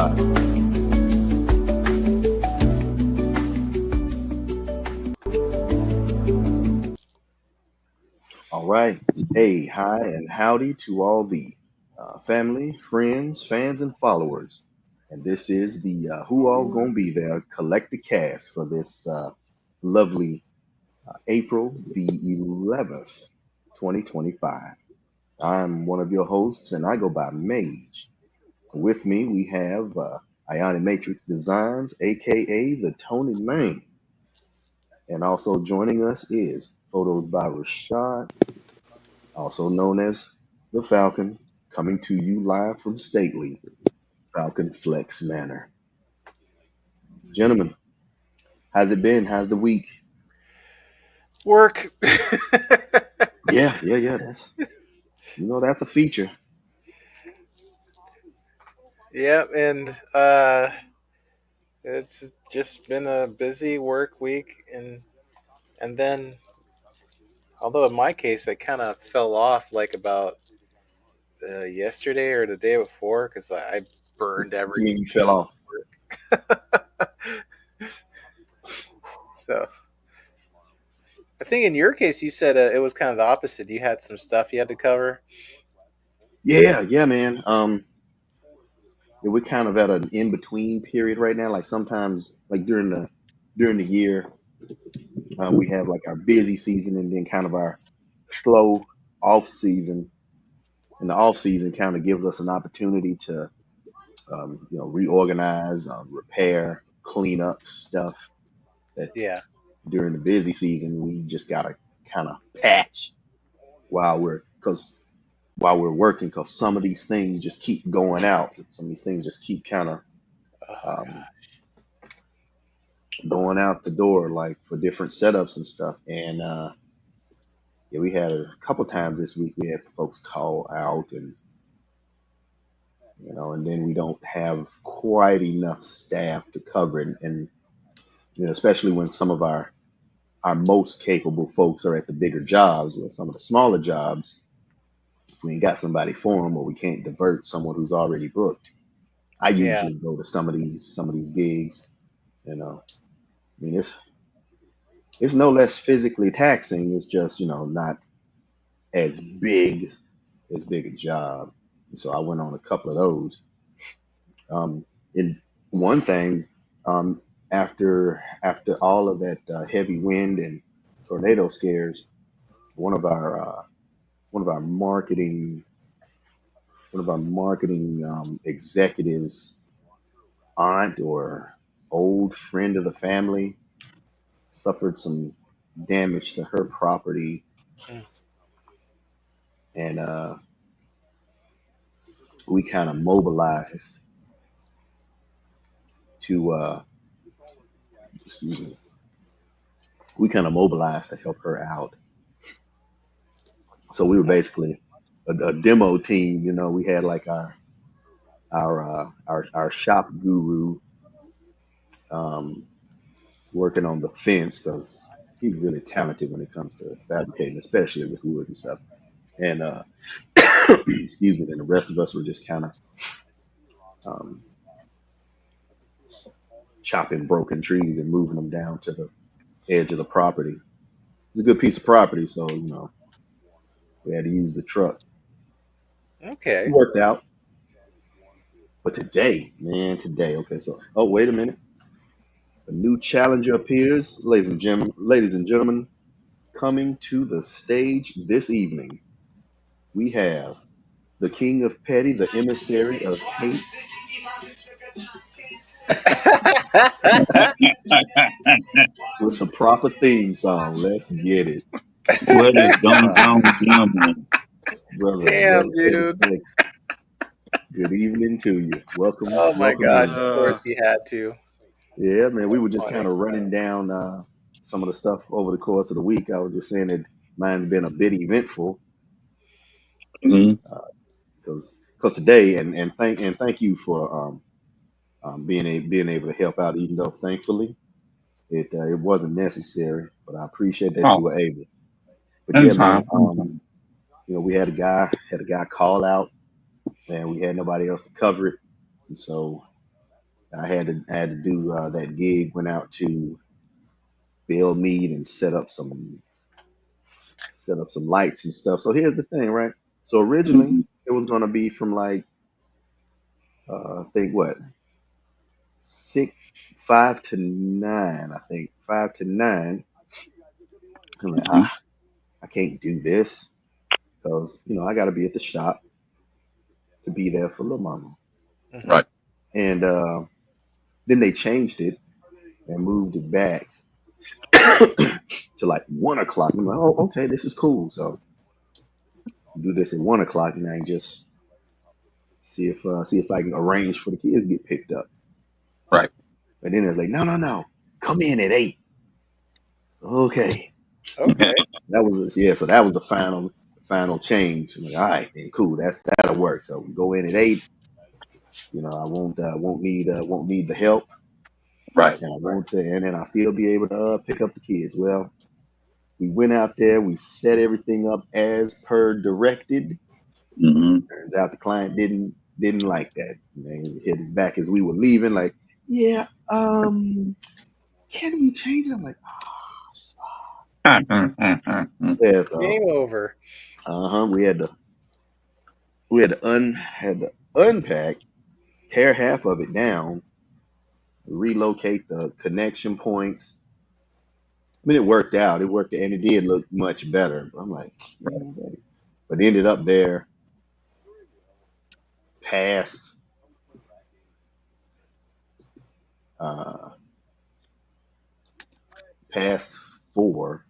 live. All right. Hey, hi, and howdy to all the family, friends, fans, and followers. And this is the Who All Gon Be There collected cast for this lovely April the 11th, 2025. I'm one of your hosts, and I go by Mage. With me, we have Ionic Matrix Designs, aka the Tony Main. And also joining us is Photos by Rashad, also known as the Falcon, coming to you live from stately Falcon Flex Manor. Gentlemen, how's it been? How's the week? Work. Yeah. That's a feature. Yep, and it's just been a busy work week, and then although in my case I kind of fell off like about yesterday or the day before because I burned What you mean everything you fell off? at work. So I think in your case you said it was kind of the opposite. You had some stuff you had to cover. Yeah, man. Yeah, we're kind of at an in between period right now. Like sometimes, like during the year, we have like our busy season and then kind of our slow off season. And the off season kind of gives us an opportunity to reorganize, repair, clean up stuff that Yeah, during the busy season we just gotta kind of patch while we're working because some of these things just keep going out. Some of these things just keep kind of oh um, god, going out the door, like for different setups and stuff. And yeah, we had a couple times this week we had some folks call out, and then we don't have quite enough staff to cover it, and especially when some of our most capable folks are at the bigger jobs. With some of the smaller jobs, if we ain't got somebody for them or we can't divert someone who's already booked, I yeah, usually go to some of these gigs. I mean, it's no less physically taxing. It's just not as big a job. So I went on a couple of those. And one thing, um, after all of that heavy wind and tornado scares, one of our uh, one of our marketing executives, aunt or old friend of the family, suffered some damage to her property, mm, and we kind of mobilized to excuse me, we kind of mobilized to help her out. So we were basically a demo team. We had like our shop guru um, working on the fence because he's really talented when it comes to fabricating, especially with wood and stuff. And excuse me, then the rest of us were just kind of um, chopping broken trees and moving them down to the edge of the property. It's a good piece of property, so we had to use the truck. It okay. worked out. But today, man, today, okay, so wait a minute. A new challenger appears, ladies and gentlemen, coming to the stage this evening. We have the King of Petty, the emissary of hate, with the proper theme song. Let's get it. What is going Uh, on, gentlemen? brother Damn, Petty dude. Flex, good evening to you. Welcome, Oh my welcome gosh, in. of course you had to. Yeah, man, we were just kind Funny. of running down some of the stuff over the course of the week. I was just saying that mine's been a bit eventful Mhm. because today, and thank you for being able to help out, even though thankfully it wasn't necessary, but I appreciate that you Oh, were able. But yeah, man, anytime, anytime. we had a guy call out, and we had nobody else to cover it, and so. I had to do that gig. Went out to Bill Mead and set up some lights and stuff. So here's the thing, right? So originally Mm-hmm. it was gonna be from like I think what 6, 5 to 9. I think 5 to 9. I'm like, Mm-hmm. I can't do this because I got to be at the shop to be there for little mama. Hmm. Right. And then they changed it and moved it back to like 1 o'clock. I'm like, oh, okay, this is cool. So do this at 1 o'clock, and I can just see if I can arrange for the kids to get picked up. Right. And then it's like, no, no, no, come in at 8. Okay, Okay. that was yeah. So that was the final change. I'm like, all right, then cool. That'll work. So we go in at 8. I won't need the help, Right. and and then I'll still be able to pick up the kids. Well, we went out there, we set everything up as per directed. Mm-hmm. Turns out the client didn't like that. Man, he hit his back as we were leaving, like, yeah, can we change it? I'm like, yeah. So, Game over. we had to unpack, tear half of it down, relocate the connection points. I mean, it worked out. It worked, and it did look much better. I'm like, man, but ended up there past uh, past 4,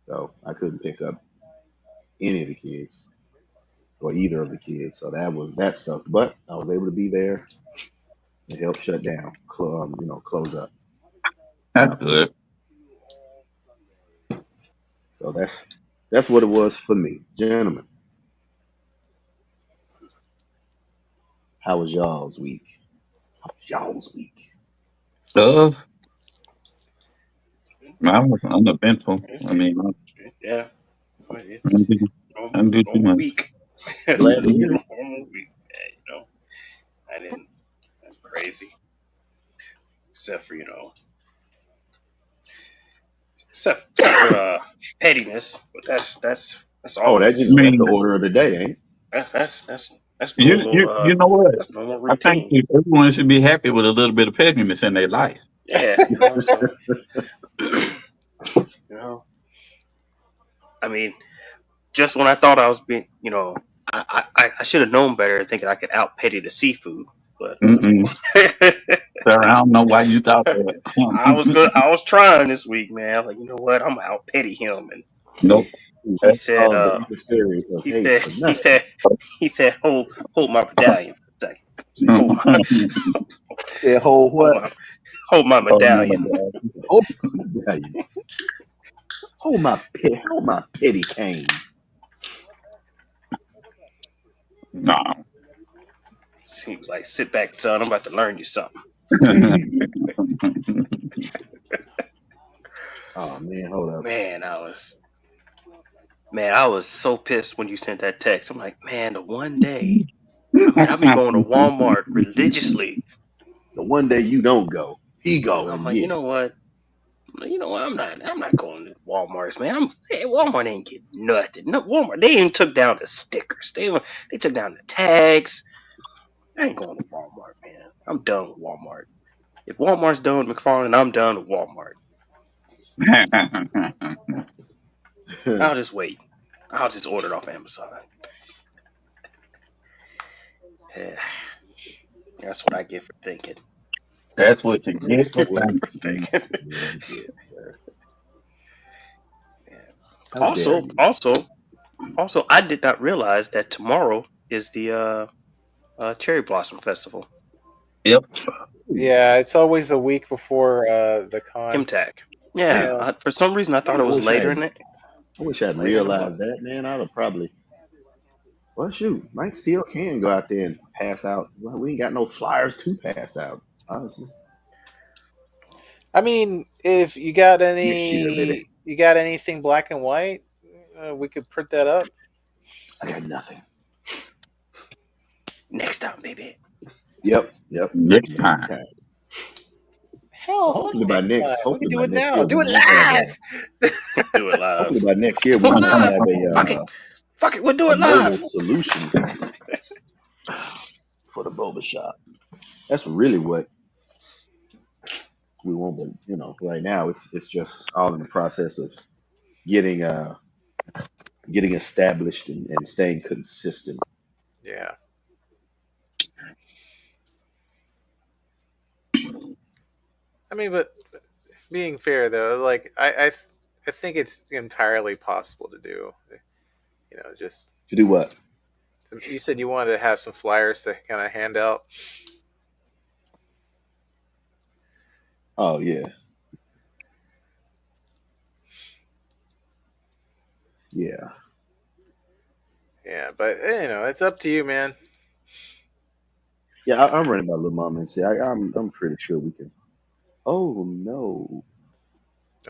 so I couldn't pick up any of the kids or either of the kids. So that sucked. But I was able to be there and help shut down, close up. That's Yeah. good. So that's what it was for me, gentlemen. How was y'all's week? How was y'all's week? Stuff. Mine was uneventful. It's, I it's, mean, yeah, I it's didn't do, I normal, didn't do too normal much. week. Glad to Mm-mm. hear it. Normal week. Yeah, I didn't. That's crazy. Except for except for pettiness. But that's Oh, that always I that's the mean, order of the day, ain't it? that's you normal. you know what? That's normal I think routine. everyone should be happy with a little bit of pettiness in their life. Yeah, so you know, I mean, just when I thought I was being, I should have known better, thinking I could out petty the seafood, but. Mm-mm. Sir, I don't know why you thought I was that. good. I was trying this week, man. I was like, you know what? I'm out petty him, and Nope. he said, Oh, the adversary of he hate said, for he nothing. said, he said, hold my medallion for a second. I said, Said, hold hold what? my, hold my Oh, Mama medallion. Dad. Hold my, hold my petty cane. No. Seems like, sit back, son. I'm about to learn you something. Oh man, hold up. Man, I was so pissed when you sent that text. I'm like, man, the one day. I mean, I've been going to Walmart religiously. The one day you don't go, he go I'm and like, get it. you know what? I'm not going to Walmart's, man. Walmart ain't getting nothing. No, Walmart. They even took down the stickers. They took down the tags. I ain't going to Walmart, man. I'm done with Walmart. If Walmart's done with McFarland, I'm done with Walmart. I'll just wait. I'll just order it off Amazon. Yeah, that's what I get for thinking. That's what you That's get for what you thinking. will get, sir. Yeah. How dare Also, you? also, also, I did not realize that tomorrow is the Cherry Blossom Festival. Yep. Ooh, Yeah, it's always a week before the con. MTAC. Yeah, man, Yeah. for some reason I thought man, it was I wish I'd later in the month. realized that, man. I'd have probably. Well, shoot, Mike still can go out there and pass out. Well, we ain't got no flyers to pass out, honestly. I mean, if you got Next year, maybe. anything black and white, we could print that up. I got nothing. Next time, baby. Yep, yep. Next Next time. time. Hell, fuck Hopefully by next time. next, We can hopefully do by it next now. year Do we it won't have a. live. Do it live. Hopefully by next year we Do it won't live. have Fuck it. Fuck it. We'll do a it live. mobile solution for the boba shop. That's really what we want. But right now it's just all in the process of getting getting established and staying consistent. Yeah. I mean, but being fair though, like I think it's entirely possible to do. Just To do what? you said you wanted to have some flyers to kind of hand out. Oh yeah, yeah, Yeah, but it's up to you, man. yeah. I'm running by Little Mama and say I'm pretty sure we can. Oh no,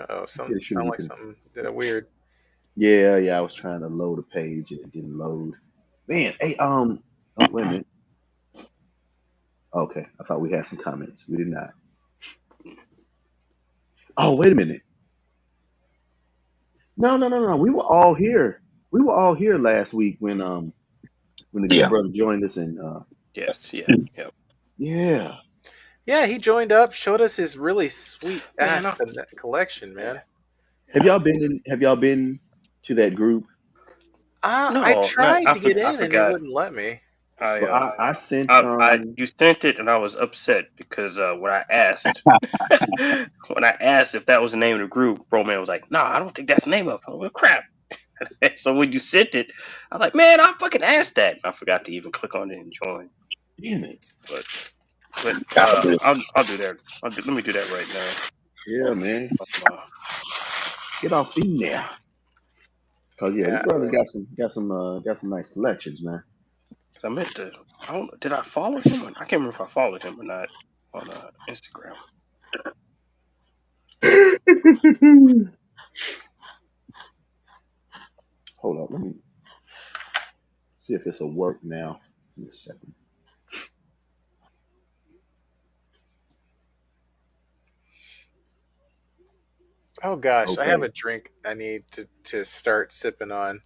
Oh, I'm some pretty sure sound we like can. something did a weird. Yeah, yeah. I was trying to load a page and it didn't load. Man, hey, oh wait a minute. Okay, I thought we had some comments. We did not. Oh wait a minute. No, no, no, no. We were all here. We were all here last week when the good Yeah. brother joined us and Yes. Yeah. Yeah. yeah. Yeah, he joined up, showed us his really sweet Man, ass collection, yeah. man. Yeah. Have y'all been to that group? I No, man, tried to get I in and it forgot. wouldn't let me. I Well, uh, I sent you sent it, and I was upset because when I asked, when I asked if that was the name of the group, Roman was like, "No, I don't think that's the name of it." I'm like, crap. So when you sent it, I was like, "Man, I fucking asked that." And I forgot to even click on it and join. damn it. But but I'll do it. I'll do that. Let me do that right now. Yeah, man. Uh, Get off in there. Cause yeah, Yeah, this brother got some nice collections, man. 'Cause I meant to. I don't. Did I follow him? I can't remember if I followed him or not on Instagram. Hold up, let me see if this will work now. Give me a second. oh gosh, I have Okay. a drink I need to start sipping on,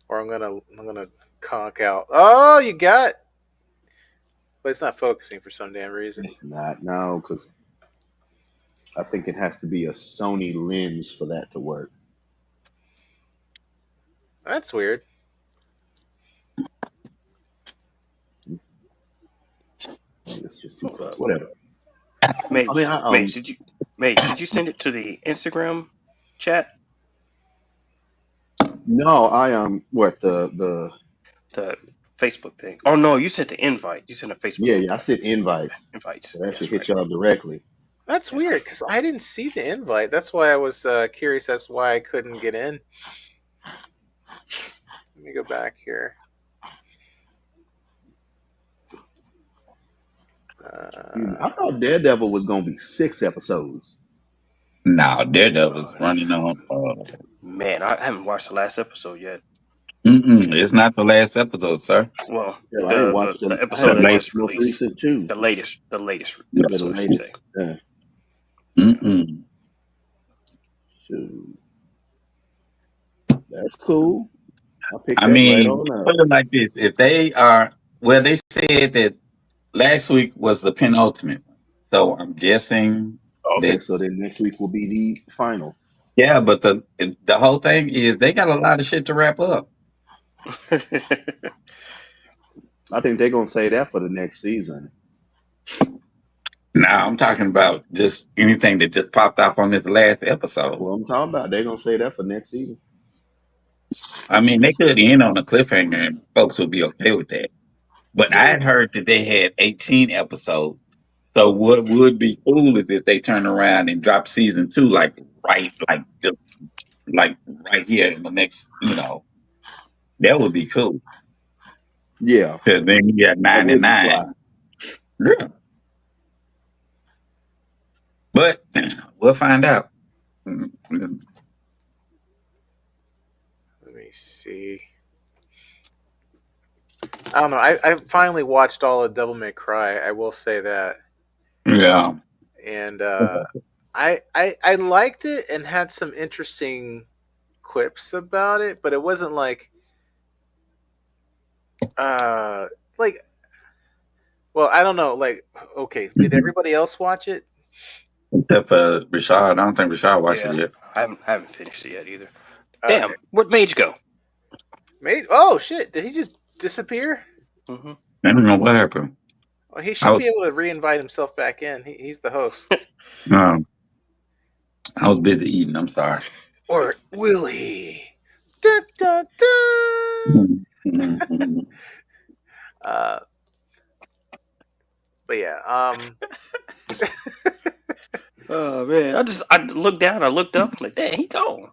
or I'm gonna conk out. Oh, you got, but it's not focusing for some damn reason. It's not now because I think it has to be a Sony lens for that to work. That's weird. Maybe it's just too Hold close. up, Whatever. I mean, Mage. I Mage, did you send it to the Instagram chat? no, I what the The Facebook thing? Oh no, you sent the invite. You sent a Facebook yeah, I invite. said Yeah, invites, invites. so that Yeah, should that's hit right. y'all directly. That's Yeah. weird because I didn't see the invite. That's why I was curious as to why I couldn't get in. Let me go back here. I thought Daredevil was gonna be 6 episodes. Now, Uh, Daredevil's running on. Man, I haven't watched the last episode yet. It's not the last episode, sir. Well, Yeah, I ain't watched the I The episode haven't that late. watched just the most released, recent two. the latest Yeah. Yeah, the episode, I should say. latest. Yeah. Yeah. Mm-mm. Shoot. That's cool. I'll pick I that right mean, on up. put it like this: if they are, well, they said that last week was the penultimate, so I'm guessing Okay, that so then next week will be the final. yeah. But the whole thing is they got a lot of shit to wrap up. I think they're gonna say that for the next season. Now I'm talking about just anything that just popped off on this last That's episode. what I'm talking about. They're gonna say that for next season. I mean, they could end on a cliffhanger, and folks would be okay with that. But I had heard that they had 18 episodes. So what would be cool is if they turn around and drop season two, like just like right here in the next, that would be cool. Yeah, Because then you got that nine and would be fly. nine. Yeah. But we'll find out. Mm. Let me see. I don't know. I finally watched all of Devil May Cry. I will say that, Yeah. and I liked it and had some interesting quips about it, but it wasn't uh like well, I don't know. Like, okay, did Mhm. everybody else watch it? Except for Rashad. I don't think Rashad watched it Yeah, yet. I haven't finished it yet either. Okay, Damn, where'd Mage go? mate. Oh shit! Did he just disappear? Hmm. I don't know what happened. Well, he I should was, be able to reinvite himself back in. He's the host. um, I was busy eating. I'm sorry. Or will he? Da, da, da. Mhm. Mhm. Uh, but yeah, Oh man, I looked down, I looked up, like, damn, he gone.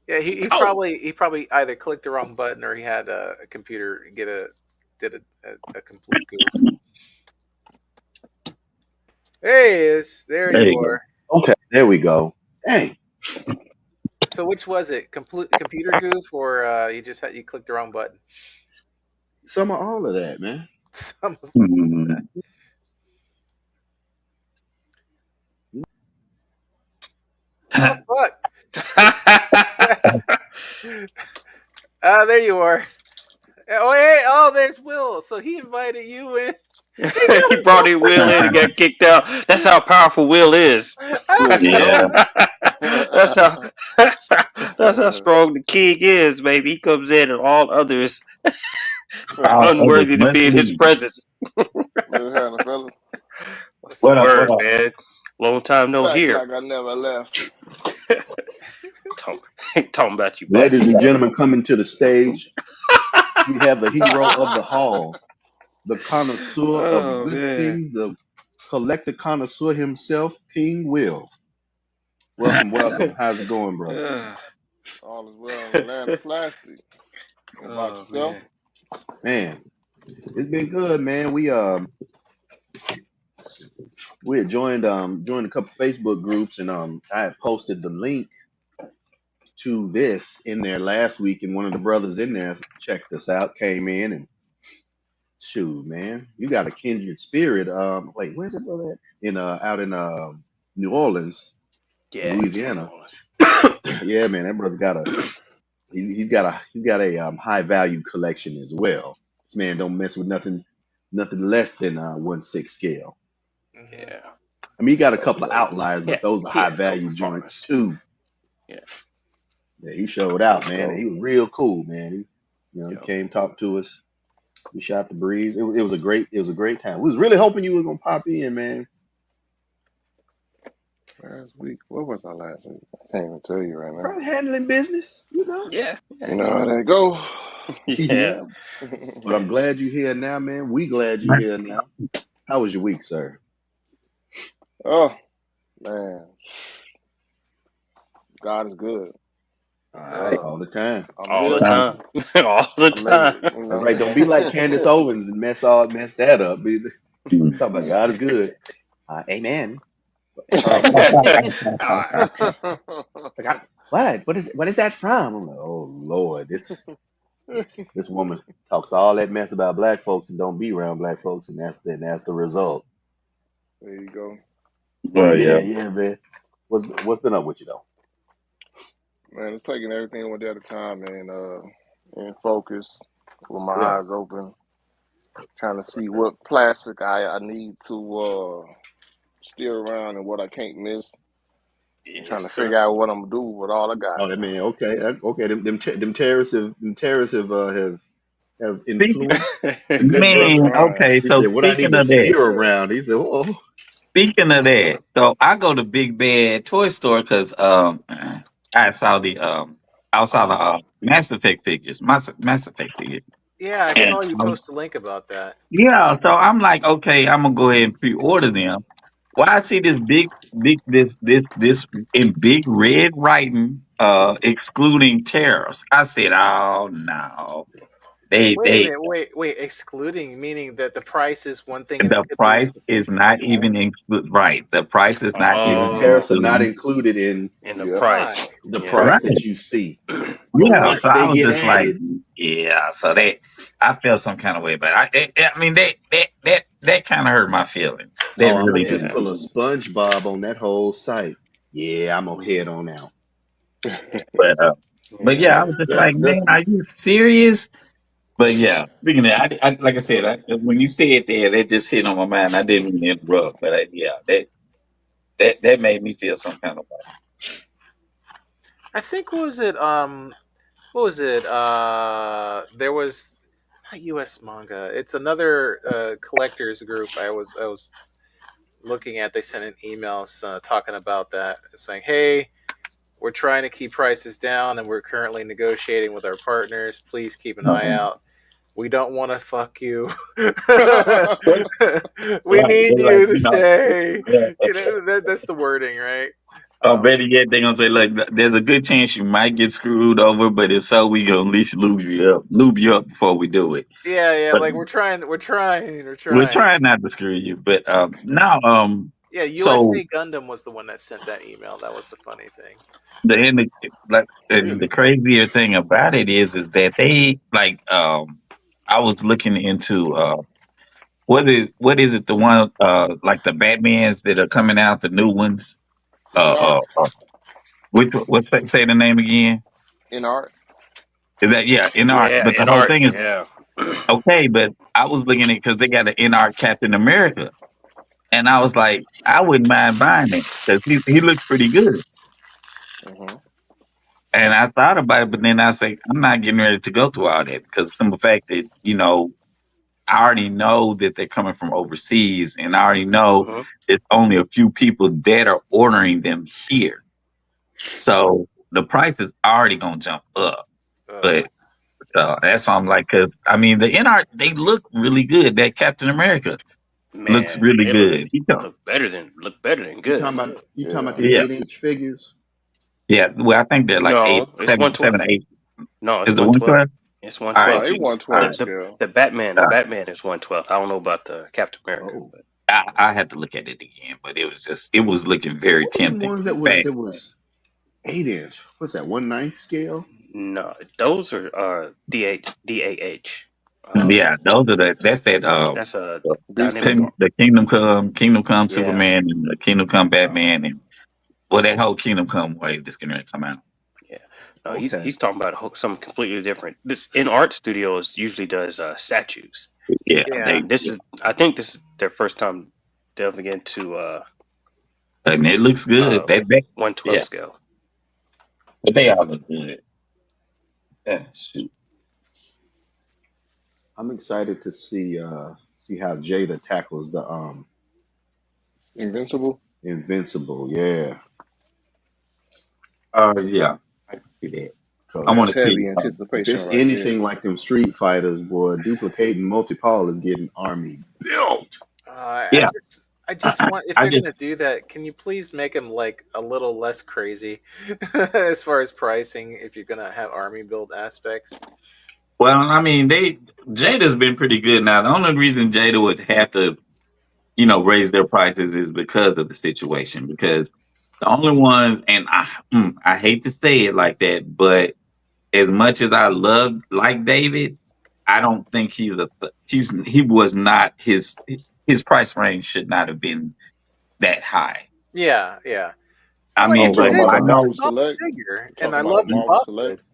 yeah, He gone. he probably either clicked the wrong button or he had a computer did a complete goof. Hey, there There you you go. are. Okay, there we go. Dang, So which was it? Complete computer goof or you clicked the wrong button? some of all of that, man. Some of that. Mhm. Oh fuck! There you are. Oh hey, oh there's Will. So he invited you in. He got He brought himself. in Will in and got kicked out. That's how powerful Will is. Good Yeah. Lord. that's how that's how strong the king is, baby. He comes in and all others All others unworthy to must be in his leave. presence. What's happening, fellas? What's the What up? What word, up? man? Long time no Back hear. like I never left. Talking, talking about you back. Ladies and gentlemen, coming to the stage, we have the hero of the hall, the connoisseur of Oh good man. things, the collector connoisseur himself, King Will. Welcome, welcome. How's it going, brother? All is well in the land of plastic. What about Oh yourself? man. Man, it's been good, man. We had joined a couple Facebook groups, and I had posted the link to this in there last week, and one of the brothers in there checked us out, came in, and shoot, man, you got a kindred spirit. Wait, where's that brother at? In out in New Orleans, Yeah, he's from New Louisiana. Orleans. Yeah, man, that brother got a he's got a high value collection as well. This man don't mess with nothing less than 1/6 scale. Mhm. Yeah. I mean, he got a Oh, couple of brother. outliers, Yeah. but those are He high had a couple value of joints foreigners. too. Yeah. Yeah, he showed out, For man, and sure. he was real cool, man. He Yeah. came talked to us. We shot the breeze. It was it was a great time. We was really hoping you was gonna pop in, man. Last week. What was I last week? I can't even tell you right now. Probably handling business, you know. Yeah. Yeah. You know how that go. Yeah. Yeah, but I'm Yes. glad you're here now, man. We glad you're here now. How was your week, sir? Oh, man. God is good. All right, Uh, all the time. I'm All the here. Um, time. All the I made time. it, you That's know. right. Don't be like Candace Owens and mess that up. mm. Talk about God is good. Amen. Like, what is that from? I'm like, oh Lord, this woman talks all that mess about black folks and don't be around black folks, and that's the result. There you go. Well, Yeah, yeah. yeah, man. What's been up with you though? Man, it's taking everything one day at a time, man. In focus, with my Yeah. eyes open, trying to see what plastic I need to steer around and what I can't miss, and Yes, trying to sir. figure out what I'm gonna do with all I got. Oh, that man. Okay, okay. Them terrorists have Speak, influenced the good I'm brother. man. trying. Okay, He so said, "What I need speaking to of that, steer around." He said, "Oh, so I go to Big Bad Toy Store because I saw the Mass Effect figures, Mass Effect figures, Yeah, I and saw you post a link about that. yeah, so I'm like, okay, I'm gonna go ahead and pre-order them. Well, I see this this in big red writing, excluding tariffs. I said, oh no, Wait a they minute, wait. Excluding meaning that the price is one thing and the the shipping is price is not 50% more. even include right. The price is not yeah, the even tariffs are Oh, not including included in in the Yep. price. Why? the Yeah. price right. that you see, but Yeah, once so I they was get just like, added, yeah. So I felt some kind of way, but I mean that kind of hurt my feelings. That Oh, I'm gonna really just did. Yeah, pull a SpongeBob on that whole site. Yeah, I'm gonna head on out. But yeah. yeah, I was just like, man, are you serious? But yeah, speaking of that, like I said, when you said that, that just hit on my mind. I didn't mean to interrupt, but yeah, that made me feel some kind of way. I think what was it? There was not U.S. manga. It's another collectors group. I was looking at. They sent an email talking about that, saying, "Hey, we're trying to keep prices down, and we're currently negotiating with our partners. Please keep an eye Um, out. We don't want to fuck you. well, We right, need they're like, you to stay." yeah. That's the wording, right? Or Um, better yet, they're gonna say, "Look, there's a good chance you might get screwed over, but if so, we gonna at least lube you up before we do it." yeah, yeah. But Like we're we're trying. trying not to screw you. But now, Yeah, so USA Gundam was the one that sent that email. That was the funny thing. and the Really? crazier thing about it is that they like I was looking into what is it the one like the Batmans that are coming out, the new ones, In uh art, uh, uh what's say the name again, in art. is that yeah in art, Yeah, but the in whole art. thing is Yeah. okay, but I was looking at it because they got an in art Captain America, and I was like, I wouldn't mind buying it because he looks pretty good. Hmm. And I thought about it, but then I say I'm not getting ready to go through all that because the fact that I already know that they're coming from overseas, and I already know hmm it's only a few people that are ordering them here. So the price is already gonna jump up. Ugh. But that's why I'm like, cause I mean the NR they look really good. That Captain America looks Man, really they look good. He come, look better than You good. talking about Yeah. the yeah, 8-inch figures? yeah. Well, I think they're like eight, No, it's seven, 112. seven, eight. No, it's Is it one 112. twelve? It's All right, No, 112. it then. one All The twelve right. the scale. the Batman, the Uh, Batman is 112. I don't know about the Captain America, Oh, but I had to look at it again, but it was looking very what was them tempting. ones In fact, that was 8-inch? What's that? 1/9 scale? no, those are DAH. yeah, those are that's that That's a dynamic. Diesel. The Kingdom Come Yeah, Superman and the Kingdom Come no, Batman and well that whole Kingdom Come wave just gonna come out. yeah, no. He's Okay. he's talking about something completely different. This in art studios usually does statues. Yeah, Yeah. I think this is their first time delving into and it looks good. uh That 112 yeah, scale. but they all look good. Yeah, shoot. I'm excited to see how Jada tackles the Invincible. Invincible. Yeah, Yeah, I can see that. I want because That's to see. heavy if anticipation it's right there. anything like them Street Fighters, boy, duplicating multi-Paul is getting army built. Yeah, I just want, if I they're just gonna do that, can you please make them like a little less crazy as far as pricing? If you're gonna have army build aspects, well, I mean, Jada's been pretty good now. The only reason Jada would have to raise their prices is because of the situation. Because the only ones, and I hate to say it like that, but as much as I love like David, I don't think he was not his price range should not have been that high. yeah, yeah. I Well, mean, Oh, but talking Jada's about I the a Marvel know, solid Select. figure, You and talking I about love the the Marvel bob Select? goods.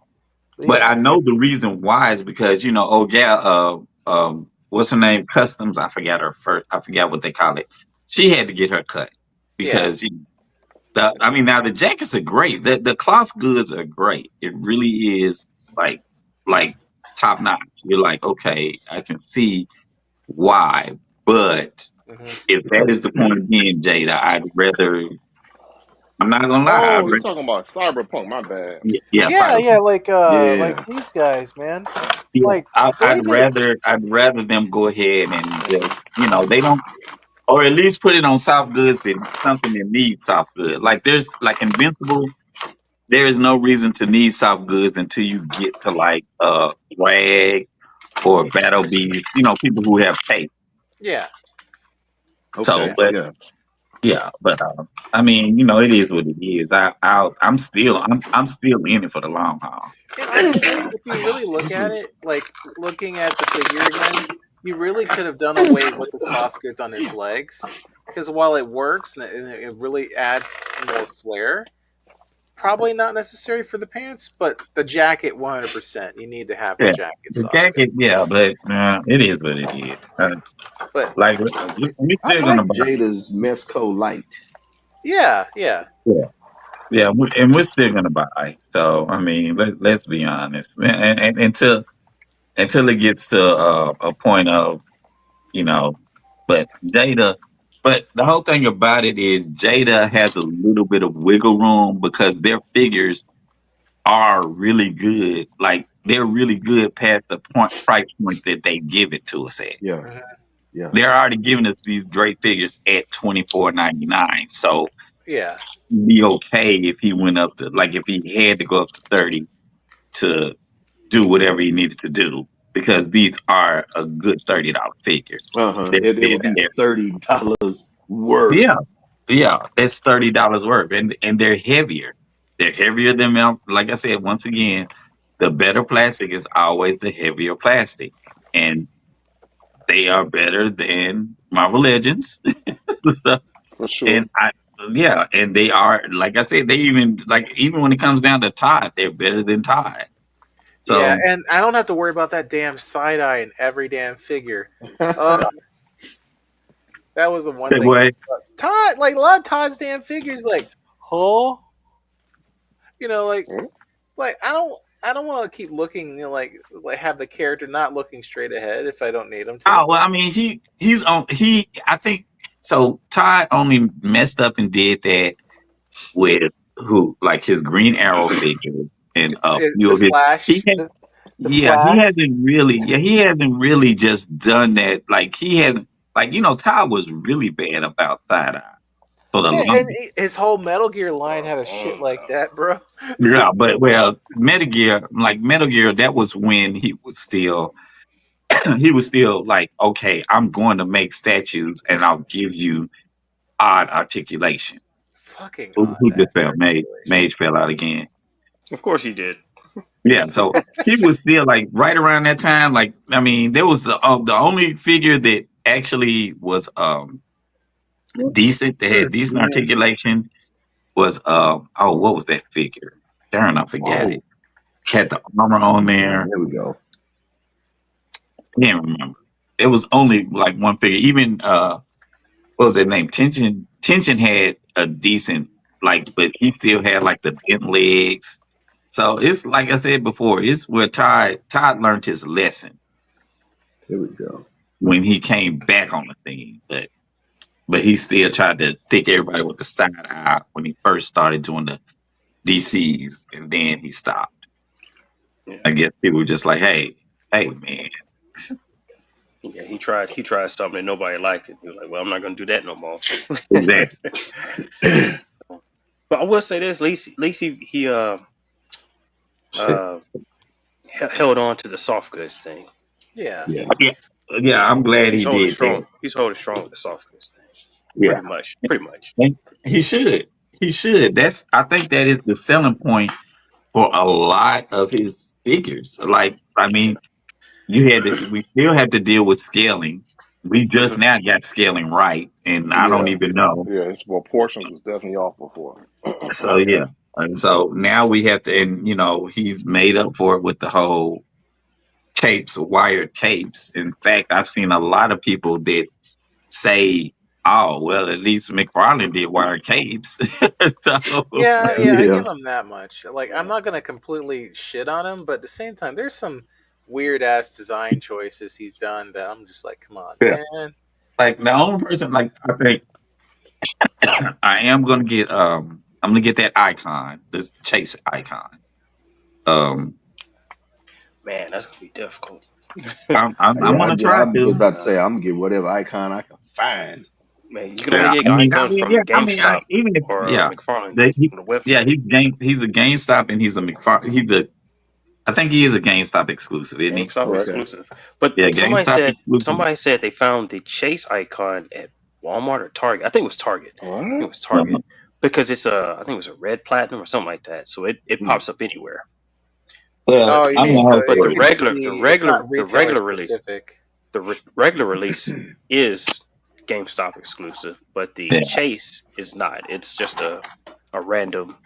but I Yeah, know the reason why is because oh yeah, what's her name? Customs. I forgot her first. I forgot what they call it. She had to get her cut yeah. because I mean, now the jackets are great. The cloth goods are great. It really is like top notch. You're like, okay, I can see why, but Hmm. if that is the point again, Jada, I'd rather. I'm not gonna lie. Oh, you talking about Cyberpunk? My bad. Yeah, Yeah, yeah. Cyberpunk. Like Yeah. these guys, man. Yeah, Like they did. I'd rather them go ahead and just they don't, or at least put it on soft goods that something that needs soft goods. Like there's like Invincible. There is no reason to need soft goods until you get to like Rag or Battle Beast. People who have taste. Yeah, So, Okay. yeah. but Yeah. Yeah, but I mean, it is what it is. I'm still in it for the long haul. And honestly, if you really look at it, like looking at the figure again, you really could have done away with the soft goods on his legs. Because while it works and it really adds more flair, probably not necessary for the pants, but the jacket 100%. You need to have the Yeah, jacket the soft good. jacket, yeah, but it is what it is. But Like we I still like gonna buy. Jada's Mesco Light. yeah, yeah, Yeah, yeah, and we're still gonna buy. So I mean, let's be honest, and until it gets to a point of you know, but Jada. But the whole thing about it is Jada has a little bit of wiggle room because their figures are really good. Like they're really good past the price point that they give it to us at. Yeah, mhm, yeah. They're already giving us these great figures at $24.99. So yeah, it'd be okay if he went up to like if he had to go up to 30 to do whatever he needed to do because these are a good $30 figure. Uh-huh. They're, It they're, would be they're, $30 worth. yeah, yeah, that's $30 worth, and they're heavier. They're heavier than like I said once again. The better plastic is always the heavier plastic, and they are better than Marvel Legends. for sure. And yeah, and they are like I said, they even when it comes down to Todd, they're better than Todd. yeah. So And I don't have to worry about that damn side eye in every damn figure. Uh, that was the one that thing. way, Todd, like a lot of Todd's damn figures, like, oh, you know, Mm. like I don't want to keep looking, like have the character not looking straight ahead if I don't need him to. oh well, I mean he's on he I think so. Todd only messed up and did that with who like his Green Arrow figure and a few The of his. He Flash, had, the yeah, Flash. he hasn't really just done that. Like he hasn't like Todd was really bad about side eye for the Yeah, and longest. his whole Metal Gear For line a had a shit long like time. that, bro. Yeah, but well, Metal Gear, that was when he was still he was still like, okay, I'm going to make statues and I'll give you odd articulation. Fucking Who odd just ass fell? articulation. Mage fell out again. Of course he did. Yeah, so he was still like right around that time. Like, I mean, there was the only figure that actually was decent. That had decent articulation was what was that figure? Darn, I forgot Whoa. it. Had the armor on there. There we go. Can't remember. It was only like one figure. Even what was that name? Tension had a decent but he still had like the bent legs. So it's like I said before, it's where Todd learned his lesson There we go. when he came back on the scene. But he still tried to stick everybody with the side eye when he first started doing the DCs, and then he stopped. Yeah, I guess people were just like, hey, man, yeah. He tried something that nobody liked it. He was like, "Well, I'm not going to do that no more." exactly. But I will say this: at least he uh held on to the soft goods thing. Yeah. Yeah. Yeah, yeah, I'm glad He's he holding did strong. that. He's holding strong with the soft goods thing. Yeah, Pretty much. Pretty much. and he should. He should. I think that is the selling point for a lot of his figures. Like, I mean, we still had to deal with scaling. We just Hmm. now got scaling right, and I don't Yeah, even know. yeah. His proportions was definitely off before. So yeah, and so now we have to, and he's made up for it with the whole capes, wired capes. In fact, I've seen a lot of people that say, "Oh, well, at least McFarlane did wired capes." So Yeah, yeah, I Yeah. give him that much. Like, I'm not gonna completely shit on him, but at the same time, there's some weird ass design choices he's done that I'm just like, come on, yeah, man. like the only person, like I think I am gonna get, I'm gonna get that icon, this Chase icon. Um, Man, that's gonna be difficult. I'm Yeah, gonna try I was to. about to say I'm gonna get whatever icon I can find. Man, you can only Yeah, get icons yeah, from I mean, GameStop even if, or yeah, McFarlane they, he, from the yeah, website. he's a GameStop and he's a McFarlane. I think he is a GameStop exclusive, isn't he? GameStop Correct. Okay. exclusive. But Yeah, somebody GameStop said exclusive. somebody said they found the Chase icon at Walmart or Target. I think it was Target. I think it What? was Target because it's a I think it was a red platinum or something like that. So it Hmm. pops up anywhere. Well, But Oh, you I'm mean gonna so hope but it for the it. could just regular be? It's not the retailer regular release specific. regular release is GameStop exclusive, but the Yeah, Chase is not. It's just a random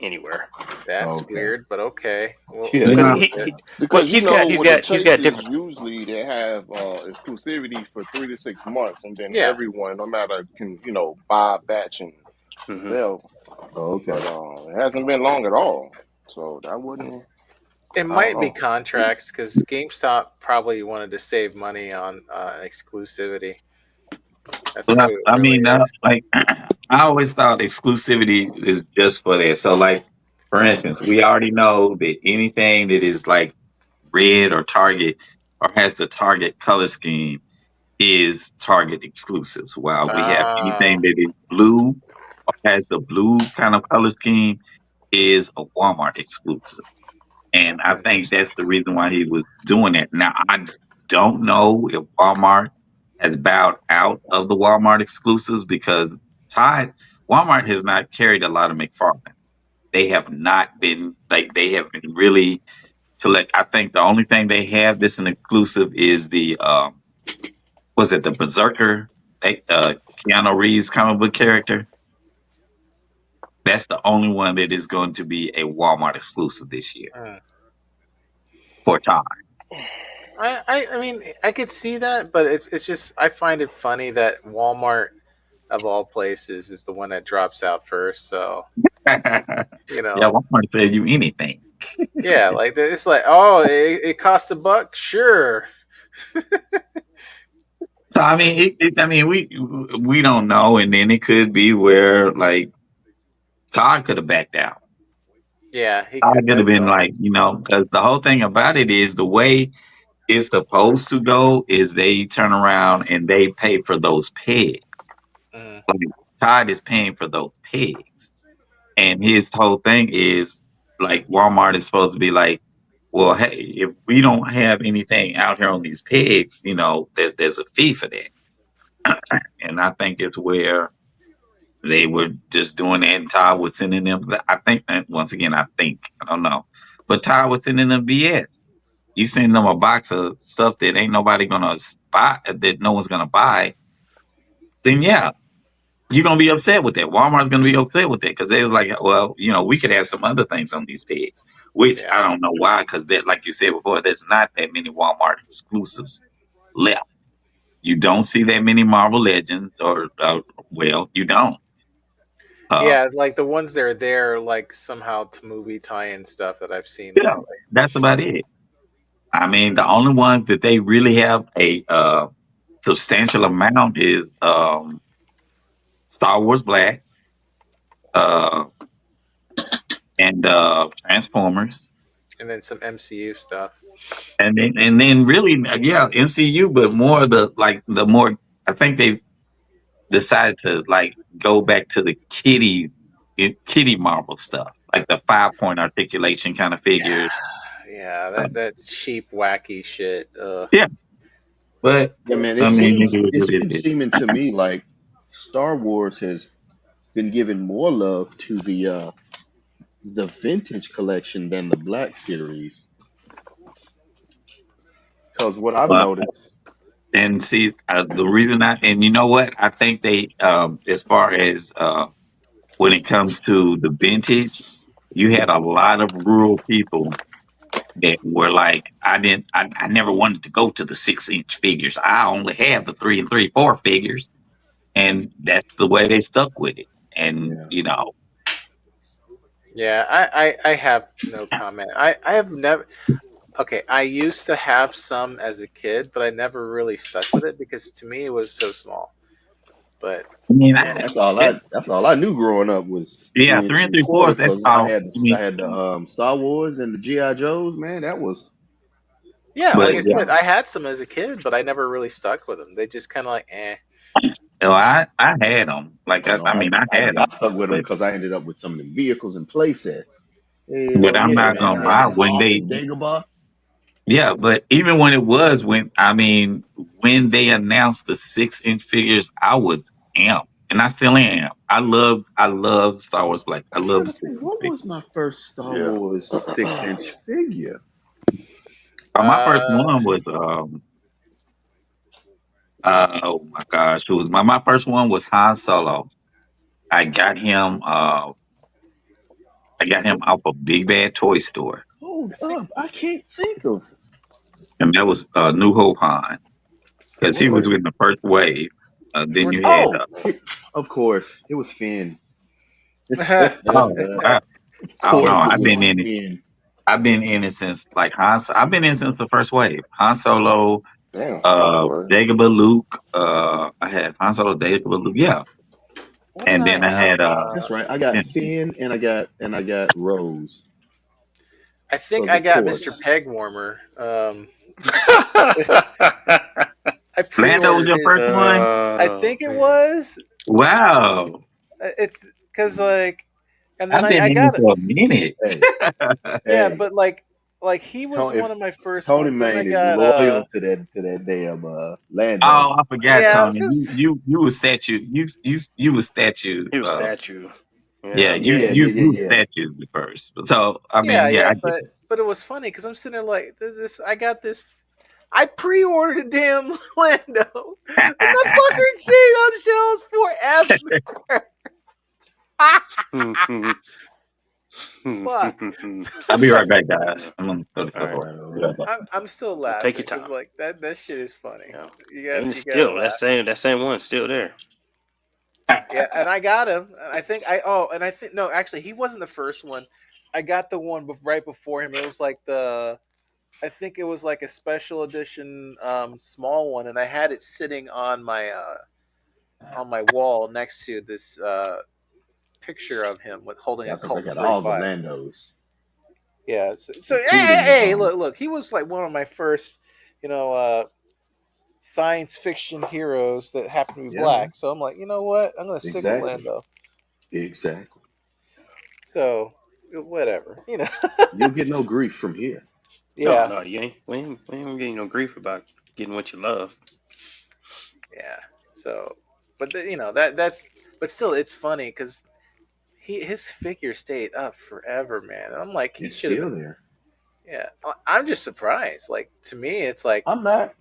anywhere. That's Okay. weird, but okay. We'll Yeah, go Because yeah. with it. well, Because you know, he's with the got chases, different. usually they have exclusivity for 3 to 6 months, and then Yeah, everyone, no matter, can buy, batch, and Hmm. sell. okay. But it hasn't been long at all, so that wouldn't. it I don't might be know. contracts because GameStop probably wanted to save money on exclusivity. That's Well, who it I really mean, is. like I always thought exclusivity is just for that. So, like for instance, we already know that anything that is like red or Target or has the Target color scheme is Target exclusives. While we have Oh, anything that is blue or has the blue kind of color scheme is a Walmart exclusive. And that's I think interesting. that's the reason why he was doing it. Now, I don't know if Walmart has bowed out of the Walmart exclusives because Tide, Walmart has not carried a lot of McFarlane. They have not been, like, they have been really select. I think the only thing they have that's an exclusive is the, was it the Berserker, Keanu Reeves comic book character? That's the only one that is going to be a Walmart exclusive this year Hmm. for Tide. I mean, I could see that, but it's just I find it funny that Walmart of all places is the one that drops out first. So Yeah, you know, Walmart sell you anything. yeah, like it's like, oh, it cost $1, sure. So I mean, I mean, we don't know, and then it could be where like Todd could have backed out. Yeah, he Todd could could have have been told. like, because the whole thing about it is the way it's supposed to go is they turn around and they pay for those pigs. Mm, Like Todd is paying for those pigs, and his whole thing is like Walmart is supposed to be like, well, hey, if we don't have anything out here on these pigs, there's a fee for that. And I think it's where they were just doing that, and Todd was sending them. I think that once again, I don't know, but Todd was sending them BS. You send them a box of stuff that ain't nobody gonna buy, that no one's gonna buy. Then yeah, you're gonna be upset with that. Walmart's gonna be upset with that because they're like, well, we could have some other things on these pigs, which yeah, I don't know why, because that, like you said before, there's not that many Walmart exclusives left. You don't see that many Marvel Legends, or well, you don't. Uh, yeah. Like the ones that are there, like somehow to movie tie-in stuff that I've seen yeah, lately. that's about it. I mean, the only ones that they really have a substantial amount is Star Wars Black uh, and Transformers, And then some MCU stuff. and then really, yeah, MCU, but more of the like the more. I think they decided to like go back to the kitty Marvel stuff, like the 5 point articulation kind of figures. Yeah, Uh, that cheap, wacky shit. yeah, but Yeah, man. I mean, it is It's what been it is. seeming to me like Star Wars has been giving more love to the vintage collection than the Black series. Because what I've But noticed, and see, the reason and you know what, I think they, as far as when it comes to the vintage, you had a lot of rural people that were like, I never wanted to go to the 6 inch figures. I only have the 3 and 3/4 figures, and that's the way they stuck with it. And yeah, Yeah, I have no comment. I have never. Okay, I used to have some as a kid, but I never really stuck with it because to me it was so small. But I mean, yeah, that's all I knew growing up was yeah, three and three and three three quarter. fourths. That's Because all. I I mean, had the Star Wars and the GI Joes. Man, yeah, that but like I was yeah, said, mine. I had some as a kid, but I never really stuck with them. They just kind of like, eh. I had them. Like Oh no, I mean, I had I them, stuck with them but because I ended up with some of the vehicles and play sets. I'm Yeah, not man, gonna I had lie. the When Moff they, and Dagobah. yeah, but even when it was when I mean when they announced the 6 inch figures, I was am, and I still am. I love Star Wars. Like I I'm love trying the to think, six what was my first Star Yeah. Wars 6-inch figure? My first Uh, one was oh my gosh, it was my first one was Han Solo. I got him I I got him think off a big bad toy store, Hold I think up, I can't think of and that was New Hope Han because he what. was in the first wave. Then what. you had Oh, of course, it was Finn. oh I, Of I don't know. course, it was Finn. I've been in it since like I've been in since the first wave. Han Solo, Damn, first word. Dagobah Luke. I had Han Solo, Dagobah Luke. Yeah, What did and I then I have? had That's right. I got Finn and I got Rose. I think Cause I of got Mr. course. Peg Warmer. I Lando was pre-ordered your his. first one. I Oh think it man. was. Wow, It's because like, and then I've been I in it got it. for a minute. Hey, Yeah, hey, but like he was Tony, one if of my first Tony ones. Then I Main is got loyal to that damn Lando. Oh, I forgot, yeah, Tony. because You was statue. You was statue. He was statue. Yeah, Yeah. you Yeah, you yeah, yeah, you was yeah. statue the first. So I yeah, mean, yeah, yeah, I get it. but it was funny because I'm sitting there like this. I got this. I pre-ordered a damn Lando, and the fucker stayed on shelves forever. Fuck. I'll be right back, guys. I'm gonna put All stuff right. away. All right, all Be right right. back. I'm still Well, take laughing your because time. like that shit is funny. Yeah. And it's You gotta still laugh. that same one's still there. Yeah, and I got him. I think I think no, actually, he wasn't the first one. I got the one right before him. It was like I think it was like a special edition, small one, and I had it sitting on my wall next to this picture of him with holding Yeah, a I think I Colt got all the 45. Landos, Yeah, so including the look, he was like one of my first, you know, science fiction heroes that happened to be Yeah, man. black. So I'm like, you know what? I'm gonna stick with Exactly. Lando. Exactly. So whatever, you know. You'll get no grief from here. No, Yeah, no, you ain't. We ain't getting no grief about getting what you love. yeah. So, but that's but still, it's funny because his figure stayed up forever, man. And I'm like, he It's should have still been. there. Yeah, I'm just surprised. Like to me, it's like, I'm not.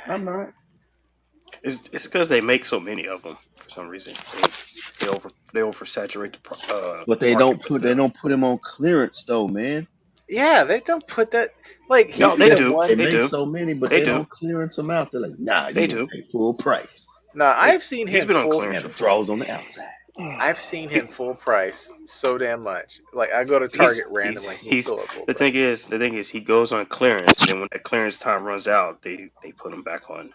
I'm not. It's because they make so many of them for some reason. They oversaturate But the market with they them. don't put him on clearance though, man. yeah, they don't put that. Like No, he'd be they the do. They one. They make do. so many, but They they do. don't clearance them out. They're like, nah, They you're gonna do. pay full price. No, They, I've seen he's him been on full. And clearance have before. draws on the outside. I've seen He, him full price so damn much. Like I go to he's Target randomly, he's he's still at full the thing price. is the thing is he goes on clearance, and then when that clearance time runs out, they put him back on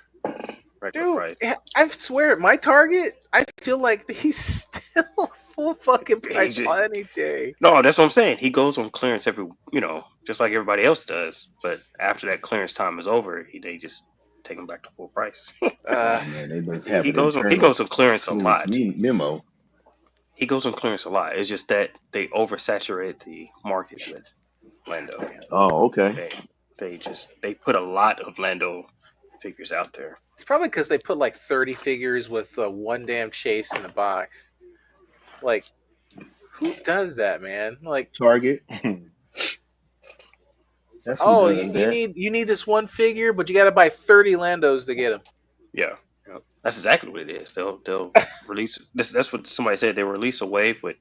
regular Dude, price. I swear, my Target, I feel like he's still full fucking He price just, on any day. no, that's what I'm saying. He goes on clearance just like everybody else does. But after that clearance time is over, they just take him back to full price. Uh, Oh man, they must have he an he internal goes on clearance a clearance lot. memo. He goes on clearance a lot. It's just that they oversaturate the market with Lando. Oh, okay. They they put a lot of Lando figures out there. it's probably because they put like 30 figures with one damn chase in a box. Like, who does that, man? Like, Target. That's who oh, does that. you need this one figure, but you got to buy 30 Landos to get him. Yeah, yeah. That's exactly what it is. They'll release this. That's what somebody said. They release a wave with,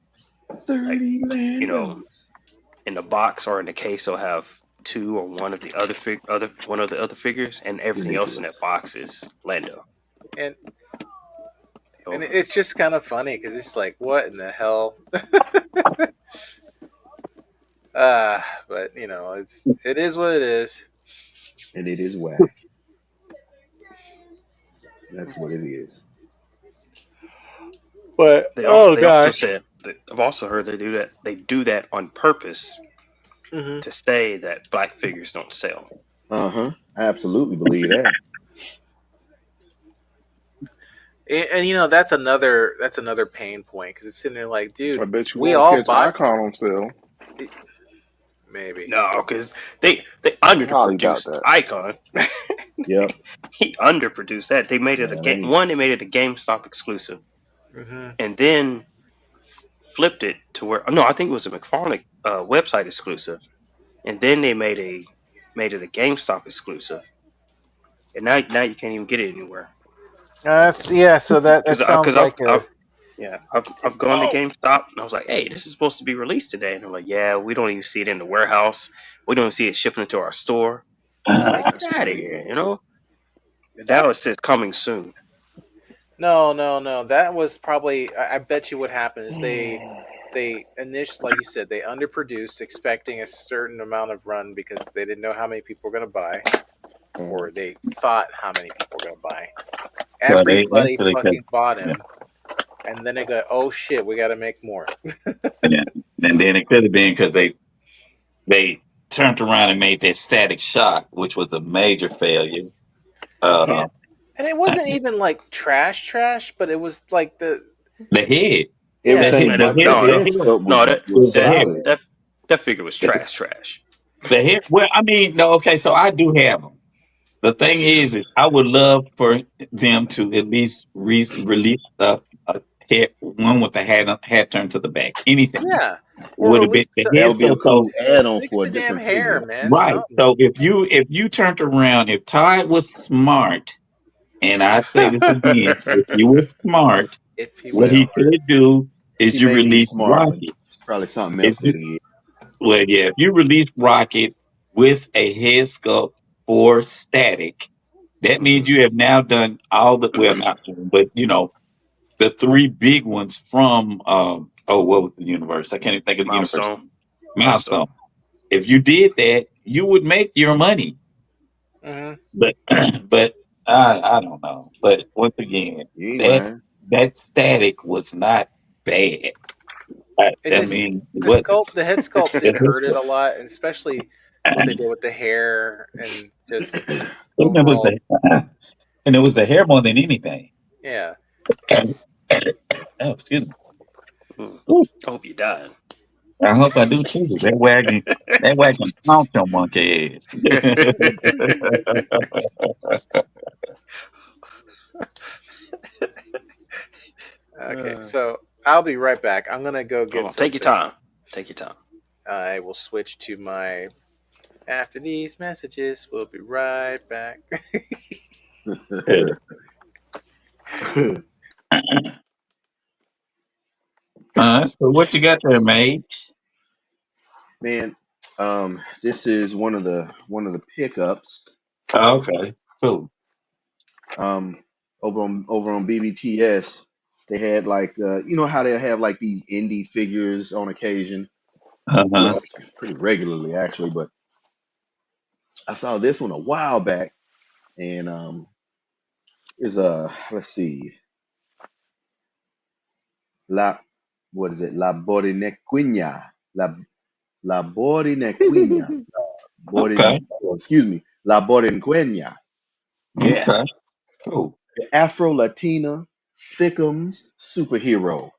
like, 30 you know Landos. in the box or in the case they'll have two or one of the other figures, and everything else in that Ridiculous. box is Lando. And Over. it's just kind of funny because it's like, what in the hell? But it is what it is. And it is whack. That's what it is. But They oh they also gosh. said I've also heard they do that on purpose Hmm. to say that black figures don't sell. Uh-huh. I absolutely believe that. And that's another pain point because it's sitting there like, I dude, bet you we won't all catch buy Icon on sale. maybe. No, because they I highly doubt underproduced that. Icon. Yep. He underproduced that. They made it a Yeah, game. One, they made it a GameStop exclusive, Hmm. and then flipped it to where no, I think it was a McFarlane website exclusive, and then they made it a GameStop exclusive, and now you can't even get it anywhere. That's yeah. So that sounds Because like a I've gone to oh GameStop and I was like, hey, this is supposed to be released today, and they're like, yeah, we don't even see it in the warehouse, we don't even see it shipping into our store. I was like, Uh, get out of here, you know. Now that it says coming soon. no. That was probably. I bet you what happened is they initially, like you said, they underproduced, expecting a certain amount of run because they didn't know how many people were going to buy, or they thought how many people were going to buy. well, they Everybody actually, cause, fucking bought yeah, him, and then they go, "Oh shit, we got to make more." yeah. And then it could have been because they turned around and made that Static Shock, which was a major failure. Yeah, Uh, and it wasn't even like trash, but it was like the head, the yeah, head, Man, Everything the but that, the head, no, the no, head head, sculpt no, was the head, solid. that figure was the, trash. the head. Well, I mean, no, okay, so I do have them. The thing is I would love for them to at least release a head, one with the hat turned to the back. Anything yeah, or would have been release the That head. would be a So cool add-on fix for a the damn different hair, figure. man. right. Something So if you turned around, if Todd was smart, and I say this again, if you were smart, if he what was Yeah, he smart. could do he is you may be release smart, but Rocket. it's probably something If else you that he is. Well, yeah, if you release Rocket with a head sculpt for Static, that means Hmm. you have now done all the well, not one, but the three big ones from what was the universe? I can't even think of the universe. Milestone, milestone. Milestone. If you did that, you would make your money. Hmm. But but I don't know. But once again, You ain't that lying. that Static was not bad. I, It I just mean, it wasn't. the head sculpt did hurt it a lot, and especially what they did with the hair and just It was overall. the and it was the hair more than anything. Yeah, Oh, excuse me. Mm. Ooh, I hope you died. I hope I do too. That wagon pounced on monkey ass. okay, Uh, so I'll be right back. I'm gonna go get oh, take your something. time. Take your time. I will switch to my after these messages. We'll be right back. So what you got there, mate? Man, this is one of the pickups. Oh, okay, cool. Um, over on BBTS, they had like you know how they have like these indie figures on occasion. Uh-huh. Well, pretty regularly actually, but I saw this one a while back, and is let's see, la what is it? La Borinequina. La Borinequina. Okay, Oh, excuse me, La Borinquena. Yeah, okay, cool. the Afro Latina Thickums superhero.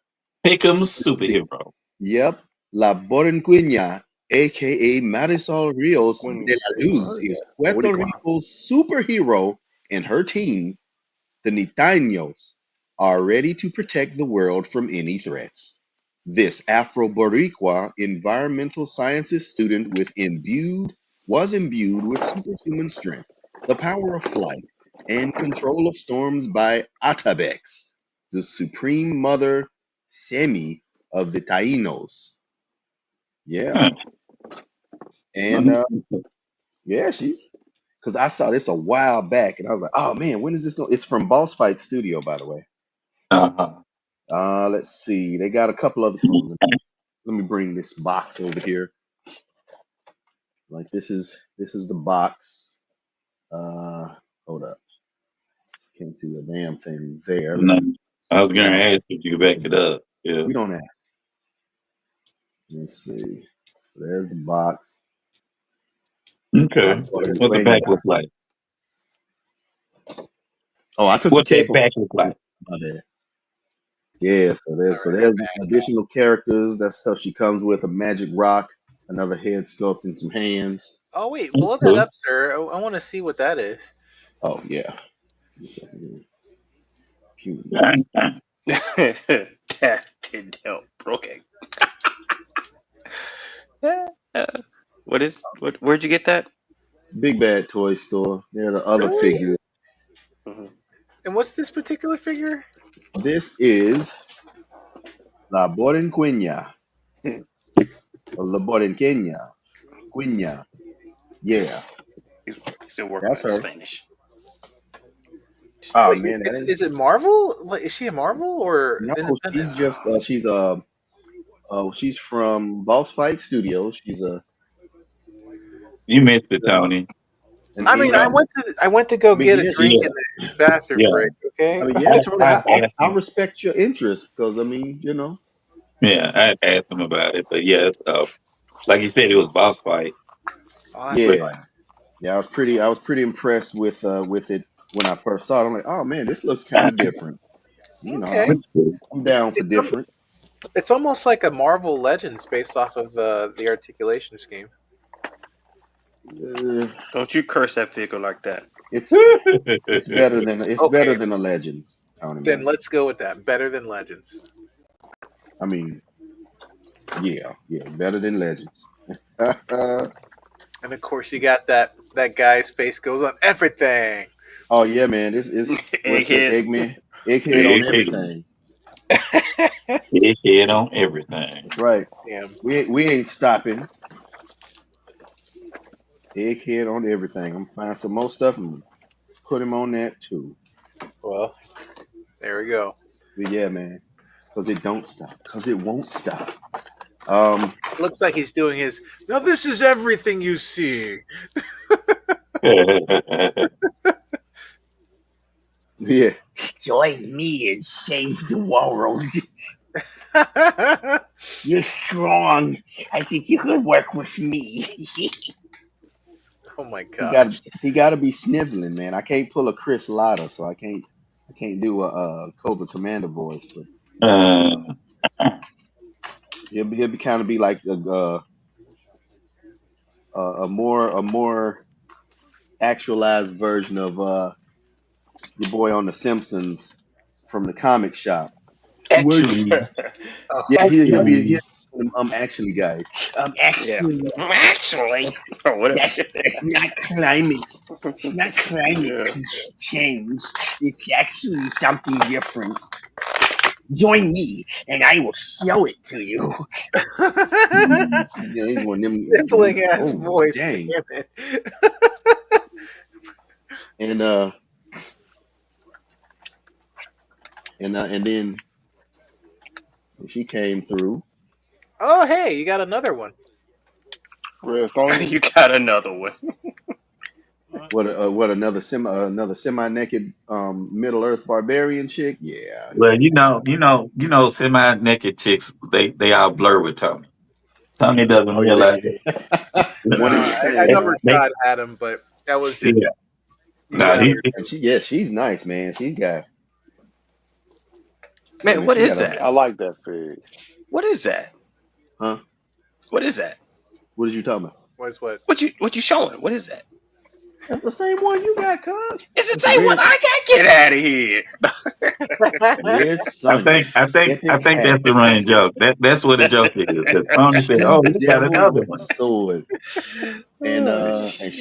Pick'em's Let's see. superhero. Yep, La Borinquena, aka Marisol Rios de la Luz, is Puerto Boricua. Rico's superhero, and her team, the Nitaños, are ready to protect the world from any threats. This Afro-Boricua environmental sciences student was imbued with superhuman strength, the power of flight, and control of storms by Atabex, the supreme mother Semi of the Tainos. Huh. Yeah, and Uh-huh. yeah, she's because I saw this a while back, and I was like, oh man, when is this going? It's from Boss Fight Studio, by the way. Uh-huh. Let's see. They got a couple other. Oh, let me bring this box over here. Like this is the box. Uh, hold up. Can't see a damn thing there. Let No, me I was zoom gonna out. ask if you back it up. Yeah. We don't ask. Let's see. There's the box. La Okay. What the back Cuarentena. look like? Oh, I took the What cape that off. back look like? My bad. Yeah, so All there's so right, I'm there's back. additional characters. That stuff she comes with a magic rock, another head sculpt, and some hands. Oh wait, That's blow that cool. up, sir. I want to see what that is. Oh yeah. Give me a second here. Pew. That didn't help. Okay. What? Where'd you get that? Big Bad Toy Store. They're the other Really? figures. Hmm. And what's this particular figure? This is La Borinquena. Or La Borinquena. Quena. Yeah. He's still working That's on his her. Spanish. Oh Wait, man, that ain't is it Marvel? Like, is she a Marvel or no, independent? she's just she's from Boss Fight Studios. She's a You missed it, Tony. an I mean, Uh, indie. I went to go I mean, get a yeah, drink yeah, in the bathroom yeah. break. I Okay. mean, yeah, Tony. I asked I him. respect your interest because I mean, Yeah, I asked him about it, but yeah, like you said, it was boss fight. Oh, that's But fun. yeah, yeah. I was pretty impressed with it when I first saw it. I'm like, oh man, this looks kind of different. You know, Okay. I'm down for It's different. it's almost like a Marvel Legends based off of the articulation scheme. Uh, Don't you curse that vehicle like that. it's it's better Okay, than the Legends, Tony then man. let's go with that. Better than Legends. I mean, yeah, yeah, better than Legends. And of course, you got that guy's face goes on everything. Oh yeah, man. This is what's it, Egghead. Eggman? Egghead on Big head, everything. big head on everything. That's right. Damn. We ain't stopping. Egghead on everything. I'm gonna find some more stuff and put him on that too. Well, there we go. But yeah, man. Cause it don't stop. Cause it won't stop. Um Looks like he's doing his. Now this is everything you see. yeah. Join me and save the world. Oh You're strong. I think you could work with me. my He gosh. got to be sniveling, man. I can't pull a Chris Latta, so I can't do a Cobra Commander voice, but uh, uh, he'll be kind of be like a more actualized version of your boy on The Simpsons from the comic shop. Where'd you? actually, Yeah, Oh, he'll actually, actually guys. Yeah. Actually, Actually, or whatever. that's not climate. It's not climate Yeah. change. It's actually something different. Join me, and I will show it to you. You know, he's one of them. sniffling ass Oh voice. dang! Damn it. And and then she came through. Oh hey, you got another one. Red Sonja. You got another one. What another semi naked Middle Earth barbarian chick? Yeah, well, yeah. semi naked chicks, they all blur with Tony. Tony doesn't Oh yeah, realize one of I, the I same, they, never huh? they, tried had him, but that was yeah. just you No, got he, her. And she's nice, man. Yeah, Man, man, what she is got a, that? I like that fig. What is that? huh? What is that? What did you talking about? Was what? What you showing? What is that? That's the same one you got, cuz. It's the It's same one red, I got. Get out of here. red Sonja, I epic think that's the hatch, running joke. That's what the joke is. Because Tony said, "Oh, shoot the he got devil another with the one." sword, Oh, and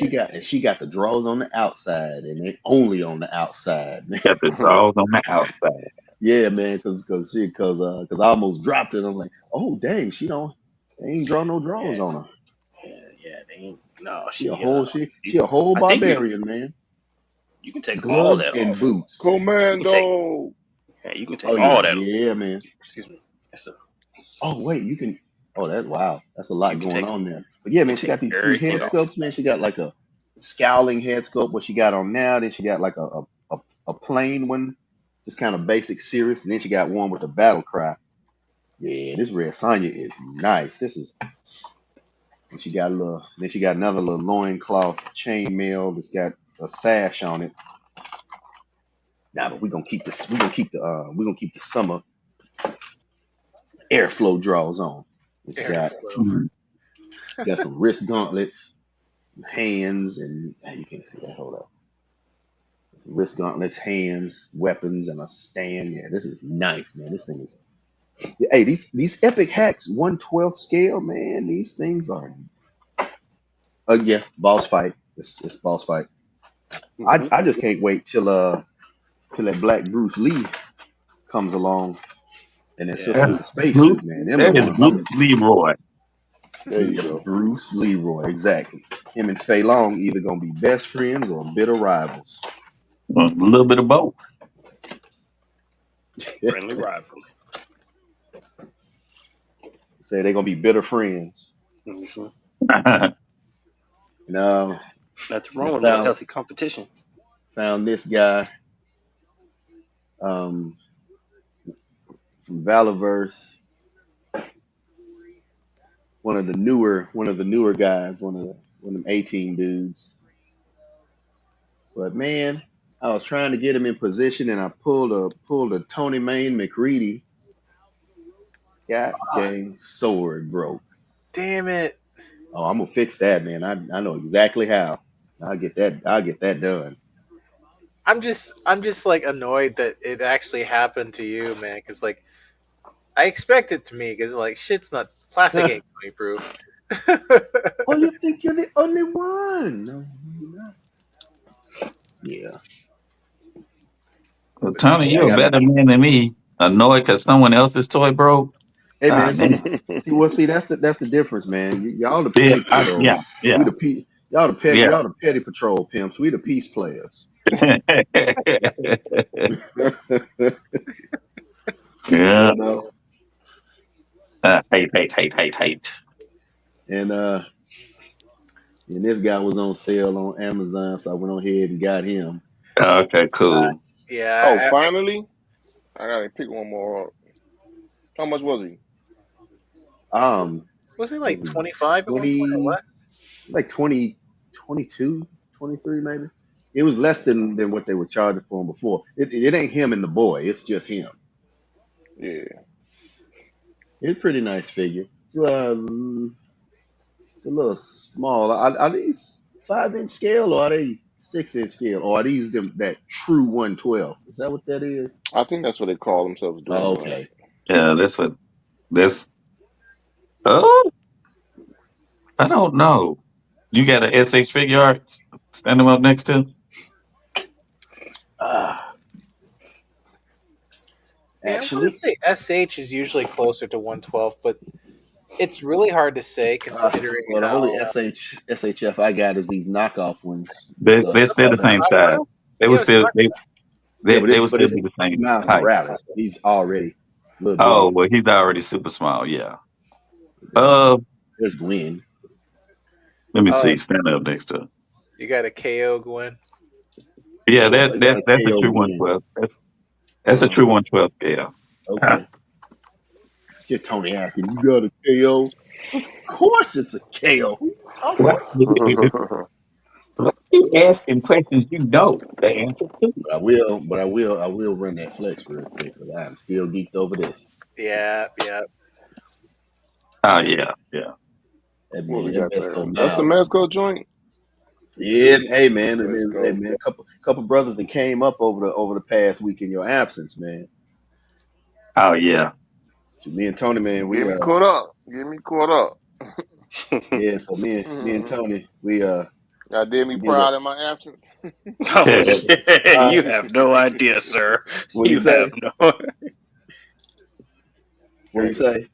she got the draws on the outside, and they only on the outside, man. Got the draws on the outside. Yeah, man, cause I almost dropped it. I'm like, oh dang, they ain't draw no draws yeah, on her. yeah. They ain't. No, you, She a whole I think barbarian, man. you can take all Gloves that and off. boots. You can take Commando. you can Oh take yeah, all that off. yeah, man. Excuse me. That's a, Oh wait, you can. Oh, that's wow. That's a you lot can going take on there. But you yeah, can man, she take got these three everything head off. sculpts, man. She got like a scowling head sculpt, what she got on now. Then she got like a plain one, just kind of basic serious. And then she got one with the battle cry. Yeah, this Red Sonja is nice. This is, and she got a little, then she got another little loincloth chainmail that's got a sash on it. Nah, but we're gonna keep the summer airflow draws on. And she Airflow. Mhm. got some wrist gauntlets, some hands, and you can't see that. Hold up. Some wrist gauntlets, hands, weapons, and a stand. Yeah, this is nice, man. This thing is. Hey, these epic hacks, 1/12 scale, man. These things are. Yeah, boss fight. It's boss fight. Hmm. I just can't wait till that Black Bruce Lee comes along and that sister Yeah. with the Bruce, spacesuit, man. Them the that is ones Bruce I'm. Leroy. There you Yeah, go. Bruce Leroy, exactly. Him and Fei Long either gonna be best friends or bitter rivals. A little bit of both. Friendly rival. Say they're gonna be bitter friends. Hmm. And Nothing I wrong with a little found healthy competition. this guy um from Valaverse, one of the newer guys, one of them 18 dudes. But man, I was trying to get him in position and I pulled a Tony Main McReady. God dang sword broke. Damn it! Oh, I'm gonna fix that, man. I know exactly how. I'll get that done. I'm just like annoyed that it actually happened to you, man. Because like I expect it to me, because like shit's not plastic ain't going proof. Oh, you think you're the only one? No, you're not. Yeah. Well, Tony, Hey, I you're a got. better man than me. Annoyed because someone else's toy broke. Hey, Ah, man. damn. See, that's the difference, man. Y'all the Yeah, petty patrol. yeah, yeah, We the yeah. y'all the petty patrol pimps. We the peace players. Yeah. You know. Hate. And this guy was on sale on Amazon, so I went on ahead and got him. Okay, cool. Oh, Yeah, finally, I gotta pick one more up. How much was he? Um, was it what like was he 25 at one point or 20, less? like 20, 22, 23 maybe? It was less than what they were charging for him before. It ain't him and the boy. It's just him. Yeah, It's a pretty nice figure. It's a little small. Are these 5-inch scale or are they 6-inch scale or are these that true 1/12? Is that what that is? I think that's what they call themselves Oh, doing, right? okay. Yeah, that's what this. Oh, I don't know. You got an SH figure arts? Stand them up next to? Uh, Yeah, I want to actually, say SH is usually closer to 112, but it's really hard to say considering well, the only how. SHF I got is these knockoff ones. They, So they're it's still the probably same size. Well, They yeah, would it's still not. yeah, they would but still it's be the same Miles height. Morales. He's already a little Oh bigger. well, he's already super small. Yeah. There's Uh, there's Gwen. let me Oh, see. Stand up next to. you got a KO Gwen. Yeah, Oh, so you got a that's a KO true Gwen. 112. That's a true Mm-hmm. 112 scale. Okay. Get Tony asking, you got a KO? Of course it's a KO. Who you talking What? about? What you asking questions you know the answer to? I will run that flex real quick because I'm still geeked over this. Yeah, yeah. Oh yeah, yeah. That What we man, that got Vesco there? That's the Miles. Mesco joint. Yeah, hey man, Let's hey go. man, couple brothers that came up over the past week in your absence, man. Oh yeah. So me and Tony, man, Get me caught up. Get me caught up. yeah, so me and Tony, Y'all did me we did a proud in my absence. Oh yeah, uh you have no idea, sir. what do you You have say? no. What do you Crazy. say?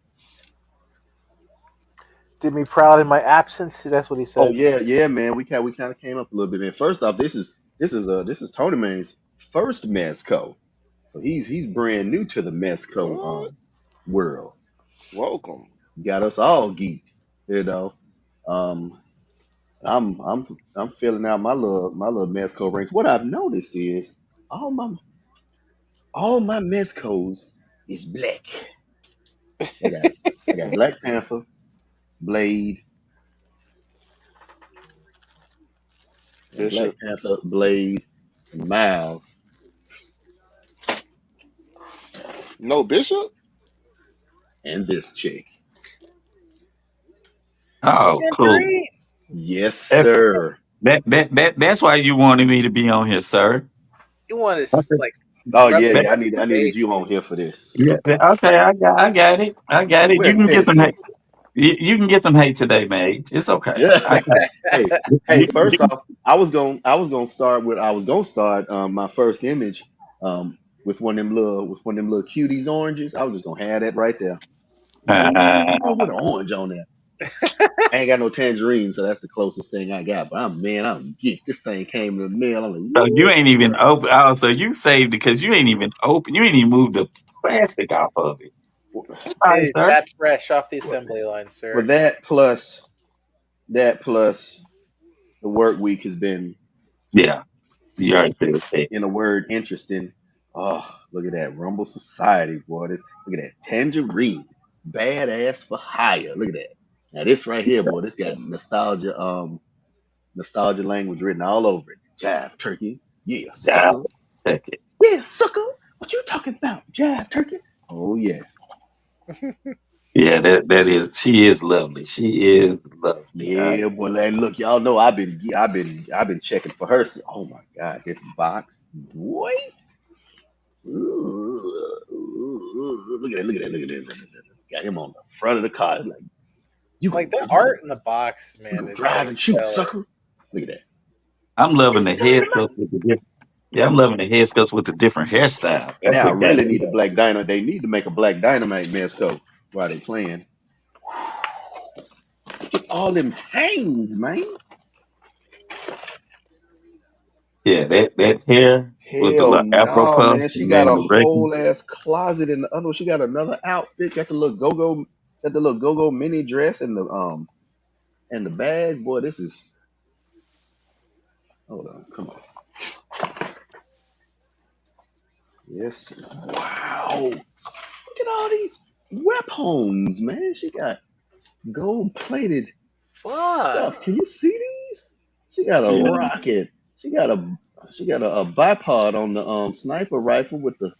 Did me proud in my absence. That's what he Oh said. yeah, yeah, man. We kind of came up a little bit, man. First off, this is Tony Man's first Mezco. So he's brand new to the Mezco What? world. Welcome. Got us all geeked, you know. Um I'm filling out my little Mezco ranks. What I've noticed is all my all my Mezcos is black. I got Black Panther, Blade, Bishop. Blade, and Miles, No Bishop? and this chick. Oh cool. Tangerine. Yes, That, sir. that's why you wanted me to be on here, sir. You want to Okay. like Oh rub yeah, it Ba- yeah. across I your needed face? you on here for this. Yeah, okay, I got it. I got it. You Where's can get some hate. Petfix? You can get some hate today, Mage. It's okay. Yeah. I got Hey, it. hey. First off, I was gonna start with my first image with one of them little cuties oranges. I was just gonna have that right there. Like, what the hell is this girl with an orange on there? I ain't got no tangerine, so that's the closest thing I got. But I'm geeked. This thing came in the mail. I'm like, So you what? ain't even open. Oh, so you saved it because you ain't even open. You ain't even moved the plastic off of it. All right, It's sir. that fresh off the What? assembly line, Well, sir. that plus the work week has been, Yeah, you already said it. in a word, interesting. Oh, look at that Rumble Society, boy. Look at that Tangerine, badass for hire. Look at that. Now this right here, boy. This got nostalgia language written all over it. Jive turkey, yeah, Yeah, sucker, take it. yeah, sucker. What you talking about, jive turkey? Oh yes, Yeah, that is. She is lovely. She is lovely. yeah, boy. And look, y'all know I've been checking for her. Oh my God, this box, boy. Look at that! Look at that! Look at that! Look at that. Got him on the front of the car. Like, you Like gonna the you gonna art in the box, you man, gonna is like drive and shoot, stellar. sucker. Look at that. I'm loving It's the head sculpt dynamite. with the different. Yeah, I'm loving the head sculpts with the different hairstyle. That's Now I what got really me. need a black dino. They need to make a black dynamite mascot while they playing. Get all them hangs, man. Yeah, that hair with the Hell little afro no, puff man. She and got then a the regular. whole ass closet in the other one. She got another outfit. Got the little go-go mini dress and the bag. Boy, this is hold on, come on. Yes. Wow. Look at all these weapons, man. She got gold plated Fun. stuff. Can you see these? She got a Yeah, rocket. She got a bipod on the sniper rifle with the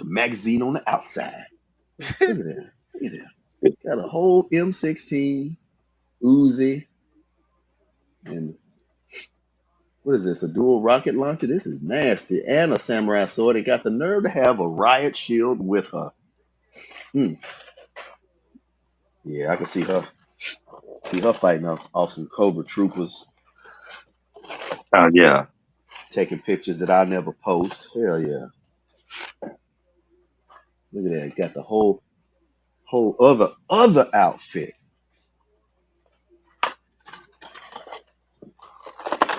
magazine on the outside. Look at that. Look at that. Got a whole M16 Uzi and what is this? A dual rocket launcher? This is nasty. And a samurai sword. It got the nerve to have a riot shield with her. Hmm. Yeah, I can see her fighting off some Cobra troopers, oh yeah, taking pictures that I never post. Hell yeah. Look at that. Got the whole other outfit.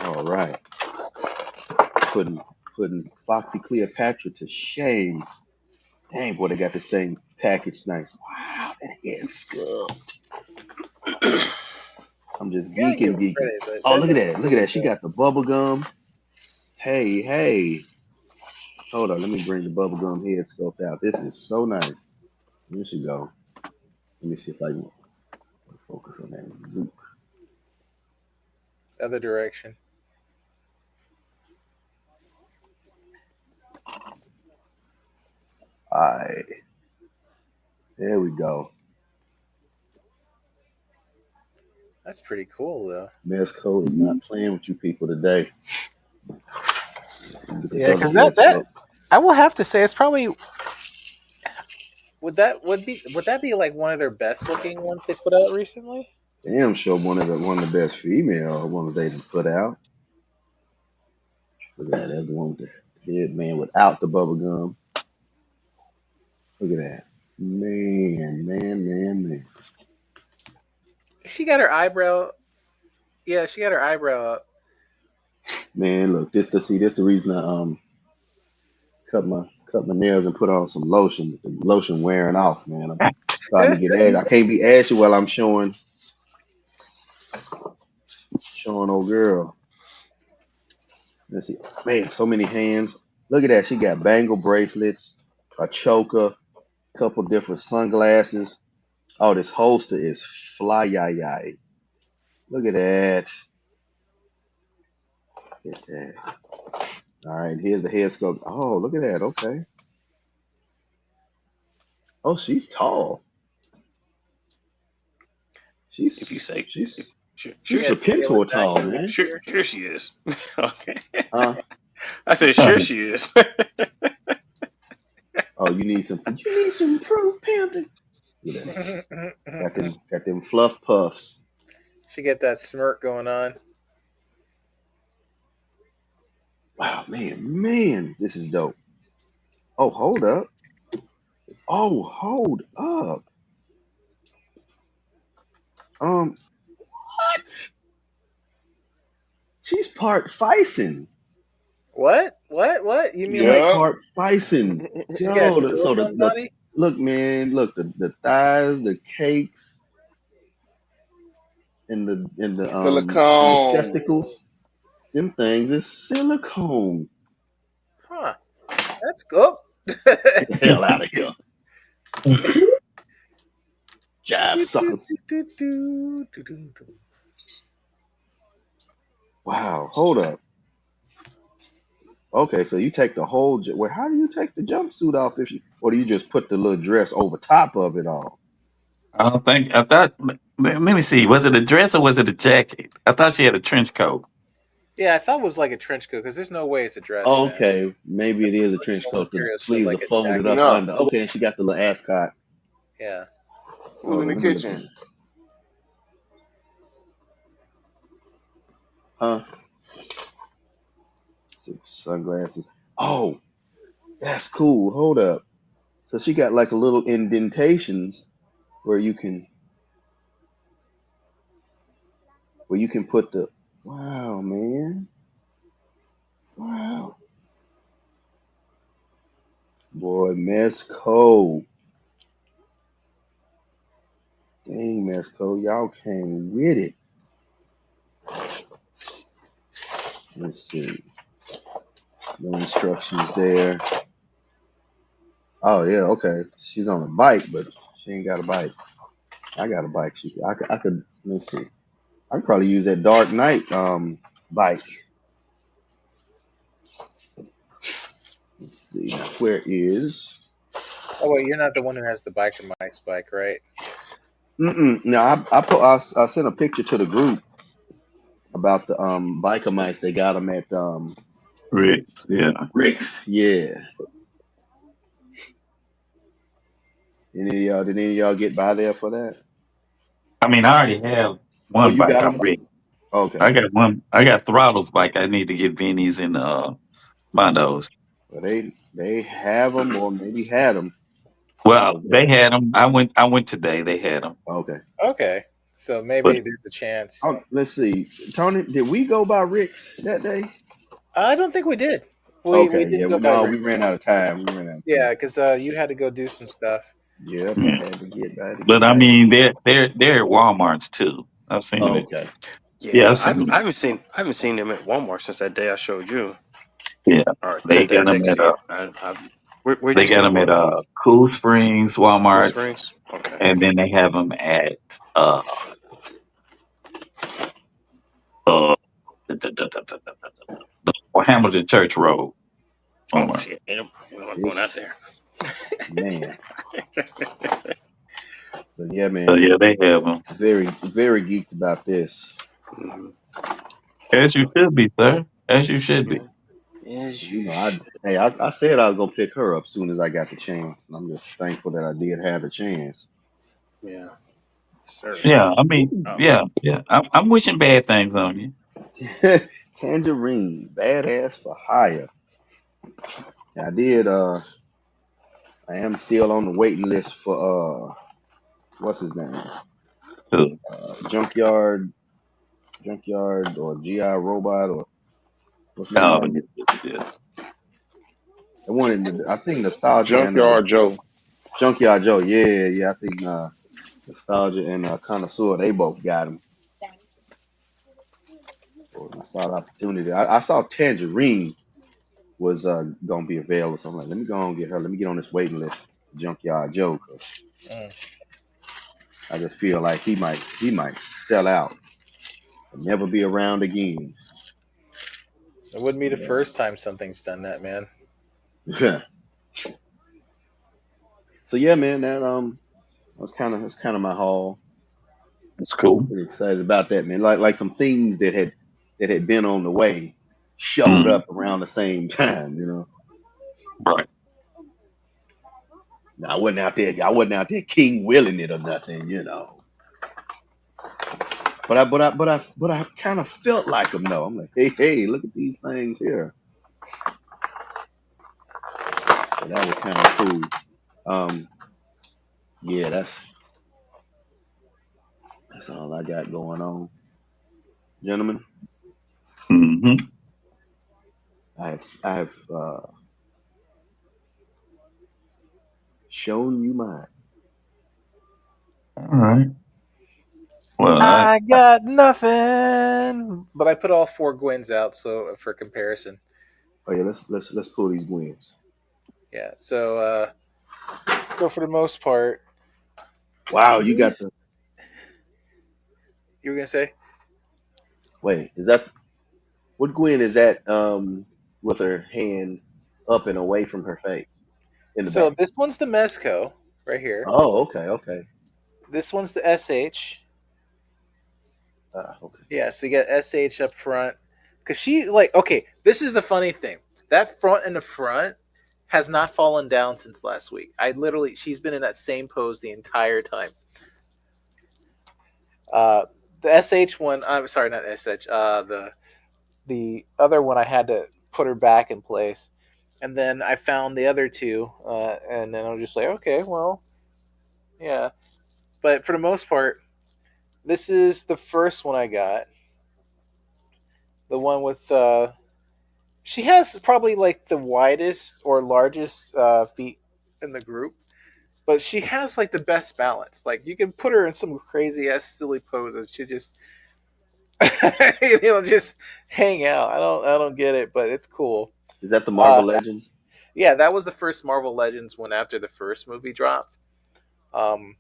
All right. Putting putting Foxy Cleopatra to shame. Dang boy, they got this thing packaged nice. Wow, that head sculpt. I'm just Gotta give geeking, her geeking. credit, but Oh, that look at thing's that. Look at really that. She good. got the bubble gum. Hey, hey. Hold on. Let me bring the bubble gum head sculpt out. This is so nice. Here she go. Let me see if I can focus on that. Zoom. Other direction. All right. There we go. That's pretty cool, though. Mesco is not playing with you people today. Get this Yeah, other because head that sculpt. I will have to say it's probably would that be like one of their best looking ones they put out recently? Damn sure one of the best female ones they put out. Look at that. That's the one with the head man without the bubble gum. Look at that. Man, man, man, man. She got her eyebrow. Yeah, she got her eyebrow up. Man, look, this the reason I cut my nails and put on some lotion. The lotion wearing off, man. I'm starting to get ashy. I can't be ashy while I'm showing old girl. Let's see. Man, so many hands. Look at that. She got bangle bracelets, a choker, couple different sunglasses. Oh, this holster is fly yay. Look at that. Look at that. All right, here's the head sculpt. Oh, look at that. Okay. Oh, she's tall. If you She's say she's Sure, She sure, She's a has pentotal, skeleton man. next sure, year. sure she is. Okay. Uh, I said, sure she is. oh, you need some proof, pimping. Look at that. Got them fluff puffs. She get that smirk going on. Wow, man, this is dope. Oh, hold up. Oh, hold up. What? She's part Fison. What? What? You mean She's like Yeah. part Fison. she got Yo, so silicone body? look, man, look, the thighs, the cakes, and the Silicone. testicles. Them things is silicone. Huh. That's good. Get the hell out of here, jive suckers. Wow, hold up. Okay, so you take the whole. Well, how do you take the jumpsuit off or do you just put the little dress over top of it all? I don't think I thought. Let me see. Was it a dress or was it a jacket? I thought she had a trench coat. Yeah, I thought it was like a trench coat because there's no way it's a dress, man. Okay, maybe it is a trench The coat. The materials feel sleeves are like a folded jacket. up No. under. Okay, and she got the little ascot. Yeah. Who's Hold in on, the let me look at kitchen? this. Huh? Sunglasses. Oh, that's cool. Hold up. So she got like a little indentations where you can put the. Wow, man. Wow. Boy, Mesco. Dang, Mesco, y'all came with it. Let's see. No instructions there. Oh yeah, okay. She's on a bike, but she ain't got a bike. I got a bike. I could. Let's see. I could probably use that Dark Knight bike. Let's see. Now, where is? Oh wait, you're not the one who has the biker mice bike, right? No, I sent a picture to the group about the biker mice. They got them at Riggs, yeah. Rick's. Yeah. Did any of y'all get by there for that? I mean, I already have Oh, one you bike got them. already. Okay. I got one. I got Throttle's bike. I need to get Vinny's and Mondo's. Well, they have them, or maybe had them Well, over they there. had them. I went today. They had them, Okay. Okay. So but maybe there's a chance. Oh, let's see. Tony, did we go by Rick's that day? I don't think we did. We Okay. Yeah. didn't go by No, Rick. we ran out of time. We ran out of Yeah, time. because you had to go do some stuff. Yep. I yeah. had to get back to But get I back. mean, they're at WalMarts too. I've seen it. Okay. Yeah, Yeah, I've seen I them. haven't seen them at Walmart since that day I showed you, Yeah, or they that day I got them at texted you. Where'd you they got say it them at was? Cool Springs, Cool WalMarts, Springs. Okay. and then they have them at uh Hamilton Church Road, Oh Walmart. shit, damn, we're not going out This there. man. So yeah, So man. yeah, they have them. Very, very geeked about this. Hmm. As you should be, sir. As you should be. Yeah. As You you know, should. I said I was gonna pick her up soon as I got the chance, and I'm just thankful that I did have the chance. Yeah, sir. Yeah, I mean, Oh, yeah. I'm wishing bad things on you. Tangerine, badass for hire. I did. I am still on the waiting list for what's his name? Too. Junkyard or GI Robot or what's the Oh, name? yeah. I wanted. I think Nostalgia and Junkyard Joe. Junkyard Joe. Yeah, yeah. I think Nostalgia and Connoisseur. They both got him. When I saw the opportunity. I saw Tangerine was gonna be available. So I'm like, let me go and get her. Let me get on this waiting list, Junkyard Joe, 'cause Mm. I just feel like he might sell out and never be around again. It wouldn't be the But, first time something's done that, man. so yeah, man, that was kind of my haul. That's cool. Pretty excited about that, man. Like some things that had been on the way showed Mm, up around the same time, you know. right. Now, I wasn't out there king willing it or nothing, you know. But I kind of felt like them though. I'm like, hey, look at these things here. So that was kind of cool. Um, yeah, that's all I got going on, gentlemen. Hmm. I have shown you mine. All right. Well, I got nothing, but I put all four Gwens out so for comparison. Oh yeah, let's pull these wins. Yeah. So for the most part, Wow, you got these the you were gonna say. wait. Is that what Gwen is that? With her hand up and away from her face in the So back. this one's the Mezco right here. Oh, okay, okay, This one's the SH. okay. Yeah, so you got SH up front. Cause she like okay, this is the funny thing. That front and the front has not fallen down since last week. I literally she's been in that same pose the entire time. Uh the SH one, I'm sorry, not SH. The other one I had to put her back in place. And then I found the other two, and then I was just like, okay, well, yeah. But for the most part, this is the first one I got. The one with she has probably like the widest or largest feet in the group, but she has like the best balance. Like you can put her in some crazy ass silly poses. She just just hang out. I don't get it, but it's cool. Is that the Uh, Marvel Legends? yeah, that was the first Marvel Legends one after the first movie dropped. Um,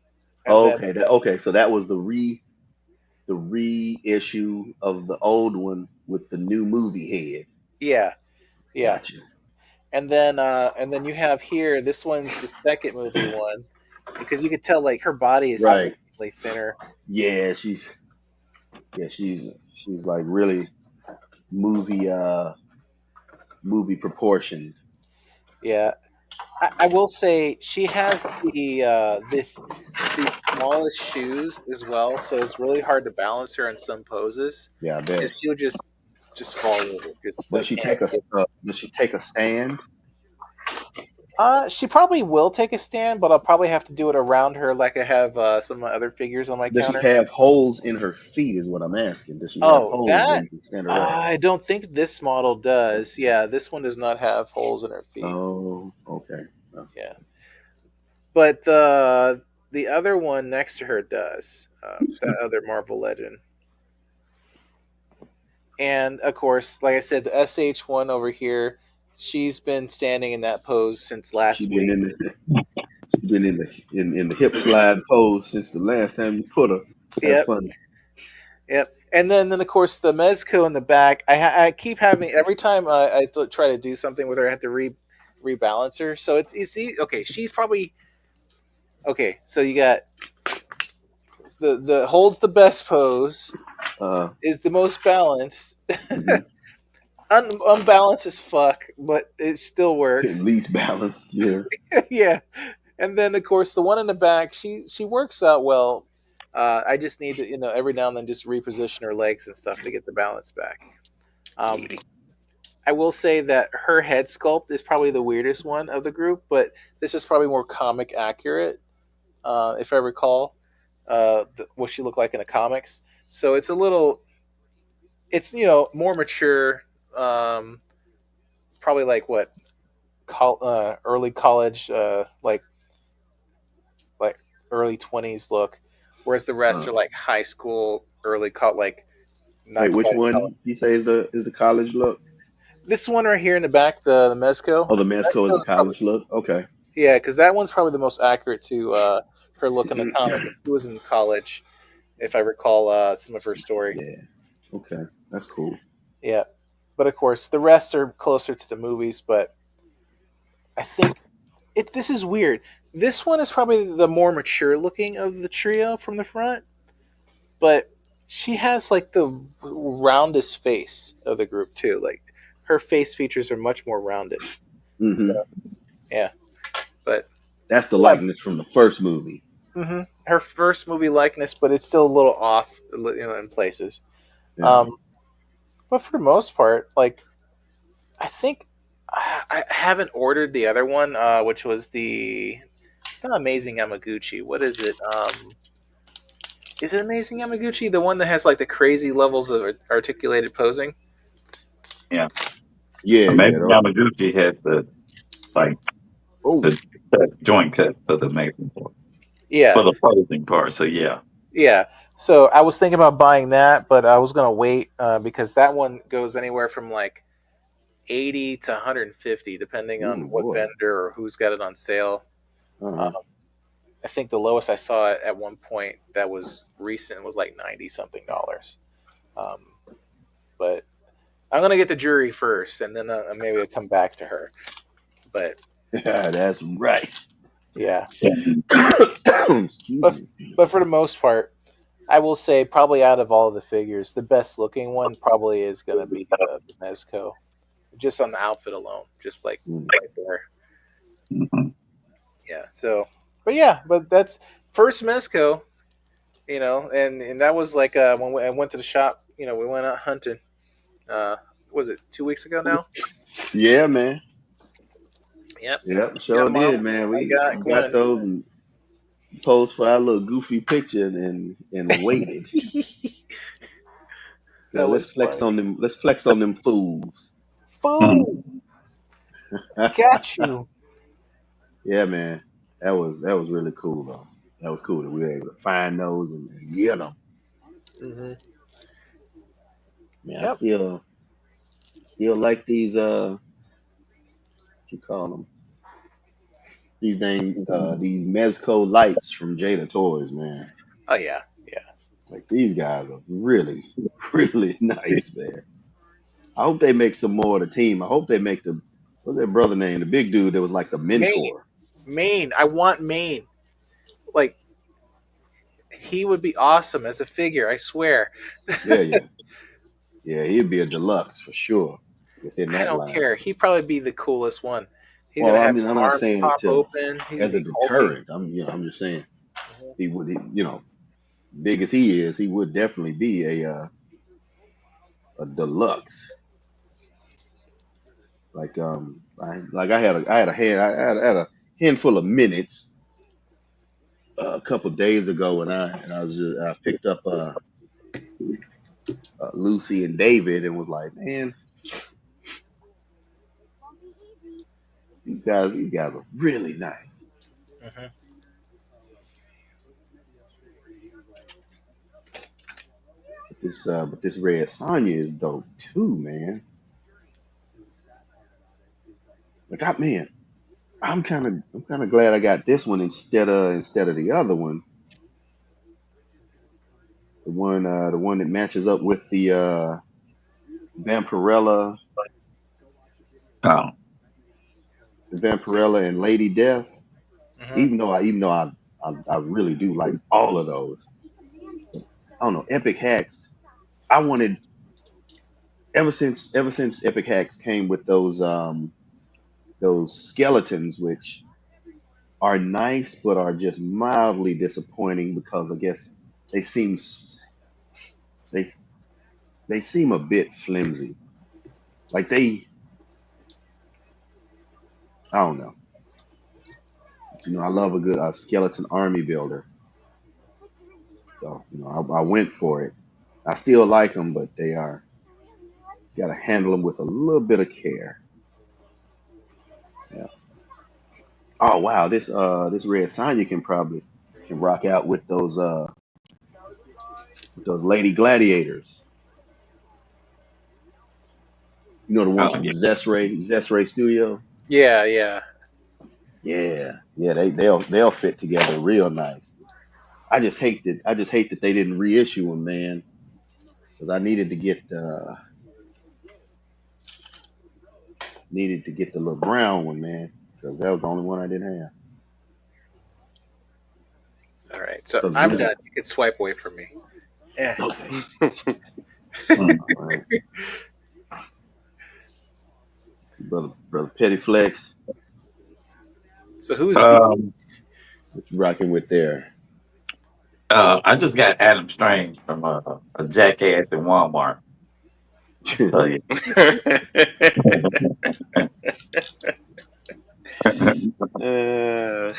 and Oh, then okay, okay. So that was the reissue of the old one with the new movie head. yeah, yeah, Gotcha. and then you have here. This one's the second movie one because you could tell like her body is Right. significantly thinner. Yeah, she's like really movie movie proportioned. Yeah, I will say she has the smallest shoes as well, so it's really hard to balance her in some poses Yeah, I bet. because she'll just fall over, just like can't. Does she take a stand? She probably will take a stand, but I'll probably have to do it around her like I have some of my other figures on my Does she counter. have holes in her feet? Is what I'm asking. Does she have Oh, holes where that you can stand her up? I don't think this model does. Yeah, this one does not have holes in her feet. Oh, okay. Oh, Yeah, but the other one next to her does. That other Marvel Legend, and of course, like I said, the SH1 over here, she's been standing in that pose since she last been week. in the she been in the hip slide pose since the last time you put her. That's Yep, funny. yep. And then of course the Mezco in the back. I keep having every time try to do something with her, I have to rebalance her. So it's you see, okay, she's probably okay. So you got the holds the best pose, Uh, is the most balanced, mhm. unbalanced as fuck, but it still At works. least balanced. Yeah. Yeah, and then of course the one in the back, she works out well. I just need to every now and then just reposition her legs and stuff to get the balance back. Um, Beauty. I will say that her head sculpt is probably the weirdest one of the group, but this is probably more comic accurate, if I recall, what she looked like in the comics. So it's a little, it's more mature, um, probably like what early college, like early 20s look, whereas the rest Uh, are like high school, like wait, not which quite college. one you say is the college look? This one right here in the back, the Mezco. Oh, the Mezco is Mezco the is probably college look. Okay. yeah, because that one's probably the most accurate to her look in the comic. She was in college, if I recall some of her story. Yeah. Okay. That's cool. Yeah, but of course the rest are closer to the movies. But I think this is weird. This one is probably the more mature looking of the trio from the front. but she has like the roundest face of the group too. Like her face features are much more rounded. So Hmm. yeah, but That's the yeah, likeness from the first movie. her first movie likeness, but it's still a little off, in places. Yeah. Um, but for the most part, like I think I haven't ordered the other one, which was the. It's not Amazing Yamaguchi. What is it Amazing Yamaguchi? The one that has like the crazy levels of articulated posing? Yeah. Yeah, Maybe yeah. Yamaguchi had the like Oh, the joint cut for the making part, for Yeah, the posing part. So yeah. yeah. So I was thinking about buying that, but I was gonna wait because that one goes anywhere from like 80 to 150, depending on ooh, what boy. vendor or who's got it on sale. Um, Uh-huh. I think the lowest I saw it at one point that was recent was like 90 something dollars. Um, but I'm gonna get the jury first, and then maybe I'll come back to her. But That's right. yeah, And, Excuse but me. but for the most part, I will say probably out of all of the figures, the best looking one probably is gonna be the Mezco, just on the outfit alone, just like Mm. right there. mhm. Yeah. So, but yeah, but that's first Mezco, and that was like when I went to the shop. We went out hunting. Uh, was it 2 weeks ago now? Yeah, man. Yep. Yep, Got sure mom. did, man. I We got got Gwen. those and posed for our little goofy picture and waited. That Let's was flex funny. on them. Let's flex on them fools. Fool, got you. Yeah, man. That was really cool though. That was cool that we were able to find those and get them. Hmm. Man, I Yep. still like these what you call them, these Mezco lights from Jada Toys, man. Oh yeah. Yeah. Like these guys are really really nice, man. I hope they make some more of the team. I hope they make what's their brother name, the big dude that was like the Maine. mentor. Maine. I want Maine. Like he would be awesome as a figure. I swear. Yeah, yeah, yeah. He'd be a deluxe for sure within I that don't line. care. He'd probably be the coolest one. He's Well, gonna I have mean, his I'm not arms saying it pop to open. He's gonna as a be hulking. deterrent. I'm just saying Mhm. he would, big as he is, he would definitely be a deluxe. I had a handful of minutes a couple days ago, and I picked up Lucy and David and was like, man, these guys are really nice. Mhm. But this red Sonya is dope too, man. Like man, I'm kind of glad I got this one instead of the other one, the one that matches up with the Vampirella, Oh, the Vampirella and Lady Death. Mhm. Even though I really do like all of those. I don't know, Epic Hacks. I wanted ever since Epic Hacks came with those skeletons, which are nice but are just mildly disappointing because I guess they seem they they seem a bit flimsy. Like I don't know. I love a good skeleton army builder, so I went for it. I still like them, but they are got to handle them with a little bit of care. Yeah. Oh wow, this red Sonya can rock out with those lady gladiators. The ones oh from yeah. Zesray Studio. Yeah. Yeah. Yeah, yeah, they'll fit together real nice. I just hate that they didn't reissue them, man, because I needed to get the little brown one, man, because that was the only one I didn't have. All right. So Because I'm really, done. You can swipe away from me. Eh. Okay. Mm. All right. See, brother Petty Flex, So who's the? Um, what you rocking with there? I just got Adam Strange from a Jackass in Walmart. So yeah. uh,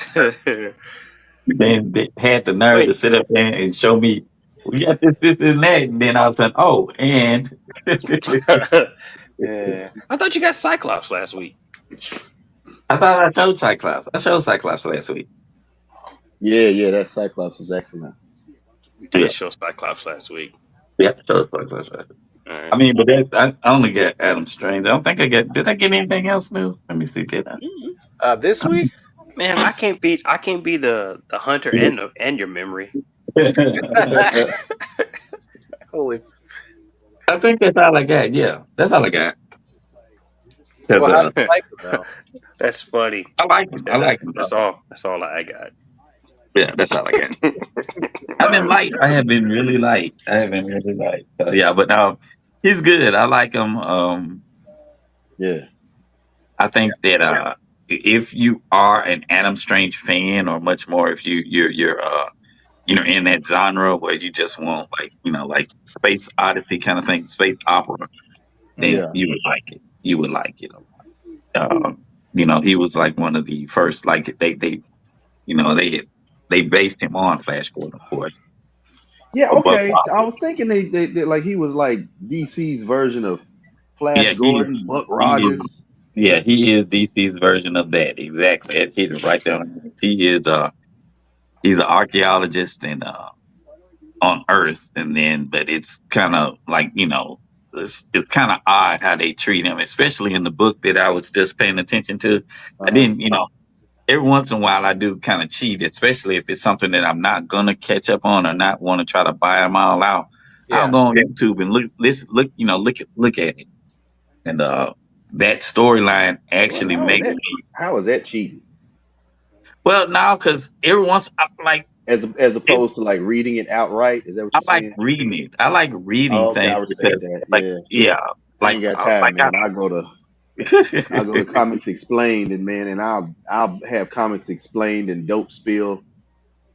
Then they had the nerve to wait, sit up there and show me we got this, and that, and then all of a sudden, oh, and yeah. I thought you got Cyclops last week. I thought I told Cyclops. I showed Cyclops last week. Yeah, yeah, that Cyclops was excellent. You Yeah, did show Cyclops last week. yeah, I showed Cyclops last week. All I right. mean, but I only got Adam Strange. I don't think I got. Did I get anything else new? Let me see. Did I? This week? Man, I can't be the hunter and your memory. Holy. I think that's all I got. Yeah, that's all I got. 'Cause, Well, how do you like him though? That's funny. I like He him. I said that. like him That's though. all. That's all I got. Yeah, that's all I got. I've been light. I have been really light. I have been really light. So, yeah, but now he's good. I like him. Yeah. I think that if you are an Adam Strange fan, or much more if you're in that genre where you just want like space odyssey kind of thing, space opera, then Hmm. Yeah. you would like it. You would like it. Um, he was like one of the first. Like they based him on Flash Gordon, of course. Yeah, But okay. I was thinking they like he was like DC's version of Flash yeah, Gordon, Buck he is Rogers. yeah, he is DC's version of that. Exactly. It hit it right there. He is he's an archaeologist and on Earth, and then but it's kind of like it's kind of odd how they treat him, especially in the book that I was just paying attention to. I Uh-huh. didn't, every once in a while I do kind of cheat, especially if it's something that I'm not gonna catch up on or not want to try to buy them all out. I'll Yeah. go on YouTube and look at it, and that storyline Well, actually makes me how is that cheating? well now because every once I like As it, opposed to like reading it outright? Is that what I you're like saying? reading it. I like reading Oh, okay, I things respect because that. like Yeah. yeah, I like ain't got time, like man. I'll go to Comics Explained, and man, and I'll have Comics Explained and Dope Spill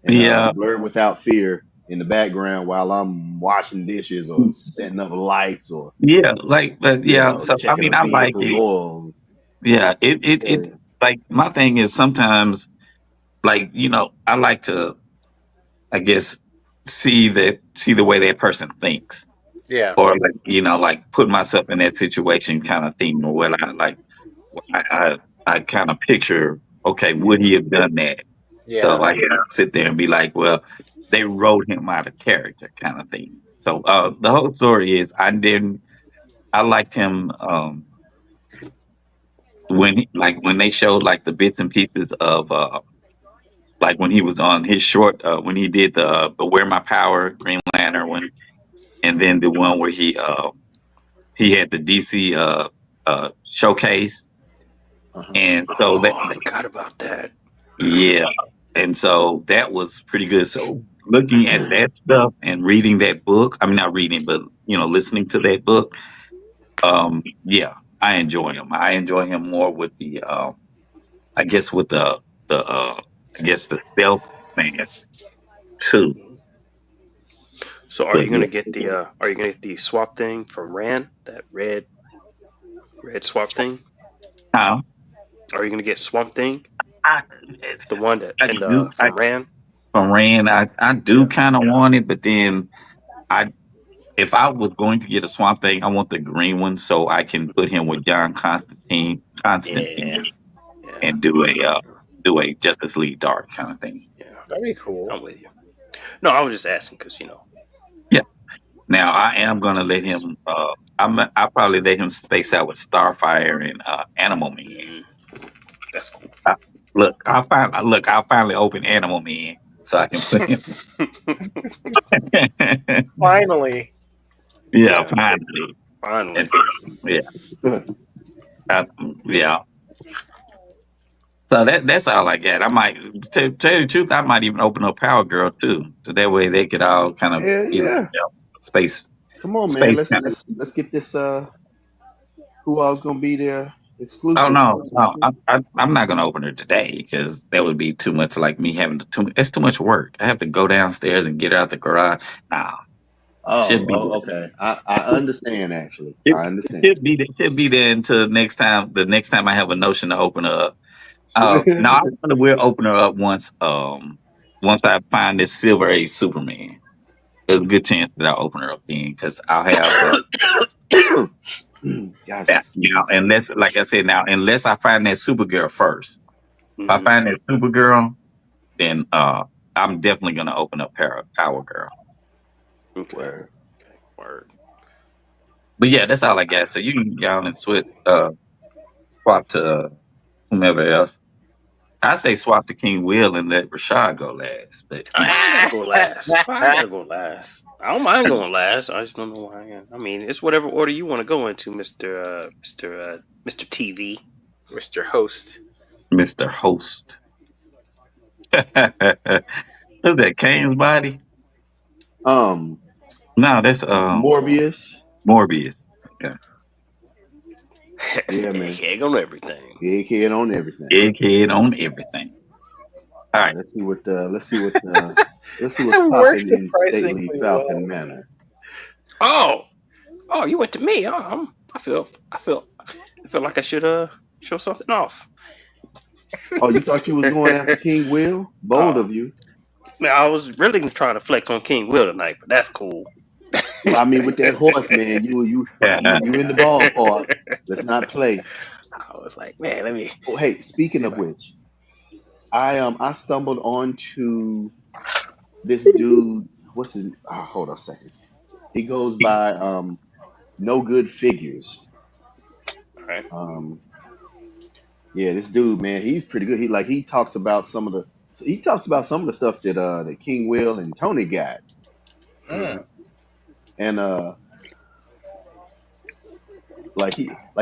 and yeah, Blurred Without Fear in the background while I'm washing dishes or setting up lights or yeah, like but yeah. So I checking a mean, I like vehicle's it. oil. Yeah, it Yeah. like my thing is sometimes like I like to I guess see the way that person thinks, Yeah. or like like put myself in that situation kind of thing, or what I like I I, I kind of picture, okay, would Yeah. he have done that? So Yeah. I sit there and be like, well, they wrote him out of character kind of thing. So the whole story is I liked him when they showed like the bits and pieces of like when he was on his short when he did the Wear My Power Green Lantern one, and then the one where he had the DC showcase, Uh-huh. and so that Oh, I forgot about that. yeah, and so that was pretty good. So looking at that stuff and reading that book, I mean not reading, but listening to that book, yeah, I enjoy him. I enjoy him more with the I guess with the I guess the stealth man too. So But yeah, are you gonna get the swap thing from Ran? That red swap thing? how Are you gonna get Swamp Thing? I, The one that I in do the from Ran? from Rand, I do Yeah. kind of want it, but then I if I was going to get a Swamp Thing, I want the green one so I can put him with John Yeah. Constantine, Yeah. and do a Justice League Dark kind of thing. Yeah. That'd be cool. I'm with you. No, I was just asking because Yeah. Now I am gonna let him. I'll probably let him space out with Starfire and Animal Man. mm, that's cool. I, I'll finally open Animal Man so I can put him. Finally. Yeah, Yeah. finally. And, Finally. yeah, yeah. So that's all I got. I might tell you the truth. I might even open up Power Girl too, so that way they could all kind of Hell yeah. space Come on, man. space Let's kind of. let's let's get this who all's gonna be there Oh exclusive no, first. Let's no, get it. I'm not gonna open her today because that would be too much. Like me having to too. It's too much work. I have to go downstairs and get out the garage. Nah, should be Oh, okay. I understand actually. it, I it understand. should be it should be there until next time. The next time I have a notion to open her up. No, I wonder we'll open her up once I find this Silver Age Superman. There's a good chance that I'll open her up then because I'll have Gosh, that. You know, excuse. unless like I said now, unless I find that Supergirl first. If I Hmm. find that Supergirl, then I'm definitely gonna open up Power Girl. Okay. Word. Okay. Word. But yeah, that's all I got. So you can y'all and swap to whomever else. I say swap to King Will and let Rashad go last. But you know, Why I gotta go last? Why I gotta go last? I don't mind going last. I just don't know why. I mean, it's whatever order you want to go into, Mister TV. Mr. Host. Mr. Host. Who's that? Kane's body? um, No, that's Morbius. Morbius. Yeah. Yeah, man. Egg on everything. Big head on everything. Egghead on everything. All All right. right, let's see what's It works popping in surprisingly stately well. Falcon Manor. Oh, oh, you went to me. Oh, I feel like I should show something off. Oh, you thought you was going after King Will? Bold Oh, of you. man, I was really trying to flex on King Will tonight, but that's cool. Well, I mean, with that horse, man, you in the ballpark. Let's not play. I was like, man, let me Oh, hey, speaking see if of I. which, I stumbled onto this dude. What's his? Oh, hold on a second. He goes by No Good Figures. All right. Um, yeah, this dude, man, he's pretty good. He talks about some of the stuff that King Will and Tony got. Mm. And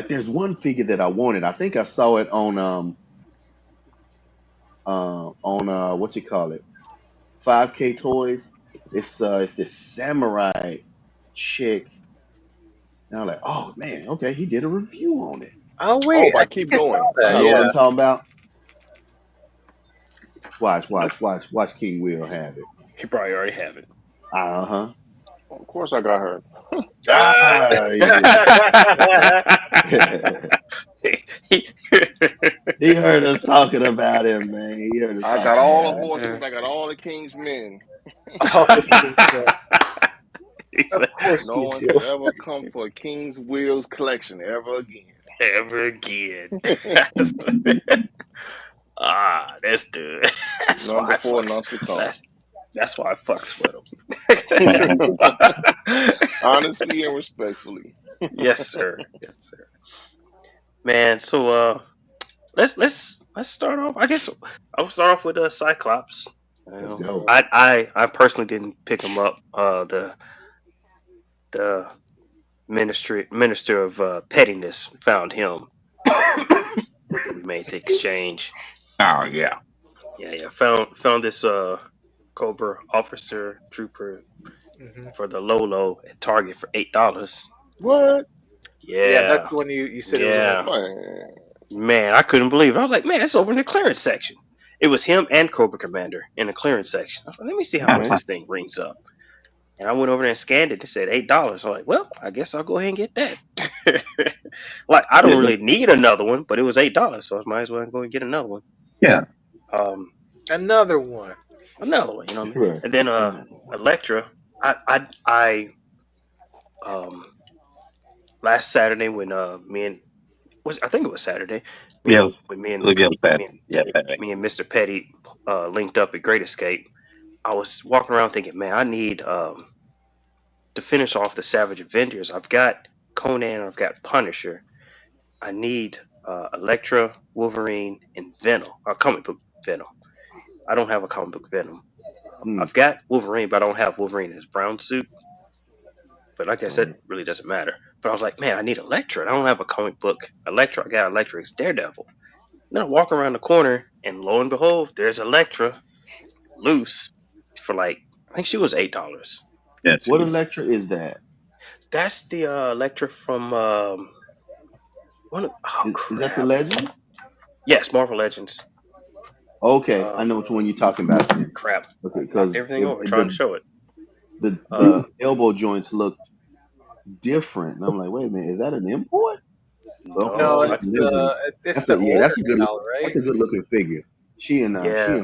there's one figure that I wanted. I think I saw it on what you call it, 5K Toys. It's this samurai chick. And I'm like, oh man, okay, he did a review on it. Oh Oh, wait, I but think keep I saw going. You that. know what Yeah. I'm talking about? Nope. Watch King Will have it. He probably already have it. Uh-huh. Of course, I got her. Ah, he heard us talking about him, man. He heard us I got talking all about the him. horses. I got all the king's men. Oh, the King's Men. He Of said, course No you one do. could ever come for King's Will's collection ever ever again. again. That's good. That's None why I before, fucks. none to come. That's why I fucks with him. Honestly and respectfully. Yes, sir. Yes, sir. Man, so let's start off. I guess I'll start off with Cyclops. You Let's know, go. I personally didn't pick him up. The minister of pettiness found him. We made the exchange. Oh yeah. Yeah, yeah. Found this Cobra officer trooper Hmm. for the Lolo at Target for $8. What? Yeah, Yeah, that's when you said it was only. yeah. Man. Man, I couldn't believe it. I was like, man, it's over in the clearance section. It was him and Cobra Commander in the clearance section. I was like, let me see how much Okay. this thing rings up. And I went over there and scanned it. It said $8. I'm like, well, I guess I'll go ahead and get that. Like, I Yeah, don't really need another one, but it was $8, so I might as well go and get another one. yeah. Um, Another one. another one, you know what I mean? Right. And then Another one. Electra, I um last Saturday when me and was I think it was Saturday, me Yeah. and when Look at that. me and Yeah, that. me and Mr. Petty linked up at Great Escape. I was walking around thinking, man, I need to finish off the Savage Avengers. I've got Conan, I've got Punisher. I need Elektra, Wolverine, and Venom. Comic book Venom. I don't have a comic book Venom. Hmm. I've got Wolverine, but I don't have Wolverine in his brown suit. But I guess that Right. really doesn't matter. But I was like, man, I need Elektra. I don't have a comic book Elektra. I got Elektra as Daredevil. Then I walk around the corner, and lo and behold, there's Electra loose for like I think she was $8. Yeah, What she's Electra is that? That's the Electra from one of, oh Is that the crap. Legend? Yes, Marvel Legends. Okay, I Uh, know which one you're talking about then. crap. Okay, I knocked because everything over trying to the show it. the Uh, the elbow joints look different, and I'm like, wait a minute, is that an import? Okay, No, no, that's I, it's Legends. it's That's the a yeah, older style, that's right? a good looking figure. She yeah,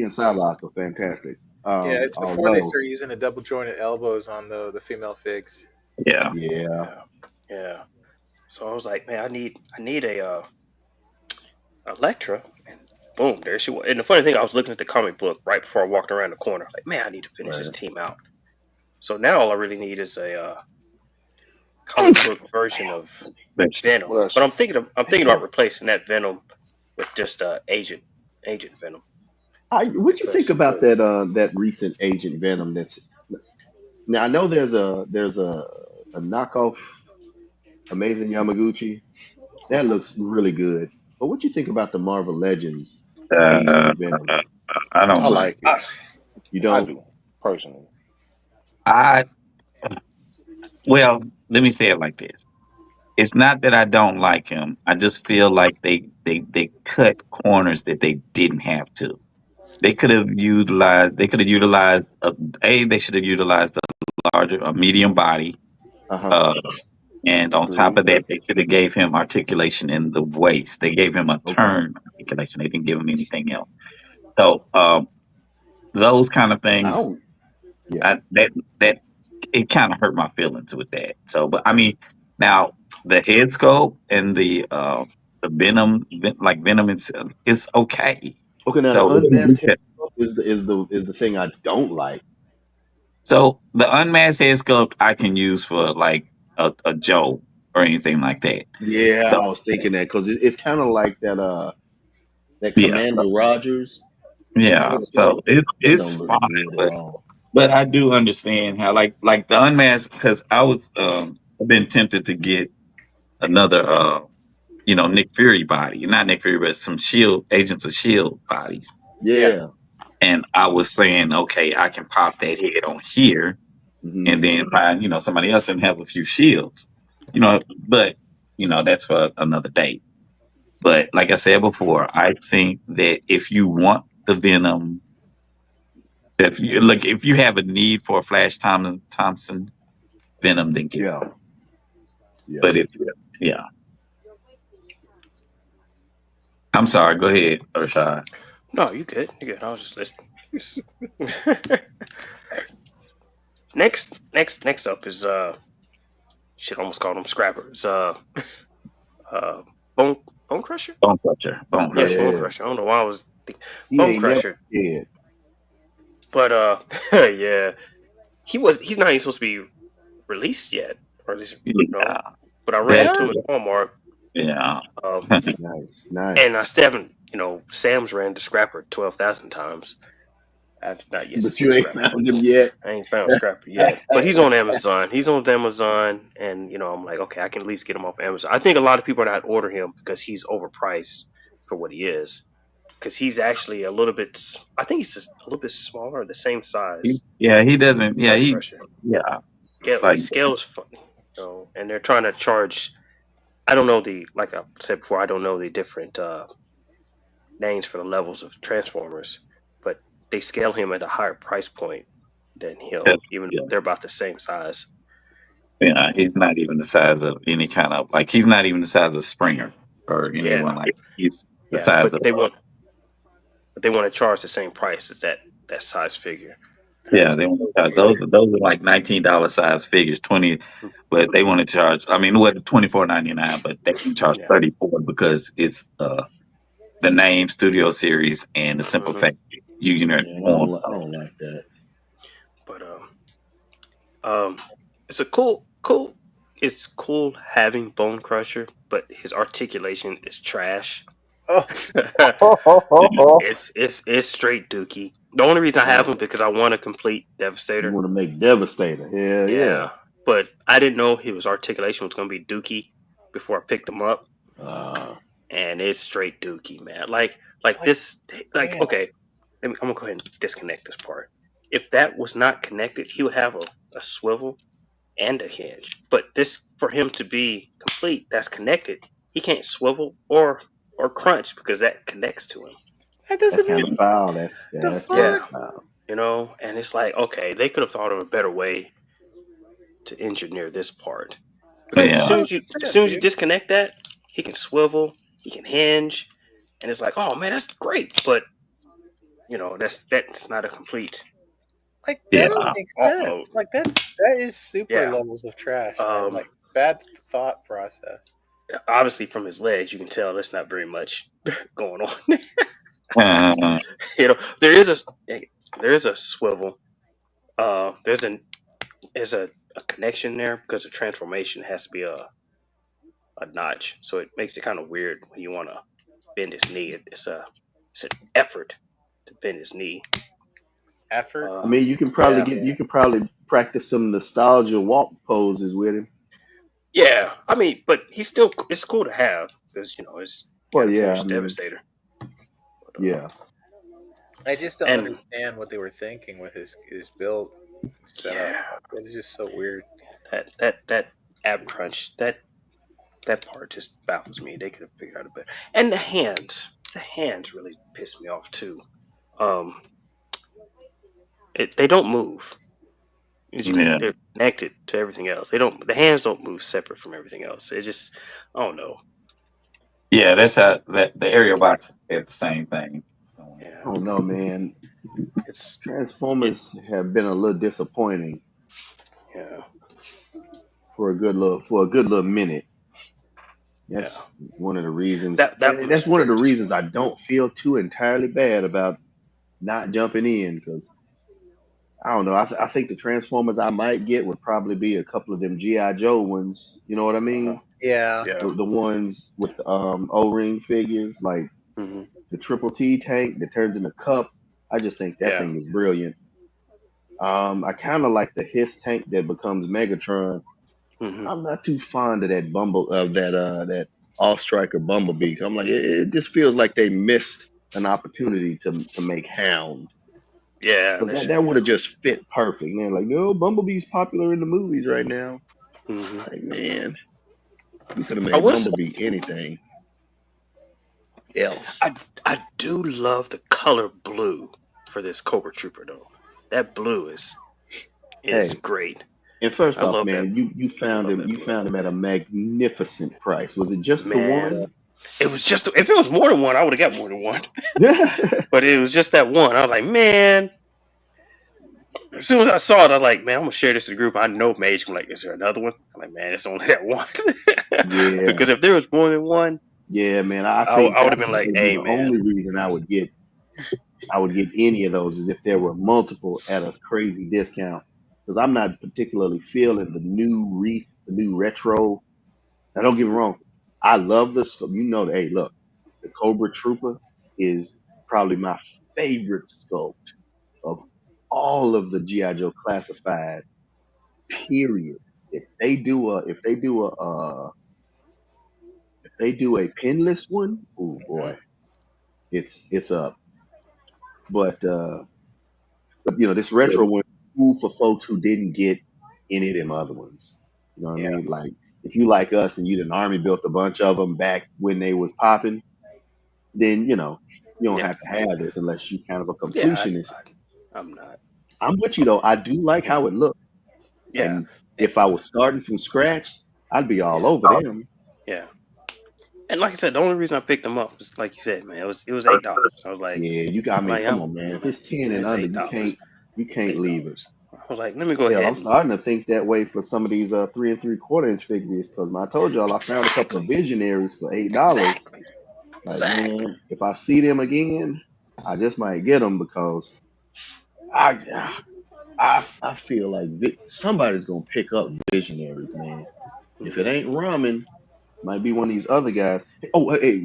and Psylocke are fantastic. Yeah, it's before they Although start using the double jointed elbows on the female figs. yeah. yeah, yeah, yeah. So I was like, man, I need a Electra, and boom, there she was. And the funny thing, I was looking at the comic book right before I walked around the corner. Like, man, I need to finish this right. team out. So now all I really need is a comic book version of But Venom. Bless But you. I'm thinking about replacing that Venom with just Agent Venom What you think because about that recent Agent Venom? That's now I know there's a knockoff Amazing Yamaguchi that looks really good. But what you think about the Marvel Legends uh, Agent Venom? I I don't mind. like it. You I don't? do personally. I well, let me say it like this. It's not that I don't like him. I just feel like they cut corners that they didn't have to. They could have utilized they should have utilized a larger a medium body. Uh-huh. Uh and on top Agreed. of that they should have gave him articulation in the waist. They gave him a Okay. turn articulation. They didn't give him anything else. So those kind of I things don't yeah. that it kind of hurt my feelings with that. So, but I mean, now the head sculpt and the like Venom itself, is okay. Okay, now the So, unmasked head sculpt is the thing I don't like. so the unmasked head sculpt I can use for like a Joe or anything like that. Yeah, So, I was thinking that because it's kind of like that yeah, Commander Rogers yeah. head So sculpt. it's That don't it's look fine, good at all. but I do understand how like the unmasked because I've been tempted to get another Nick Fury body, not Nick Fury, but some Shield Agents of Shield bodies. Yeah. Yeah. And I was saying, okay, I can pop that head on here, Hmm. and then find somebody else and have a few shields, But that's for another day. But like I said before, I think that if you want the Venom, if you have a need for a Flash Thompson Venom, then get Yeah. that. Yeah. But if yeah, I'm sorry. Go ahead, Rashad. no, you good, you good. I was just listening. Next up is shit. Almost called him Scrappers. Uh, Bone Bone Crusher. Bone Crusher. Bone Yeah, Crusher. Bone Yeah. Crusher. I don't know why I was He Bone ain't never Crusher, scared. but yeah, he's not even supposed to be released yet, or at least no. Yeah. But I ran That. into him at Walmart, Yeah. um, Nice. and Nice. I still haven't. Sam's ran the Scrapper 12,000 times. I've not yet But seen you ain't Scrapper. found him yet. I ain't found Scrapper yet, but he's on Amazon. He's on Amazon, and I'm like, okay, I can at least get him off Amazon. I think a lot of people are not ordering him because he's overpriced for what he is. Because he's actually a little bit. I think he's just a little bit smaller, the same size Yeah, he doesn't. as Yeah, Bone Crusher. yeah, He like scales funny, and they're trying to charge. I don't know like I said before. I don't know the different names for the levels of Transformers, but they scale him at a higher price point than him, even yeah, though they're about the same size. he's not even the size of any kind of like he's not even the size of Springer or Yeah, anyone like he's the yeah, size of but they want to charge the same price as that size figure. And yeah that's they a want to little charge weird. those are like $19 size figures 20, but they want to charge. I mean, what 24.99, but they can charge Yeah. 34 because it's the name Studio Series and the simple hmm fact you Yeah, on. I don't like that. But um, it's a cool. It's cool having Bone Crusher, but his articulation is trash. Oh, It's straight dookie. The only reason I have Oh, him because I want to complete you Devastator. want to make Devastator? Hell yeah. Yeah, but I didn't know his articulation was going to be dookie before I picked him up, Uh, and it's straight dookie, man. Like this, like man, okay, I'm gonna go ahead and disconnect this part. If that was not connected, he would have a swivel and a hinge. But this, for him to be complete, that's connected, he can't swivel or crunch because that connects to him. that That's doesn't kind make of foul. the That's kind Yeah, of fuck. foul. and it's like, okay, they could have thought of a better way to engineer this part because Makes a Yeah. lot of as sense, soon as you dude. disconnect that, he can swivel, he can hinge, and it's like, oh man, that's great. But that's not a complete Like that don't Yeah. make mode. sense. Like that is super Yeah. levels of trash, man. Um. Like bad thought process. Obviously, from his legs, you can tell there's not very much going on. Uh, There is a swivel. There's a connection there because the transformation has to be a notch, so it makes it kind of weird when you want to bend his knee. It's an effort to bend his knee. Effort. I Uh, mean, yeah, you can probably practice some nostalgia walk poses with him. yeah. I mean, but it's cool to have because it's got Well, to yeah, I finish mean, Devastator. But, yeah. I just don't and understand what they were thinking with his build setup. yeah, It's just so weird. that ab crunch that part just baffles me. They could have figured out a better. And the hands really piss me off too. Um, they don't move. yeah. They're connected to everything else. They don't. The hands don't move separate from everything else. It just, I don't know. Yeah, that's how that the area box had the same thing going I Yeah, don't know, man. it's it. Transformers have been a little disappointing Yeah, for a good little minute. yeah. That's one of the reasons. That one That's was one of the weird. reasons I don't feel too entirely bad about not jumping in because I don't know. I think the Transformers I might get would probably be a couple of them GI Joe ones. You know what I Uh huh. mean? Yeah. Yeah. The ones with the O-ring figures, like Hmm. the Triple T tank that turns into Cup. I just think that Yeah. thing is brilliant. I kind of like the Hiss tank that becomes Megatron. Hmm. I'm not too fond of that All Striker Bumblebee. I'm like it just feels like they missed an opportunity to make Hound Yeah. because That's that would true. have just fit perfect. Man, like no, Bumblebee's popular in the movies right now. Hmm. Like man, you could have I made was. Bumblebee anything else. I do love the color blue for this Cobra Trooper though. That blue is Hey, great. and first I off, love that. man, I love that you blue. found him at a magnificent price. Was it just the Man, one? it was just if it was more than one, I would have got more than one. But it was just that one. I was like, man. As soon as I saw it, I was like, man, I'm gonna share this in the group. I know Mage. I'm like, is there another one? I'm like, man, it's only that one. Yeah, Because if there was more than one, yeah, man. I think I would that have been like, would be hey, the man. only reason I would get any of those is if there were multiple at a crazy discount. Because I'm not particularly feeling the new retro. Now, don't get me wrong, I love this. You know, hey, look, the Cobra Trooper is probably my favorite sculpt of all of the GI Joe classified. Period. If they do a pinless one, oh Hmm. boy, it's up. But you know, this retro one cool for folks who didn't get any of them other ones. You know what I Yeah. mean? Like if you like us and you did an army built a bunch of them back when they was popping, then you know you don't Yeah, have to have this unless you kind of a yeah, completionist. I'm not. I'm with you though. I do like Yeah, how it looks, yeah, and if I was starting from scratch, I'd be all yeah, over them. yeah. And like I said, the only reason I picked them up was like you said, man. It was $8. I was like, Yeah, you got. I mean, come I'm on, man. If like, it's 10 man, and it's under, $8. you can't Eight leave it. dollars. I was like, let me go Hell, ahead I'm and starting to think that way for some of these 3 3/4 inch figures because I told y'all I found a couple of exactly, visionaries for $8. exactly, Like, exactly. man, if I see them again, I just might get them because I I feel like somebody's gonna pick up visionaries, man. If it Hmm. ain't Ramen, might be one of these other guys. Oh, hey,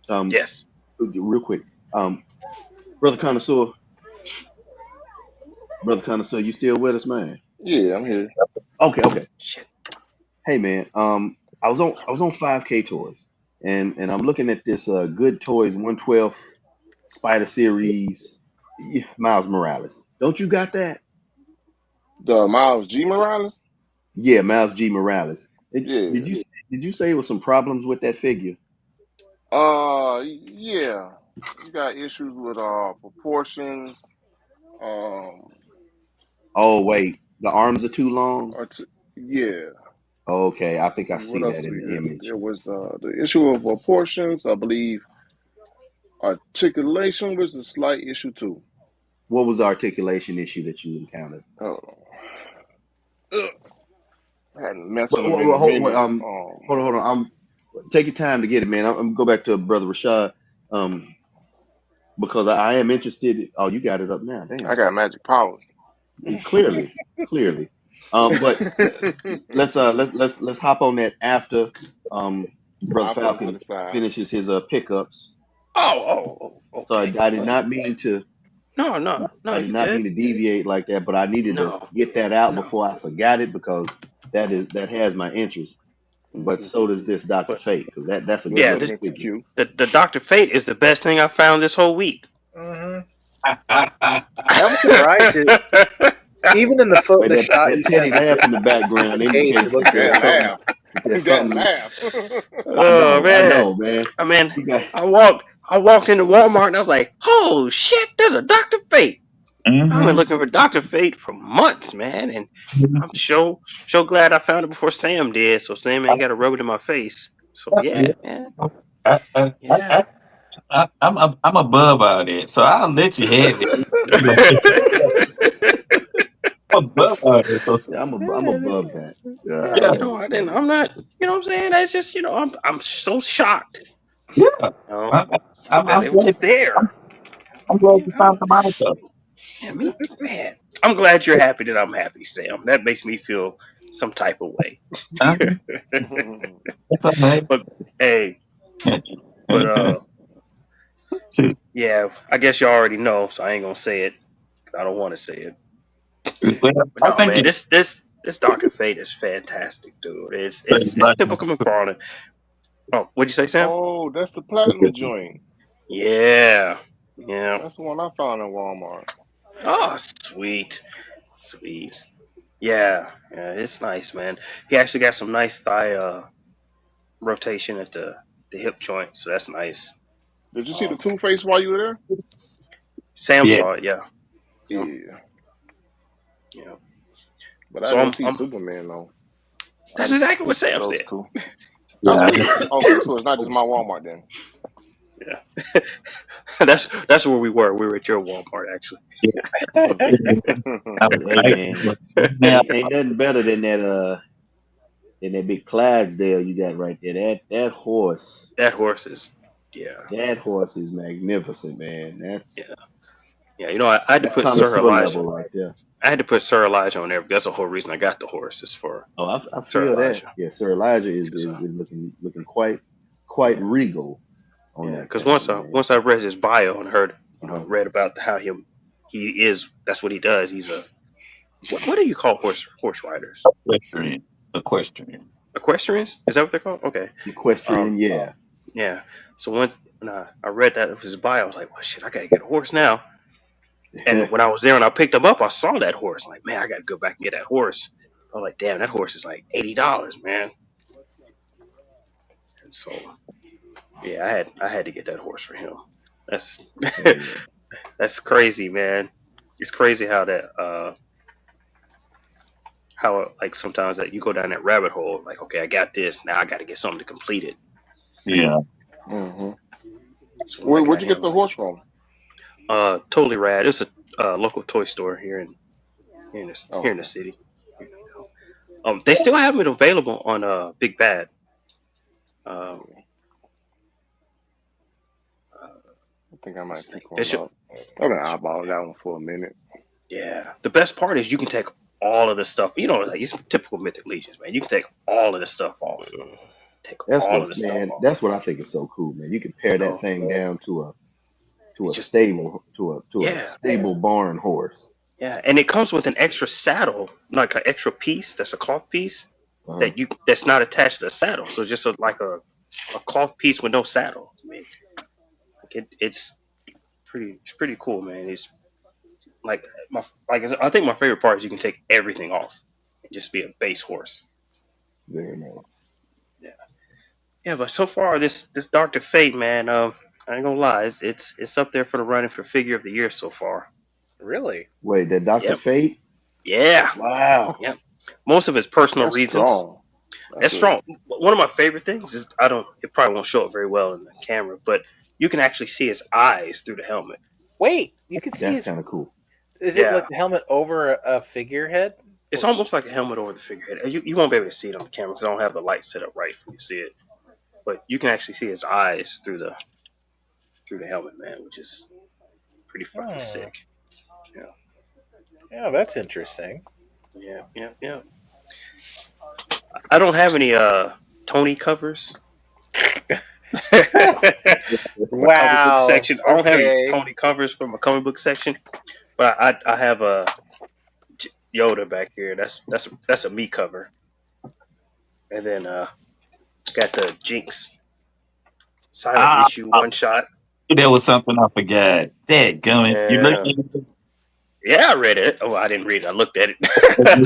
um, Yes. real quick, um, brother connoisseur, you still with us, man? Yeah, I'm here. Okay, okay. Shit. Hey, man, I was on 5K toys, and I'm looking at this Good Toys 112 Spider Series, Miles Morales. Don't you got that? The Miles G. Morales? Yeah, Miles G. Morales. Yeah. Did you say it was some problems with that figure? Yeah. You got issues with proportions. Um, Oh wait, the arms are too long. yeah. Okay, I think I What see else that in we the got? image. There was the issue of proportions. I believe articulation was a slight issue too. What was the articulation issue that you encountered? Oh, ugh, I hadn't messed with Well, him in a minute. hold on. Take your time to get it, man. I'm gonna go back to Brother Rashad, because I am interested. Oh, you got it up now. I Damn. got magic powers. Clearly, clearly. But let's hop on that after Brother I'll put him to Falcon the side. finishes his pickups. So Okay. I did not mean to. No, I did you not good? mean to deviate like that, but I needed to No, get that out no. before I forgot it because that has my interest. But Hmm. so does this Doctor But Fate because that's a Good yeah, beautiful this looking figure. cute. the Doctor Fate is the best thing I found this whole week. Hmm. I'm surprised. Even in Wait, the shot that you sent petty me laugh in the in background the case, it indicates looked that really there's That good. something. laugh. That there's That something. laugh. Oh I man, know, man. I mean, You got. I walked into Walmart and I was like, "Oh shit, there's a Doctor Fate." I've been Mm-hmm. looking for Doctor Fate for months, man, and I'm so glad I found it before Sam did. So Sam ain't got to rub it in my face. So yeah, man, I, I, yeah. I'm above all that, so I'll let you have it. I'm above all that. So, Yeah, I'm above that. Yeah, yeah, Golly, I didn't. man. I'm not. You know what I'm saying? That's just. I'm so shocked. yeah. You know I, I'm, that I'm it was glad. there. I'm glad Yeah, you found some out though. yeah, me, man. I'm glad you're happy that I'm happy, Sam. That makes me feel some type of way. Uh, It's all right. But hey, but Shoot. yeah. I guess you already know, so I ain't gonna say it. I don't want to say it. Well, But I no, think man. it's This Doctor Fate is fantastic, dude. It's typical McFarlane. Oh, what'd you say, Sam? Oh, that's the platinum joint. Yeah, yeah. That's the one I found in Walmart. Oh, sweet, sweet. Yeah, yeah, it's nice, man. He actually got some nice thigh rotation at the hip joint, so that's nice. Did you see the Um, Two Face while you were Sam yeah. saw it, yeah, there? yeah, Yeah. yeah. But I So didn't I'm, see I'm. Superman though. I That's just exactly what picked up Sam those said. two. Yeah. Okay, so it's not just my Walmart then. Yeah, that's where we were. We were at your Walmart, actually. I, Hey I, man, now, ain't nothing better than that big Clydesdale you got right there. That horse is, yeah, That horse is magnificent, man. yeah, yeah. I had to That's put Sir connoisseur Elijah. level right there. I had to put Sir Elijah on there. That's the whole reason I got the horse is for Oh, I Sir feel that. Elijah. Yeah, Sir Elijah Cause, is looking quite yeah, regal on yeah. that Because thing, man. once I read his bio and heard, Uh-huh. read about how he is. That's what he does. He's a what do you call horse riders? equestrian. Equestrian. Equestrians? Is that what they're called? Okay. Um. Equestrian, yeah. Yeah. So when I read that of his bio, I was like, well, shit, I gotta get a horse now. And when I was there and I picked him up, I saw that horse. I'm like, man, I gotta go back and get that horse. I was like, damn, that horse is like $80, man. And so yeah, I had to get that horse for him. That's Yeah. that's crazy, man. It's crazy how that how like sometimes that you go down that rabbit hole. Like, okay, I got this. Now I got to get something to complete it. Yeah. Hmm. So when I Where'd got you get him, the like, horse from? totally rad. It's a local toy store here Oh, here in the okay. city. They still have it available on Big Bad. Um, Yeah, I think I might what's the name? pick one up. I've been eyeballing that one for a minute. Yeah. The best part is you can take all of the stuff. Like it's typical Mythic Legions, man. You can take all of the stuff off. Take That's all of what's the stuff man. off. That's what I think is so cool, man. You can pare You that know, thing down to it's a just stable to a yeah, stable barn horse. yeah. And it comes with an extra saddle, like an extra piece. That's a cloth piece Uh-huh. that's not attached to the saddle. So just like a a cloth piece with no saddle. I mean, it's pretty cool, man. It's like I think my favorite part is you can take everything off and just be a base horse. Very nice. Yeah, yeah. But so far, this Doctor Fate, man, I ain't gonna lie, it's up there for the running for figure of the year so far. Really? Wait, that Dr. Yep. Fate? Yeah. Wow. Yep. Most of his personal That's reasons. strong. That's That's a strong. One of my favorite things is I don't. It probably won't show up very well in the camera, but you can actually see his eyes through the helmet. Wait, you can see That's his. kind of cool. Is it Yeah. like the helmet over a figurehead? It's almost like a helmet over the figurehead. You won't be able to see it on the camera because I don't have the light set up right for you to see it. But you can actually see his eyes through the helmet, man, which is pretty fucking Hmm. sick. Yeah, Yeah, that's interesting. yeah, yeah, yeah. I don't have any Tony covers for my comic book Wow. section. I don't have any Okay. Tony covers for my comic book section, but I have a Yoda back here. That's a me cover, and then got the Jinx silent Ah, issue one shot. there was something I forgot. That gummit. You look Yeah, at yeah, I read it. Oh, I didn't read it. I looked at it.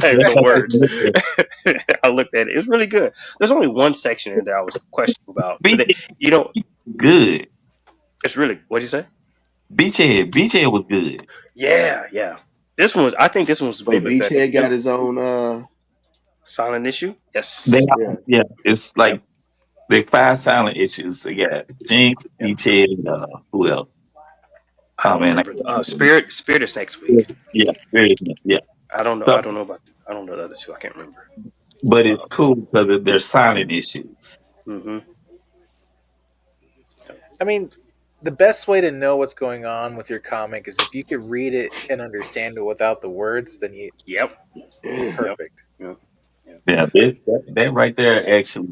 I have no words. it. I looked at it. It was really good. There's only one section in there I was questioning about because BJ you know good. it's really what'd you say? BJ was good. Yeah, yeah. This one was. I think this one was a little Wait, bit better Beachhead got too. his own Silent issue. They, Yes. yeah. yeah, it's Yep. like they five silent issues. They got Jinx, Yep. BJ, who else? I Oh don't man, I remember. can't remember. Spirit is next week. Yeah, very good. Yeah. I don't know. So, I don't know about. I don't know the other two. I can't remember. but it's Uh, cool because they're silent issues. mm-hmm. I mean, the best way to know what's going on with your comic is if you could read it and understand it without the words, then Yep. you're Yeah. Yep. perfect. Yep. Yep. Yeah, that right there actually.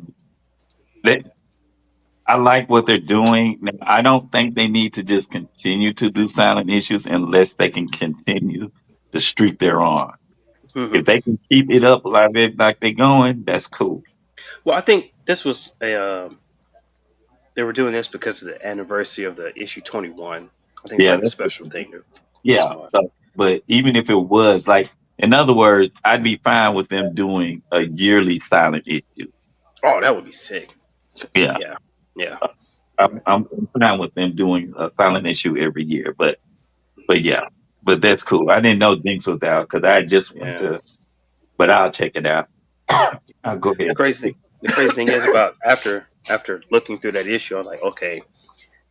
That, I like what they're doing. Now, I don't think they need to just continue to do silent issues unless they can continue the streak they're on. Mm-hmm. If they can keep it up like they're going, that's cool. Well, I think this was a. They were doing this because of the anniversary of the issue 21. I think it's Yeah, like a that's special thing this yeah. month. So, but even if it was like, in other words, I'd be fine with them doing a yearly silent issue. Oh, that would be sick. Yeah, Yeah. Yeah. I'm fine with them doing a silent issue every year. But yeah, but that's cool. I didn't know Jinx was out because I just went Yeah. to, but I'll check it out. I'll go The ahead. crazy thing. The crazy thing is about after looking through that issue, I was like, okay,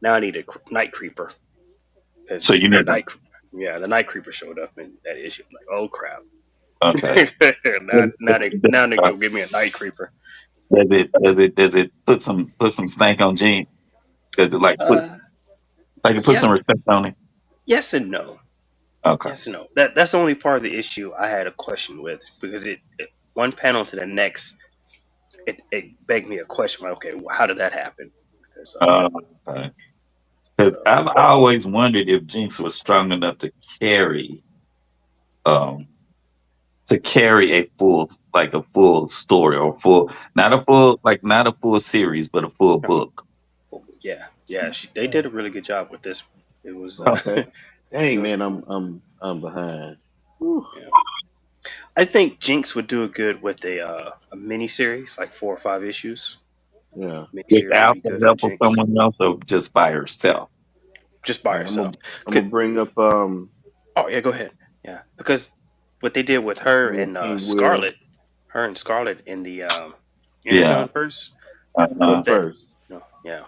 now I need a night creeper So because you the need to, night, yeah, the night creeper showed up in that issue. I'm like, oh crap! okay. Now they go give me a night creeper. Does it put some stank on Gene? Does it Uh, put yes, some respect on it? yes and no. Okay. Yes and no. That's the only part of the issue I had a question with because it one panel to the next, it begged me a question. Like, okay, well, how did that happen? Because Uh, okay. 'Cause uh, I always wondered if Jinx was strong enough carry um to carry a full story or full not a full series but a full uh-huh. book. Yeah, yeah, they did a really good job with this. It was, Okay. it Dang was, man, I'm behind. Whew. yeah. I think Jinx would do a good with a mini series, like 4 or 5 issues. Yeah. Mini series would Without be the good for help of Jinx, someone else or just by herself. just All by right, herself. I'm Could, gonna bring up oh yeah, go ahead. Yeah, because what they did with her bring up and King Will. Scarlet in the Yeah. Energon verse, But Uh-huh. that first, yeah.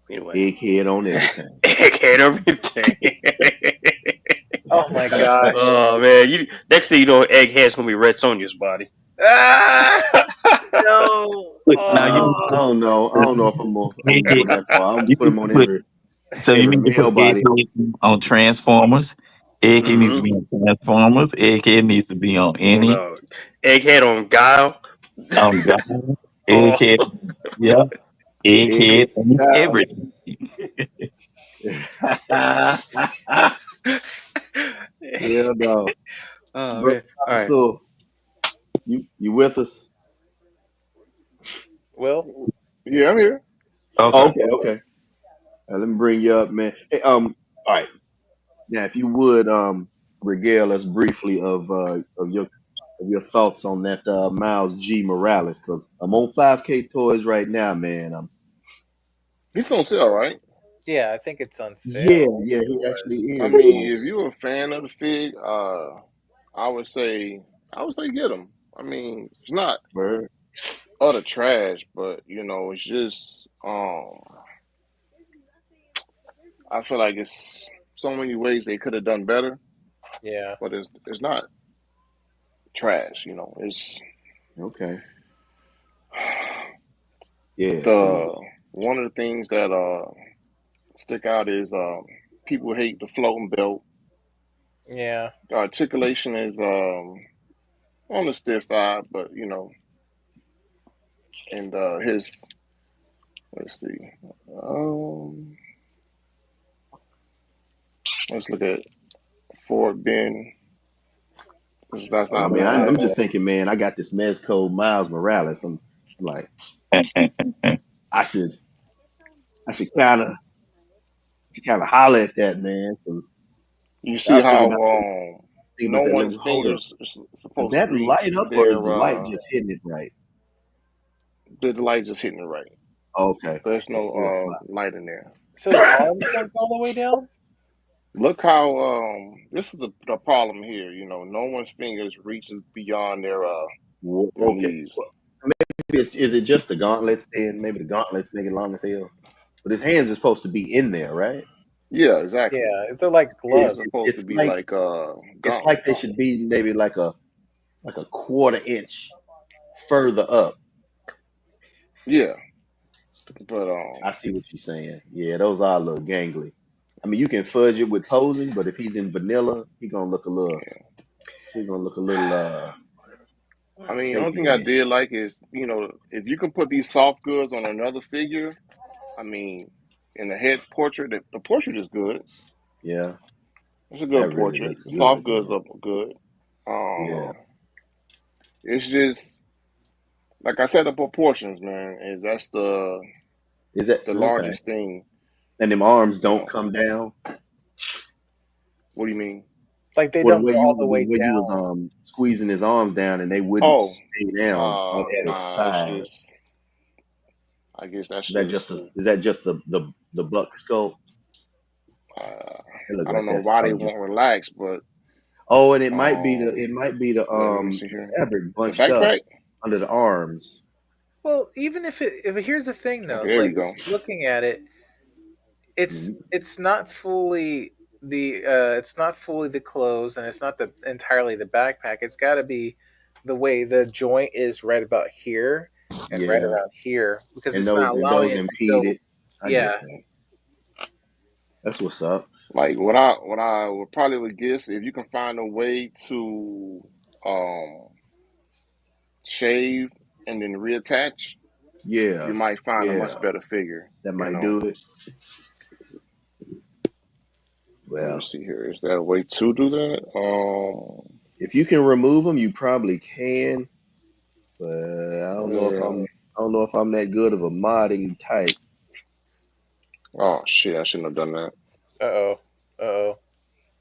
Anyway, egghead on everything. egghead everything. Oh my gosh. Oh man, you next thing you know, egghead's gonna be Red Sonja's body. Ah! No. Now I Oh. don't know. I don't know if I'm gonna go that far. I'm you put need him to on put so you every need to put male body. Egghead on Transformers. Egghead needs to Mm-hmm. be on Transformers. Egghead needs to be on On any egghead on Guile. God. Oh, Egghead, yeah. Egghead Egghead on style. everything. Hell no. oh Bro, man. All right. so you with us? Will? Yeah, I'm here. Oh, Okay. okay, okay. Let me bring you up, man. Hey, all right. Now, if you would, regale us briefly of your thoughts on that Miles G. Morales, because I'm on 5K toys right now, man. It's on sale, right? Yeah, I think it's on Yeah, sale. yeah, It he actually was. I is. mean, if you're a fan of the fig, I would say, get them. I mean, it's not Word. utter trash, but it's just I feel like it's so many ways they could have done better, Yeah. but it's not trash. It's Okay. Yeah. See. the one of the things that stick out is people hate the floating belt. Yeah. The articulation is on the stiff side, but and his let's see, um, let's look at Ford Ben. That's I not mean, I'm bad. just thinking, man. I got this Mezco Miles Morales. I'm like, I should, I should kind of holler at that man, because You I see was how thinking no about that. one's Hold up. fingers is Does supposed to that reach light up, or is their the light just hitting it right? the light just hitting it right. Okay, There's it's no still fine. light in there. So his arms don't go all the way down. Look how this is the problem here. No one's fingers reaches beyond their Okay. knees. Well, maybe is it just the gauntlets? Then maybe the gauntlets make it long as hell. But his hands are supposed to be in there, right? Yeah, exactly. Yeah, they're like Yeah. They're gloves. supposed to It's be like like they gauntlets. should be maybe like a quarter inch further up. Yeah, but I see what you're saying. Yeah, those are a little gangly. I mean, you can fudge it with posing, but if he's in vanilla, he's gonna look a little I mean, the only thing I did sapien-ish. like is if you can put these soft goods on another figure. I mean, in the head portrait, the portrait is good. Yeah, It's a good that really portrait. looks The soft good, goods man. are good. Yeah. Um, it's just like I said, the proportions, man, and that's Is that the okay? largest thing. And them arms You don't know, come down. what do you mean? Like they Or don't go all the the way way you was down. squeezing his arms down and they wouldn't Oh, stay down at his nah, it's side. just. I guess that's Is that just just. the buck sculpt? Uh, It looked I don't like know that's why they probably just. won't relax, but Oh, and um, it might be let me see the here. fabric The bunched up backpack. under the arms. Well, even if here's the thing though, Okay, it's there we like go. looking at it, Mhm. it's not fully it's not fully the clothes, and it's not the entirely the backpack. It's got to be the way the joint is right about here and right Yeah, around here, because and it's not allowing those it to impede go. it. I Yeah. get that. That's what's up. Like what I would probably would guess if you can find a way to um shave and then reattach, you Yeah, might find a yeah, much better figure. that You might know. do it. Let me Well, see here. Is there a way to do that? if you can remove them, you probably can. But Yeah. I don't know if I'm that good of a modding type. Oh shit! I shouldn't have done that. Uh oh. Uh oh.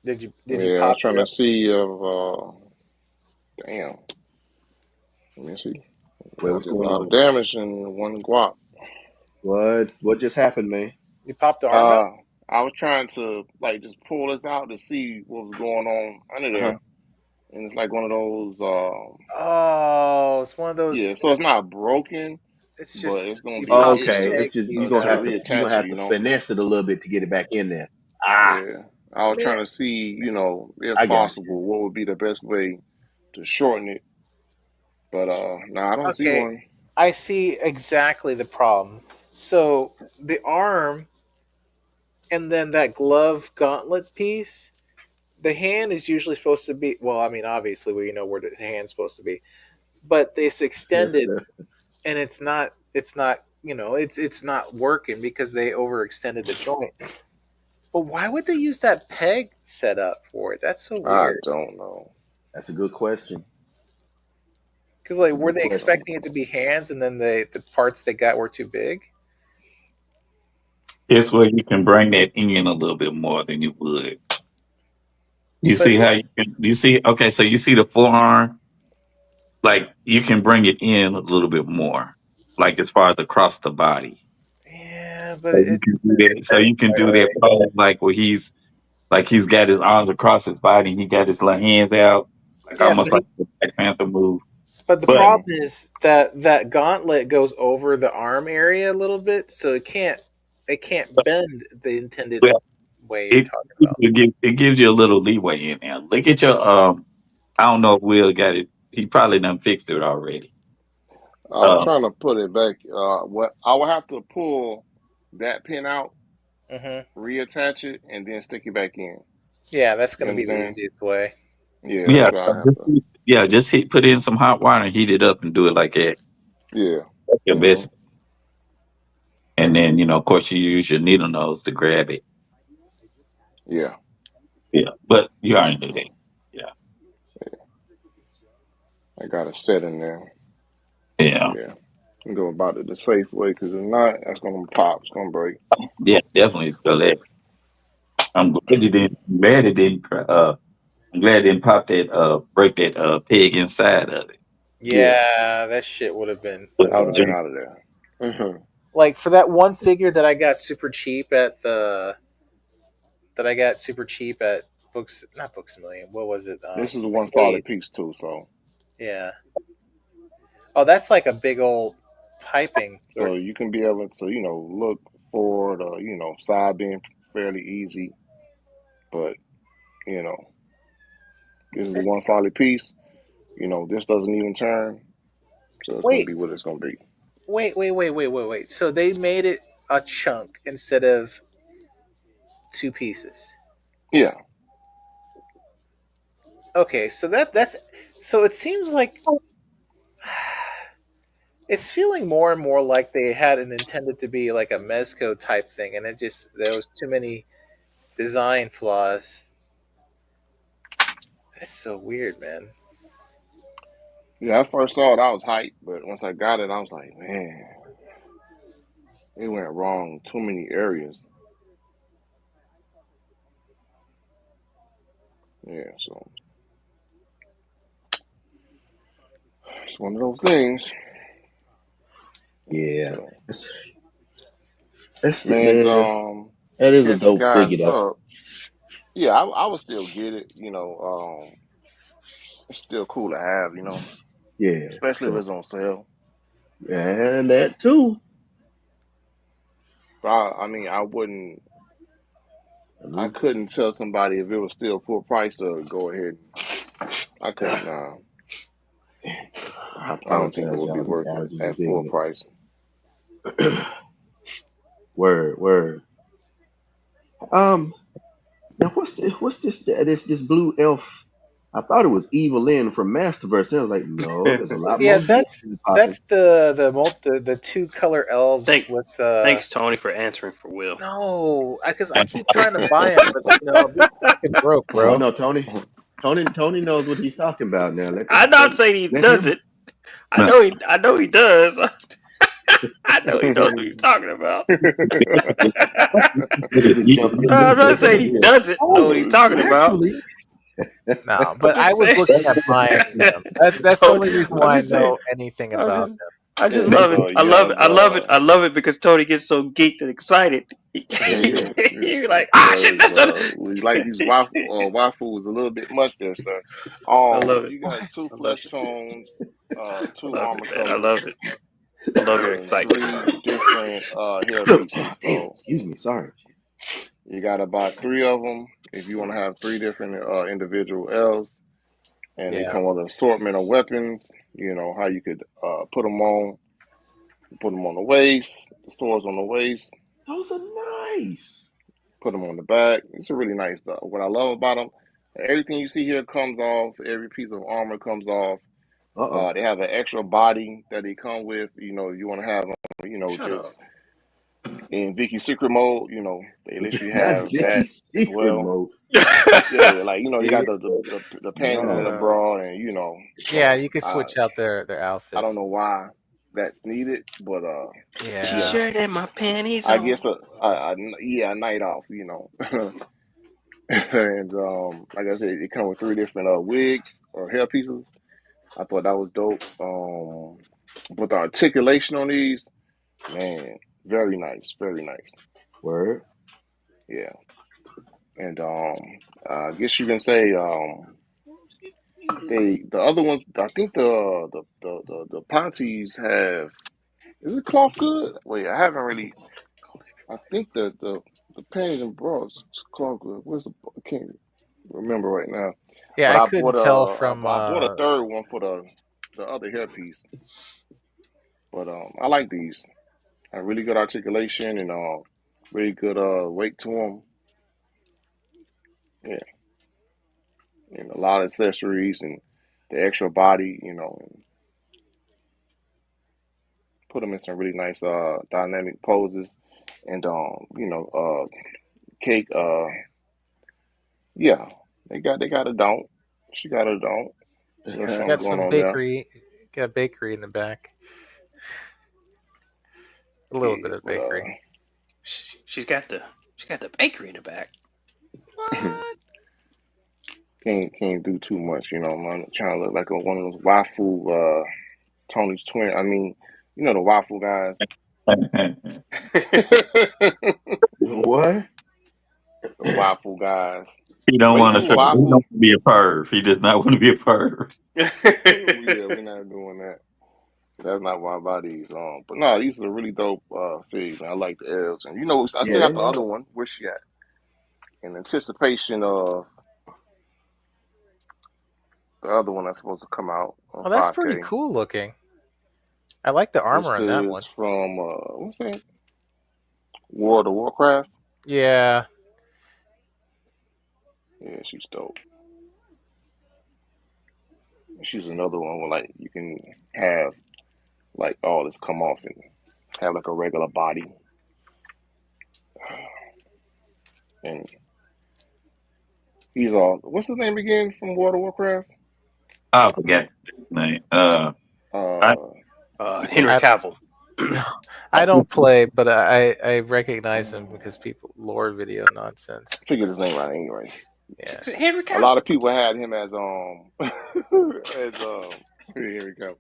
Did you Yeah, I was pop trying your to see if damn. Let me see. Wait, I what's did a going lot of on? damage in one guap. What just happened, man? you popped the arm out? Uh, I was trying to like just pull this out to see what was going on under Uh-huh. there, and it's like one of those. Oh, it's one of those. Yeah, so it's not broken, It's but just it's gonna you be an popped the Okay, issue it's peg just piece to out. you're gonna reattach it. have to finesse it a little bit to get it back in there. Ah, Yeah, I was Man, trying to see, if I got you. possible, what would be the best way to shorten it. But no, I don't see okay, one. I see exactly the problem. So the arm and then that glove gauntlet piece, the hand is usually supposed to be, well, I mean, obviously we know where the hand's supposed to be, but it's extended and it's not, it's not working because they overextended the joint. But why would they use that peg setup for it? That's so I weird. don't know. That's a good question. Because That's like, a were good they question. expecting it to be hands, and then the parts they got were too big? It's where you can bring that in a little bit more than you would. You But see how you can? You see? Okay, so you see the forearm, like you can bring it in a little bit more, like as far as across the body. yeah, but So you can do it's that. So you can right do away. that pose like where he's like he's got his arms across his body, he got his little hands out, like Yeah, almost like the Black Panther move. but the But problem Mhm. is that that gauntlet goes over the arm area a little bit, so it can't bend the intended well, way you're it talking about. it gives you a little leeway in there. Look at your I don't know if Will got it. He probably done fixed it already. I'm Um, trying to put it back. What I would have to pull that pin out, Hmm. reattach it, and then stick it back in. Yeah, that's You going to be the understand? easiest way. Yeah, yeah, that's what so I have to. just put in some hot water and heat it up and do it like that. Yeah. That's your Hmm. best. And then of course, you use your needle nose to grab it. Yeah. Yeah, but you already knew that. Yeah, I got it set in there. yeah, Yeah. And go about it the safe way, because if not, that's gonna pop. It's gonna break. yeah, definitely. So that I'm glad you didn't. I'm glad it didn't. I'm glad it didn't pop that. Break that peg inside of it. Yeah. Yeah, that shit would have been I would have been annoying. out of there. Hmm. Like for that one figure that I got super cheap at books, not Books a Million. What was it? This is one Arcade. solid piece too, so Yeah. Oh, that's like a big old piping sort. you can be able to look forward or side being fairly easy, but you know this is This, one solid piece. This doesn't even turn, so it's gonna wait, be what it's gonna be. wait. So they made it a chunk instead of two pieces. Yeah. Okay, so that's so it seems like it's feeling more and more like they had it intended to be like a mezco type thing, and it just there was too many design flaws. That's so weird, man. Yeah, I first saw it, I was hyped, but once I got it, I was like, man, it went wrong too many areas. Yeah, so it's one of those things. Yeah, So, that's, that's man, yeah, that is a catch you dope guys figure though. up. Yeah, I would still get it. It's still cool to have. Yeah, Especially if so it's on sale. and that too. But I mean, I wouldn't. I Mhm. couldn't tell somebody if it was still full price to go ahead. I couldn't. I I don't think it apologize, would be y'all. These worth it allergies at is full hitting price. me. Word, word. Um, now what's this blue elf? I thought it was Evelyn from Masterverse. Then I was like, no, there's a lot Yeah, more that's Evelyns popping. that's the two color elves Thank, with thanks, Tony, for answering for Will. no, because I keep trying to buy them, but I'm just fucking broke, Oh bro. no, Tony knows what he's talking about now. I'm not saying he Let does him. it. I know he does. I know he knows what he's talking about. He just jumped in. I'm not Jumped saying in he here. doesn't know what he's Oh, talking about. actually, No, I'm but I just was saying. looking at buying them. That's the Tony, only reason I'm why I just saying. know anything I'm about just, I just Yeah, love it. so I you love it. have I love it. I love it because Tony gets so geeked and excited. yeah, You're like, shit, because that's done. we like these waffles a little bit much there, sir. I love it. You got two I love flesh it. tones, I two love armor it, man. I colors, love it. I love your and excitement. three different hair oh, pieces. damn. So Excuse me. Sorry. you got about three of them if you want to have three different individual L's, and they them. come with an assortment of weapons. How you could put them on the waist, the swords on the waist, Those are nice. put them on the back. It's a really nice stuff. What I love about them, everything you see here comes off. Every piece of armor comes off. Uh-oh. They have an extra body that they come with. You want to have them, Shut up. just in Vicky's secret mode, you know, they literally Not have that Vicky's as secret well. mode. Yeah, like you know, they Yeah, got the panties and no. the bra, and you know, Yeah, so you could switch out their I don't know outfits. why that's needed, but Yeah. yeah, T-shirt and my panties I on. guess yeah, a night off, you know. And like I said, it comes with three different wigs or hair pieces. I thought that was dope. But the articulation on these, man, very nice, very nice. Word. Yeah, and I guess you can say the other ones. I think the panties have, is it cloth good? Wait, I haven't really. I think the panties and bras is cloth good. Where's the? I can't remember right now. Yeah, But I couldn't tell from I bought a third one for the other hairpiece. But I like these. Have really good articulation and really good weight to them. Yeah, and a lot of accessories and the extra body, you know, and put them in some really nice dynamic poses. And you know, cake. Yeah, they got a don't. She got a don't. There's she's something got going some on there. bakery in the back. A little bit Yeah, of but bakery. She's got the bakery in the back. What? can't do too much, you know. I'm trying to look like one of those wafu Tony's twin. I mean, you know the waffle guys. The What? waffle guys. He don't Wait want to till say. He don't want waffle. to be a perv. He does not want to be a perv. Yeah, we're not doing that. That's not why I buy these. But no, these are really dope figs, man. I like the L's, and you know, I Yeah, still they got the nice. other one. Where she at? In anticipation of the other one that's supposed to come out on Oh, that's pretty 5K. cool looking. I like the armor This on that is one. from what's that? World of Warcraft. Yeah. Yeah, she's dope. She's another one where like you can have like all this come off and have like a regular body. And he's all what's his name again from World of Warcraft? I forget his name. I, Uh Henry I Cavill. no, I don't play, but I recognize him because people lore video nonsense. figured his name right anyway. Yeah. Henry A lot Cavill. of people had him as as here we go.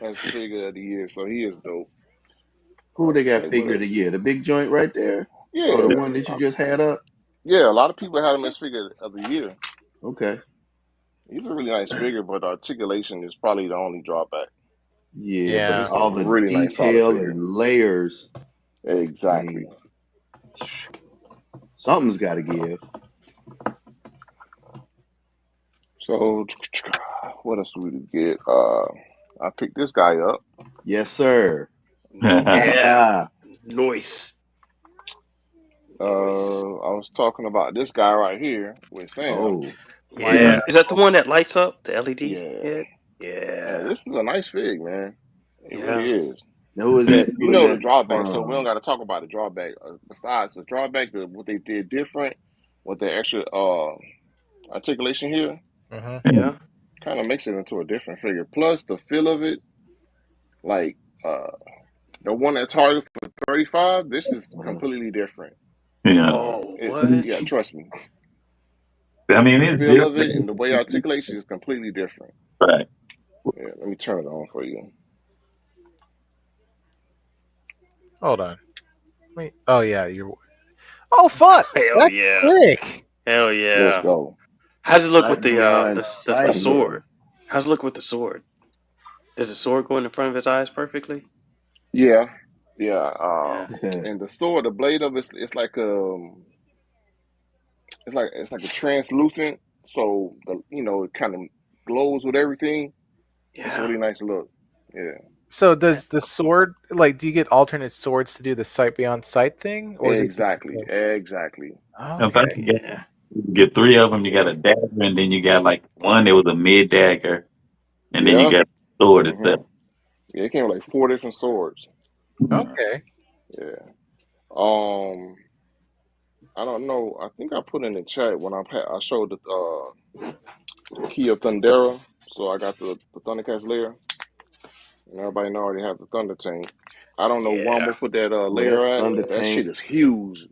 As figure of the year, so he is dope. Who they got Like but figure of the year? The big joint right there? Oh, the yeah. one that you just had up? Yeah, a lot of people had him as figure of the year. Okay. He's a really nice figure, but articulation is probably the only drawback. Yeah, but But Yeah. it's a all the really nice solid detail figure. and layers. I Exactly. mean, something's got to give. So what else do we get? I picked this guy up. Yes, sir. Yeah. Yeah. Noise. Noise. I was talking about this guy right here with Sam. Oh, Yeah. Is that the one that lights up the LED Yeah. head? Yeah, Yeah. this is a nice fig, man. It really Yeah. is. now who is that? You Who is know the that drawback, so we don't from? got to talk about the drawback. Besides the drawback, what they did different with the extra articulation here, Hmm. Yeah. kind of makes it into a different figure. Plus the feel of it, like the one that targeted for 35, this is completely different. yeah. Oh, It, what? yeah, trust me. I mean, The it's feel of it and the different. way articulation is completely different. Right. Yeah, let me turn it on for you. Hold on. Wait. Oh yeah, you're. Oh fuck! Hell That's yeah. sick. Hell Let's yeah. go. How does it look with Sight beyond the sight, Look, man. sword? How's it look with the sword? Does the sword go in the front of his eyes perfectly? yeah, yeah. Yeah. And the sword, the blade of it's like it's like a translucent, so the it kind of glows with everything. It's a Yeah. really nice look. Yeah, So does the sword like? Do you get alternate swords to do the sight beyond sight thing, or is it just the exactly, same? exactly. In fact, Okay. Yeah. you get three of them. You got Yeah, a dagger, and then you got like one that was a mid dagger, and then you yeah. got the sword hmm itself. Yeah, it came with like four different swords. Okay. Yeah. Um, I don't know. I think I put in the chat when I showed the Kia Thundera. So I got the Thundercats layer, and everybody know I already have the Thunder Tank. I don't know where I'm Yeah. gonna put that Well, layer that at, Thunder but that shit Tank, is huge,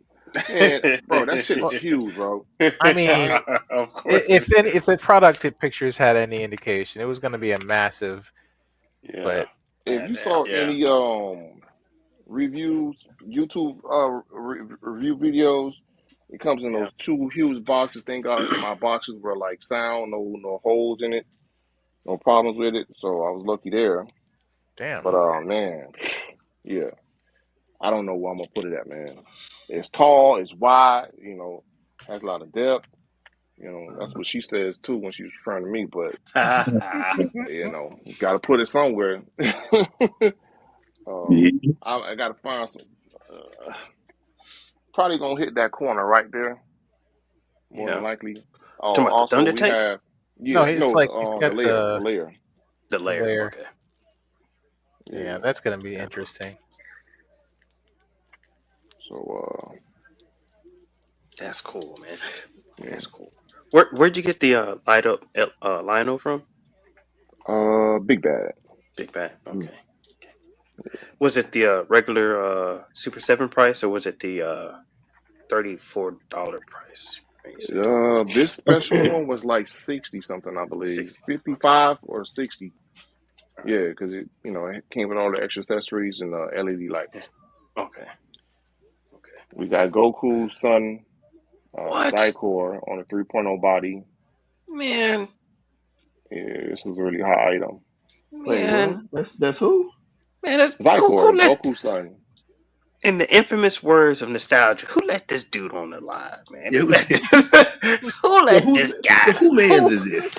man. Bro, that shit is Well, huge, bro. I mean, Of course if it is. if the product pictures had any indication, it was going to be a massive. Yeah. But If you saw Yeah. any reviews, YouTube review videos, it comes in Yeah. those two huge boxes. Thank God my boxes were like sound, no holes in it, no problems with it. So I was lucky there. damn, But okay. man, yeah, I don't know where I'm gonna put it at, man. It's tall, it's wide, has a lot of depth. That's what she says too when she's referring to me. But got to put it somewhere. Yeah. I got to find some. Probably gonna hit that corner right there, more than Yeah. likely. Talking Oh, about the also Thunder we Tank? have, No, yeah, it's no, like he's the got layer, the layer. The the layer. layer. Okay. Yeah, Yeah. that's going to be Yeah. interesting. So That's cool, man. yeah. That's cool. Where'd you get the light up Lionel from? Big bad. Big Bang. mm, Okay. Was it the regular Super 7 price or was it the $34 price? I used to do This special one was like 60 something, I believe, 60. 55 or 60. Yeah, because it came with all the extra accessories and the LED Yeah. lights. Okay. Okay. We got Goku's son, What? Dicor on a 3.0 body. Man, Yeah, this was a really hot item. wait, what? man, That's who? man, that's who Dicor, let Goku's son. in the infamous words of nostalgia, who let this dude on the live, man? Yeah, Who let this who yeah, let this the guy who man's who is this?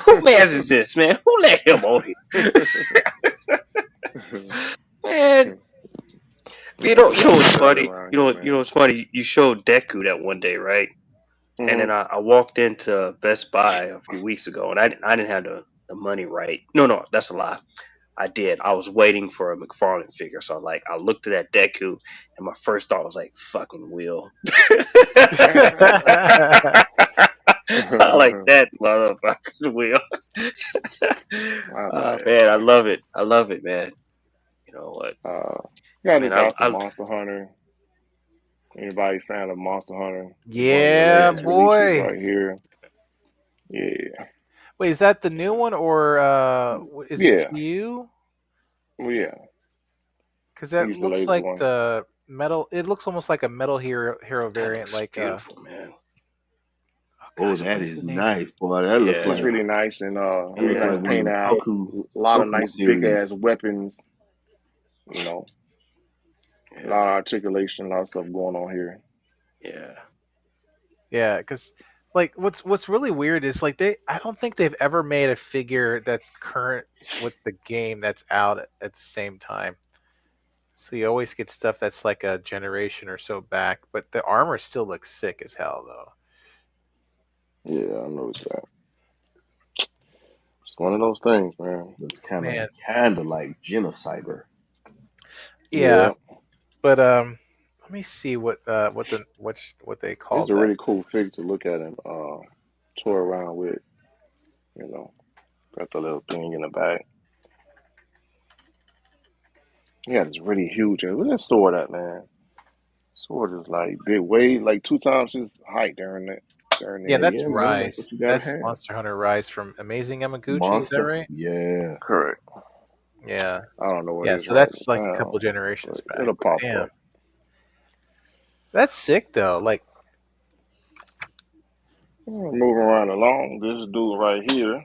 who mans is this, man? Who let him on here? Man, you That's know, a you know lucky what's brand funny? around here, You know man. what's funny? You showed Deku that one day, right? And then Hmm. I walked into Best Buy a few weeks ago, and I didn't have the money right. No, that's a lie. I did. I was waiting for a McFarlane figure, so I looked at that Deku, and my first thought was like, "Fucking Will." I like that motherfucker, Will. My Oh bad. man, I love it. I love it, man. You know what, Uh, you gotta man? look out for Monster Hunter. Anybody fan of Monster Hunter? One of the Yeah, latest releases boy. right here. Yeah, Wait, is that the new one or is it yeah, Q? well, yeah. Because I think that it's the looks latest like one. the metal. It looks almost like a metal hero that variant. looks Like beautiful, man. oh Oh, gosh, what that is the is name? nice, boy. It's really nice and That really looks nice like one of paint them out. A lot of Goku nice big series. ass weapons. You know, a Yeah, lot of articulation, a lot of stuff going on here. yeah. Yeah, because like what's really weird is like I don't think they've ever made a figure that's current with the game that's out at the same time. So you always get stuff that's like a generation or so back, but the armor still looks sick as hell though. Yeah, I noticed that. It's one of those things, man. Looks kind Man, of like Genocyber. yeah, Yeah, but let me see what they it's called a that. really cool fig to look at and toy around with. You know, got the little thing in the back. Yeah, it's really huge. Where's that sword at, man? Sword is like big, way like two times his height during Yeah, Hey, there. that's yeah, man, that's Rise. what you gotta That's have. Monster Hunter Rise from Amazing Yamaguchi. Is that Monster, right? yeah. Correct. Yeah, I don't know what yeah. it is So right that's like a couple now, generations but back. it'll But pop damn, up. that's sick though. Like, Moving right along, this dude right here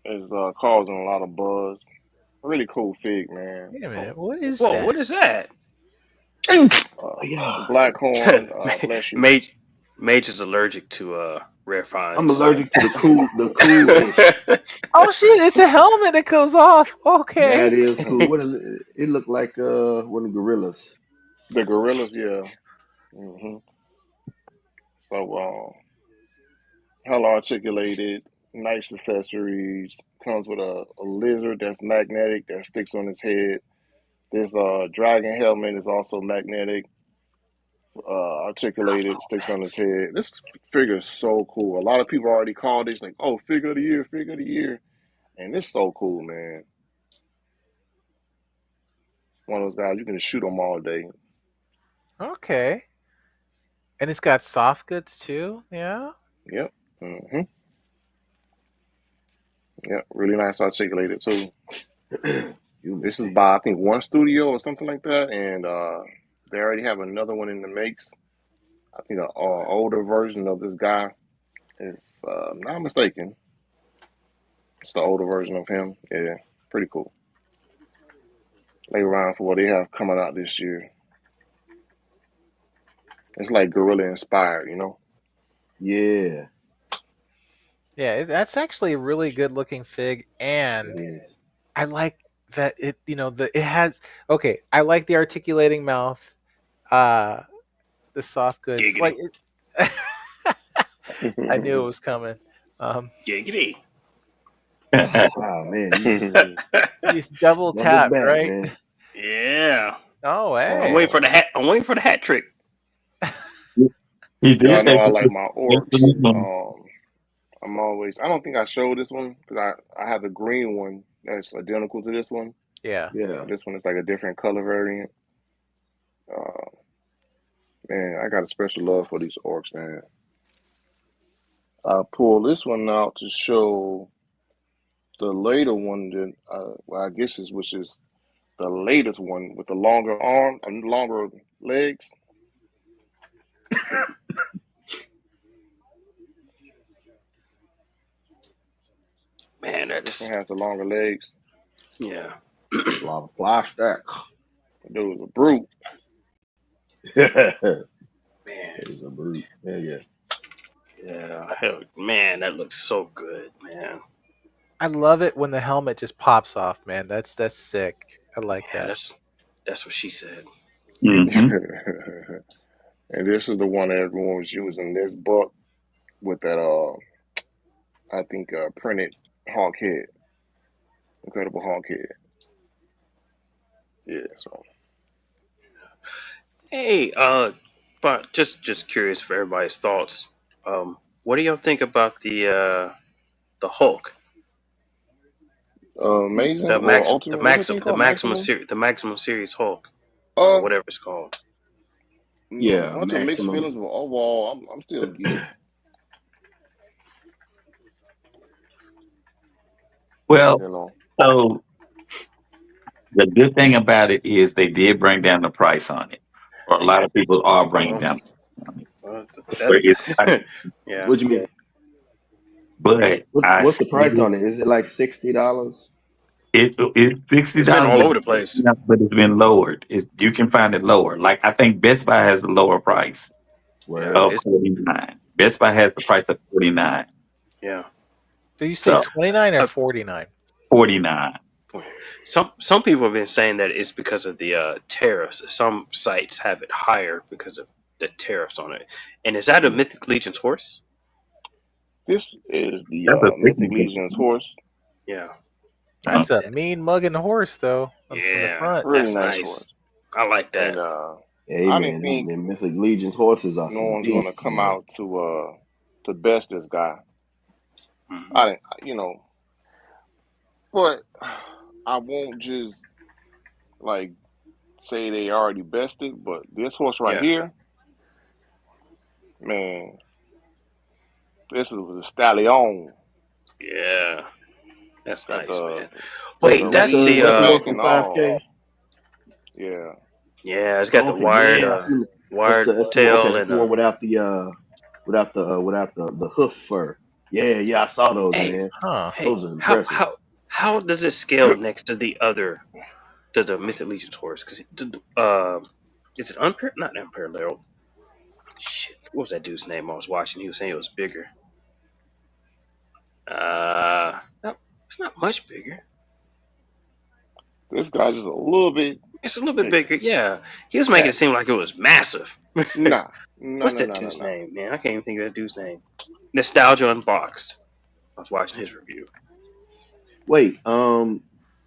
is causing a lot of buzz. Really cool fig, man. wait a minute, what is Whoa, that? what is that? Yeah, Black horn, bless you. Mage, Mage is allergic to rare I'm finds. allergic to the cool-ish. Oh shit! It's a helmet that goes off. That Okay. is cool. What is it? It looked like one of the gorillas. The gorillas, yeah. hmm So, hell articulated, nice accessories. Comes with a lizard that's magnetic that sticks on his head. This dragon helmet is also magnetic, articulated, sticks on his head. This figure is so cool. A lot of people already called this like, oh, figure of the year, figure of the year. And it's so cool, man. One of those guys, you can just shoot them all day. Okay. And it's got soft goods too. Yeah. Yep. Yep. Really nice articulated, too. This is by, I think, one studio or something like that. And they already have another one in the makes. I think an older version of this guy, if I'm not mistaken. It's the older version of him. Yeah, pretty cool. Lay around for what they have coming out this year. It's like gorilla inspired, you know? Yeah, Yeah. That's actually a really good looking fig, it and is. I like that it. It has. Okay, I like the articulating mouth. Uh, the soft goods. Giggity. I knew it was coming. Um, Giggity. Wow, man, you just he's double double tapped, back, right? man. Yeah. Oh, I'm hey. waiting for um, the hat. I'm waiting for the hat trick. He did y'all know say I this like is my just orcs. the one. I don't think I showed this one because I have the green one that's identical to this one. Yeah. Yeah, This one is like a different color variant. Uh, Man, I got a special love for these orcs, man. I pulled this one out to show the later one that, well, I guess is which is the latest one with the longer arm and longer legs. Man, This one that's has the longer legs. yeah. a lot of plastic. Dude was a brute. It Man, is a brute. Yeah, yeah. yeah. Hell, man, that looks so good, man. I love it when the helmet just pops off, man. That's sick. I like Yeah, that. that's what she said. Mm-hmm. And this is the one that everyone was using. This book with that I think printed hawk head, incredible hawk head. Yeah, so Hey, but just curious for everybody's thoughts. What do y'all think about the Hulk, amazing or ultimate. What's that thing called? Maximum. the maximum series Hulk, or Uh, whatever it's called? Yeah, bunch of mixed maximum. feelings, but overall, I'm still get it. Well, You know, so the good thing about it is they did bring down the price on it, or a lot of people are bringing Well, down the price on it. Where it's that yeah, What do you mean? but I What's the price still on it? Is it like $60? it's $60, it's been all but over the place. it's been lowered. You can find it lower. Like I think Best Buy has a lower price Yeah, Word. of it's 49. Best Buy has the price of 49. yeah. Did you say So 29 or Uh, 49? 49. some people have been saying that it's because of the tariffs. Some sites have it higher because of the tariffs on it. And is that a Mm. Mythic Legion's horse? this is the That's a Mythic Legion's significant. horse. Yeah. Uh, That's a mean mugging horse, though, from the Yeah, front. Really that's nice nice. horse. I like And that. Hey I didn't man, think them Mythic Legion's horses are no some one's gonna beasts, come man. out to best this guy. Mhm. I didn't, but I won't just like say they already bested. But this horse right Yeah, here, man, this is the stallion. yeah, that's Got nice, man. That Wait, the that's the that the one leg from and all. 5K? Yeah. yeah, it's got the Okay, yeah, I seen it. wired That's the one. Okay, tail that's and the one without the hoof fur. Yeah, yeah, I saw those, hey, man. Huh. hey, Those are impressive. how does it scale next to the other to the Mythic Legion horse? Because is it not unparalleled? Shit, what was that dude's name I was watching? He was saying it was bigger. No, it's not much bigger. This guy's just a little bit It's a little bit bigger. bigger. Yeah, he was making it Tad. seem like it was massive. Nah. No, What's no, that no, no, dude's no. name, man? I can't even think of that dude's name. Nostalgia Unboxed. I was watching his review. Wait,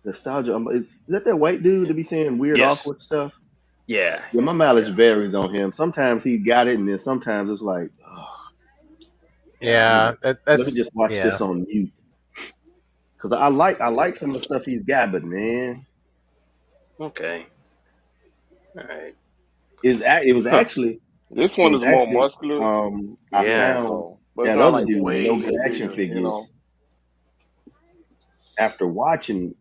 Nostalgia. Is that white dude to be saying weird, Yes. awkward stuff? Yeah. Yeah, my mileage Yeah. varies on him. Sometimes he got it, and then sometimes it's like, oh, Yeah. Yeah, let me that's just watch yeah. this on mute. Because I like some of the stuff he's got, but man, Okay. All right. it was Huh. actually This it one was is more actually muscular, I Yeah. found so but it's that not other like dude with no good way action bigger, you know. figures after watching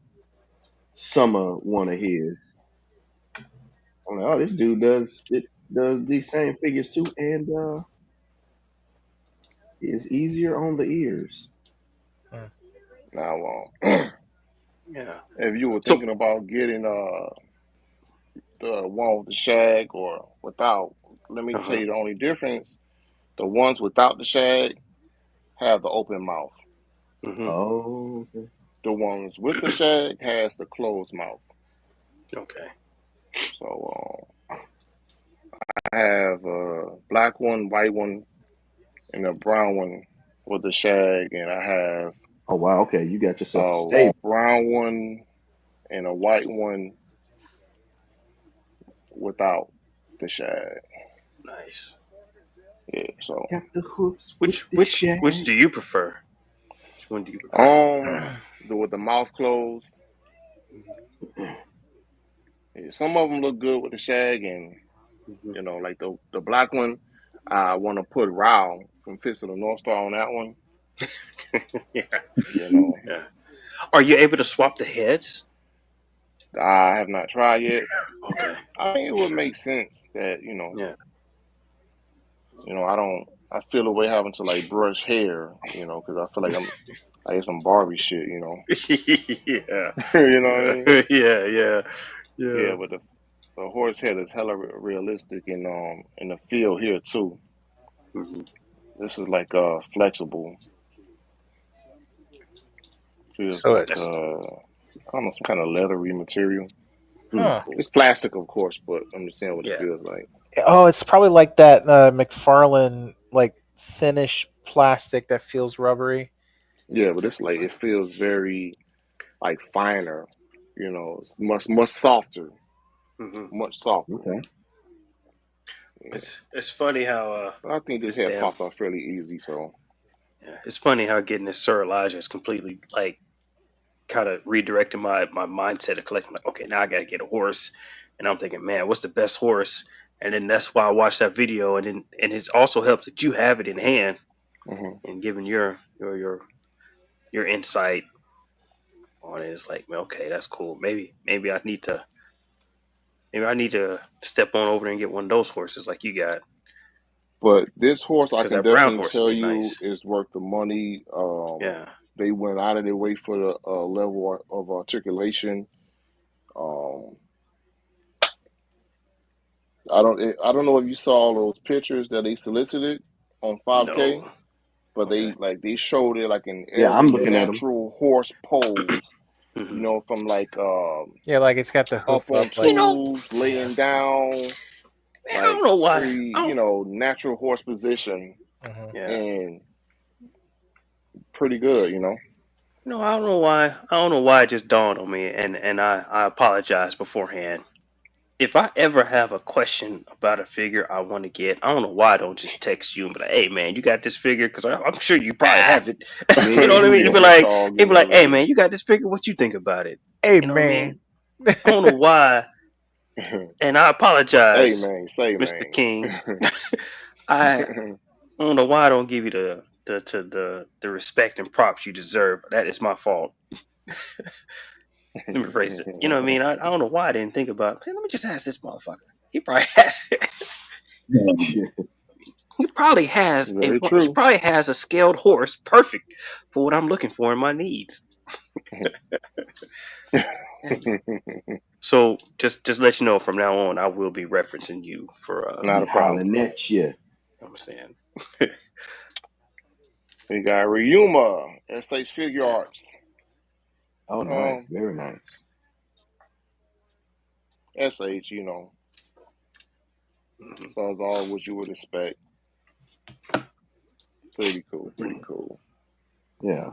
some of one of his. I'm like, oh, this dude does these same figures too, and is easier on the ears. Mm. Now, Yeah. if you were So. thinking about getting the one with the shag or without, let me Uh tell huh. you the only difference. The ones without the shag have the open mouth. Mhm. Oh, okay. The ones with the shag has the closed mouth. Okay. So I have a black one, white one, and a brown one with the shag, and I have Oh wow, okay. You got yourself a a stable. brown one and a white one without the shag. Nice. Yeah. So Got the hoofs with Which the which which shag. do you prefer? Which one do you prefer? um, with the mouth closed. Yeah, some of them look good with the shag, and Mhm. like the black one. I want to put Rao from Fist of the North Star on that one. Yeah. You know, Yeah. Are you able to swap the heads? I have not tried yet. Okay. I think it would make sense that Yeah. I don't. I feel a way having to like brush hair, because I feel like I'm like some Barbie shit, Yeah. you know what I Yeah. mean? Yeah. Yeah. Yeah. Yeah, but the horse head is hella realistic in the field here too. Mhm. This is like flexible, feels So like it, That's I don't know, some kind of leathery material. Hmm. huh. cool. It's plastic, of course, but I'm just saying what it Yeah. feels like. Oh, it's probably like that McFarlane like thinnish plastic that feels rubbery. Yeah, but it's like it feels very like finer, it's much softer, Hmm. much softer. Okay. Yeah. It's funny how But I think this this head damn popped off fairly easy, so yeah, it's funny how getting this Sir Elijah is completely like kind of redirecting my mindset of collecting. Like, okay, now I got to get a horse, and I'm thinking, man, what's the best horse? And then that's why I watched that video, and it also helps that you have it in hand hmm and giving your insight on it. It's like, man, okay, that's cool. Maybe I need to step on over there and get one of those horses like you got, But this horse, I because can that brown definitely horse would tell be nice. you, is worth the money. Yeah. They went out of their way for the level of articulation. Um, I don't know if you saw all those pictures that they solicited on 5K, No. but Okay. they showed it like in Yeah, I'm every looking at them. natural horse pose. Hmm. From like Yeah, like it's got the up hoof on up, like You know, tools, yeah. laying down, man, I like don't know why. very, I don't. natural horse position Hmm. Yeah. and pretty good, No, I don't know why. I don't know why it just dawned on me, and I apologize beforehand. If I ever have a question about a figure I want to get, I don't know why I don't just text you and be like, "Hey, man, you got this figure?" Because I'm sure you probably have it. You know what I mean? Yeah, just call, give It'd be me a like, "Hey, ring. man, you got this figure? What you think about it?" Hey You know what I man. mean? I don't know why, and I Hey apologize, man, say Mister man. King. I don't know why I don't give you the respect and props you deserve. That is my fault. Let me rephrase it. You know what I mean? I don't know why I didn't think about. Hey, let me just ask this motherfucker. He probably has. He probably has a. Very He true. probably has a scaled horse, perfect for what I'm looking for in my needs. So just let you know from now on, I will be referencing you for. Not Be a problem. hollering at you. I'm saying, We got Ryuma, SH Figure yeah. Arts. Oh, nice. Um, Very nice. SH, Hmm. so it's all what you would expect. Pretty cool, pretty cool. Yeah.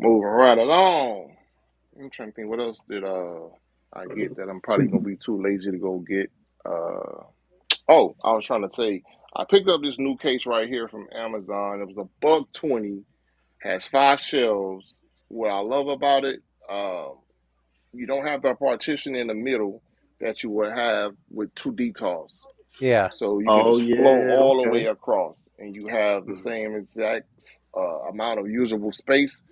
Moving right along. I'm trying to think what else did I get that I'm probably gonna be too lazy to go get. Oh, I was trying to say I picked up this new case right here from Amazon. It was a $120, has 5 shelves. What I love about it, you don't have the partition in the middle that you would have with two detofs. Yeah. So you can Oh just flow yeah, all the way okay. across, and you have the Mm-hmm. same exact amount of usable space.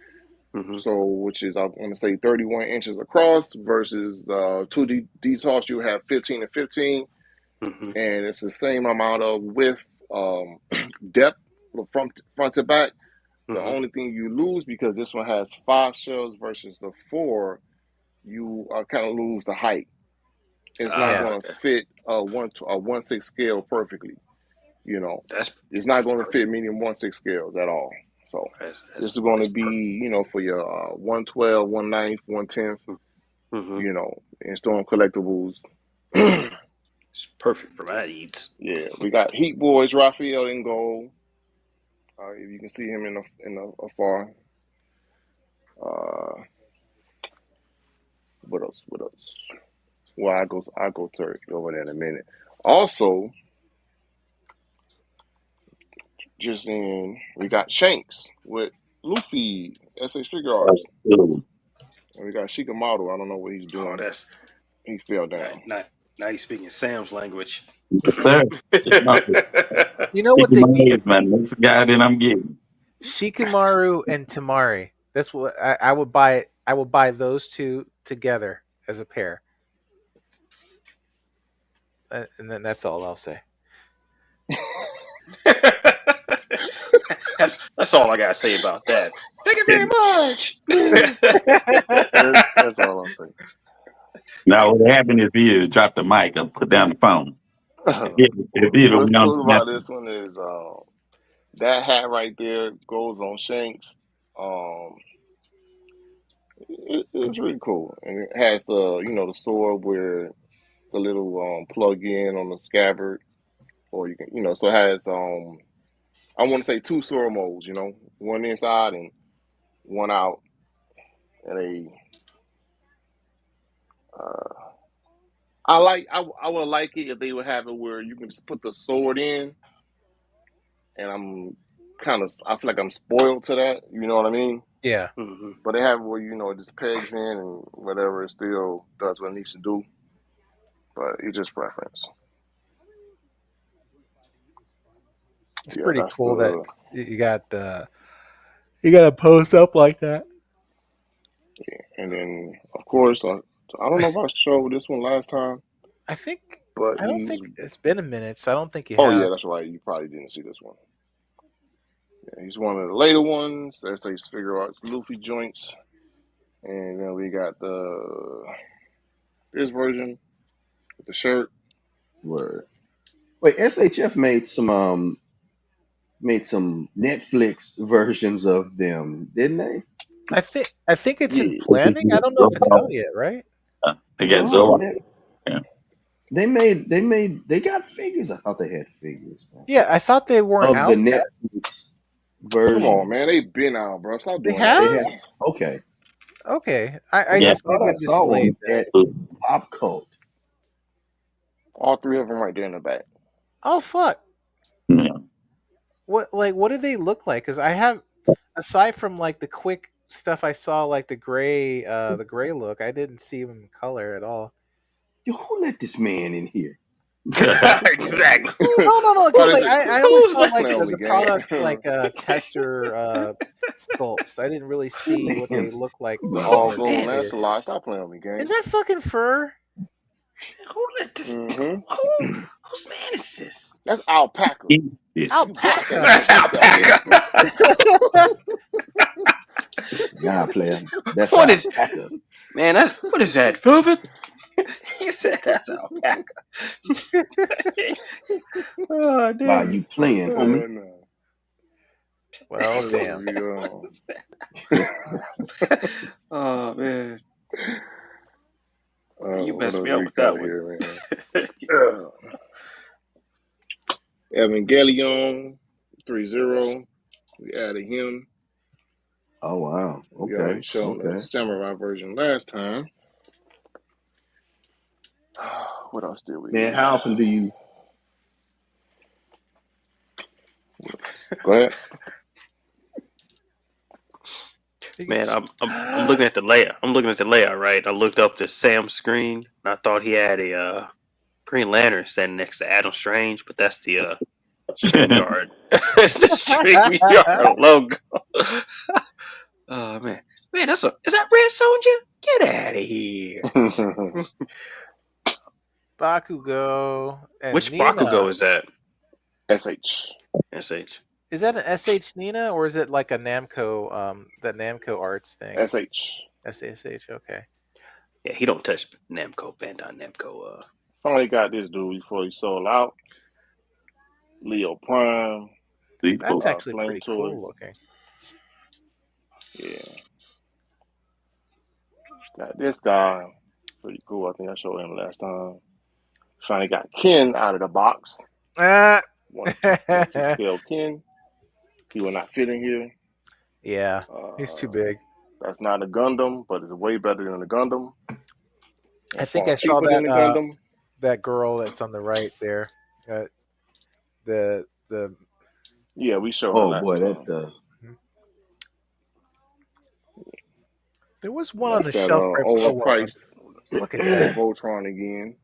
Mm-hmm. So, which is I'm going to say 31 inches across versus two detofs you have 15 and 15, Mm-hmm. and it's the same amount of width, um, depth from front to back. The Mm-hmm. only thing you lose because this one has 5 shelves versus the four, you kind of lose the height. It's not Yeah. going to Okay. fit a 1/6 scale perfectly. You know, That's it's not going to fit perfect. medium 1/6 scales at all. So this That's is going to that's be, perfect. for your 112, 1/9, 1/10, Mm-hmm. in Storm Collectibles. Yeah, It's perfect for my needs. we got Heat Boys, Raphael in gold. If you can see him in the afar. Uh, what else? What else? Well, I go to over there in a minute. Also, just in we got Shanks with Luffy, SH Figure Arts, Absolutely. and we got Shikamaru. I don't know what he's Oh, doing. that's He fell not down. not now you speaking Sam's language. Yes, sir. Just know that. You know what Keep they my need? age, man. Next guy that I'm getting. Shikamaru and Tamari. That's what I would buy it. I would buy those two together as a pair, and then that's all I'll say. That's all I gotta say about that. Thank you very much. That's all I'll say. Now, what happened is he dropped the mic and put down the phone. If he'd have What's went on cool about nothing. this one is that hat right there goes on Shanks. Um, it's really cool, and it has the sword where the little plug in on the scabbard, or you can so it has I want to say two sword modes. One inside and one out, and uh, I would like it if they would have it where you can just put the sword in, and I feel like I'm spoiled to that. You know what I mean? Yeah. Mm-hmm. But they have it where it just pegs in and whatever it still does what it needs to do. But it's just preference. It's Yeah, pretty that's cool that the you got to post up like that. and then of course I don't know if I showed this one last time, I think but I don't he's think it's been a minute, so I don't think you oh yeah, have. that's right. You probably didn't see this one. Yeah, he's one of the later ones. That's they figure out Luffy joints, and then we got this version with the shirt. Word. Wait, SHF made some Netflix versions of them, didn't they? I think it's in Yeah. planning. I don't know if it's out yet, right? They got No, Zoro. man. Yeah. They got figures. I thought they had figures, man. Yeah, I thought they weren't Of the out yet. Netflix Come on, version. man, they been out, bro. Stop They doing that, They have? have man. okay. Okay. I Okay, I Yeah. just thought maybe I I'm just saw delayed one then. at Pop Cult. All three of them right there in the back. Oh fuck. Yeah. What do they look like? Because I have, aside from like the quick stuff I saw, like the gray look, I didn't see them in color at all. Yo, who let this man in here? Exactly. Who No, no, no. Because Probably like say, I always who's saw stop like playing with me, the gang. product like tester sculpts. I didn't really see what they Man's look like The in all whose the gold man is video. this? Lancelot. Stop playing with me, Is gang. that fucking fur? Who let this? Mm-hmm. Whose man is this? That's alpaca. Yes. You blocked that Alpaca. shit. That's Keep that shit. alpaca. Nah, player. That's What is alpaca. man? That's what is that? Velvet? He said that's alpaca. Oh Why damn. you playing, homie? No. Well, So damn. Oh man. You what messed else me up we with got that one. here, man? Evangelion 3-0. We added him. Oh wow. We already Okay. showed the Okay. samurai version last time. What else did we Man, do? how often do you? Go ahead. Man, I'm looking at the layout. I'm looking at the layout, right? I looked up the Sam screen, and I thought he had a Green Lantern standing next to Adam Strange, but that's the StreamYard. It's the StreamYard logo. Oh man, man, is that Red Sonja? Get out of here. Bakugo and Which Bakugo Nina. is that? SH. SH. Is that an SH Nina or is it like a Namco that Namco arts thing? SH. SSH, okay. Yeah, he don't touch Namco, Bandai Namco. Finally got this dude before he sold out. Leo Prime. That's actually Flame pretty Toy. cool looking. Yeah. Got this guy. Pretty cool. I think I showed him last time. Finally got Ken out of the box. Ah! 1/6 scale Ken. He will not fit in here. Yeah, he's too big. That's not a Gundam, but it's way better than a Gundam. I And think I far saw cheaper than that the Gundam. that girl that's on the right there. The Yeah, we showed her Oh last boy, that time. there was one on That's the that shelf right below her. overpriced Look at that. Voltron again.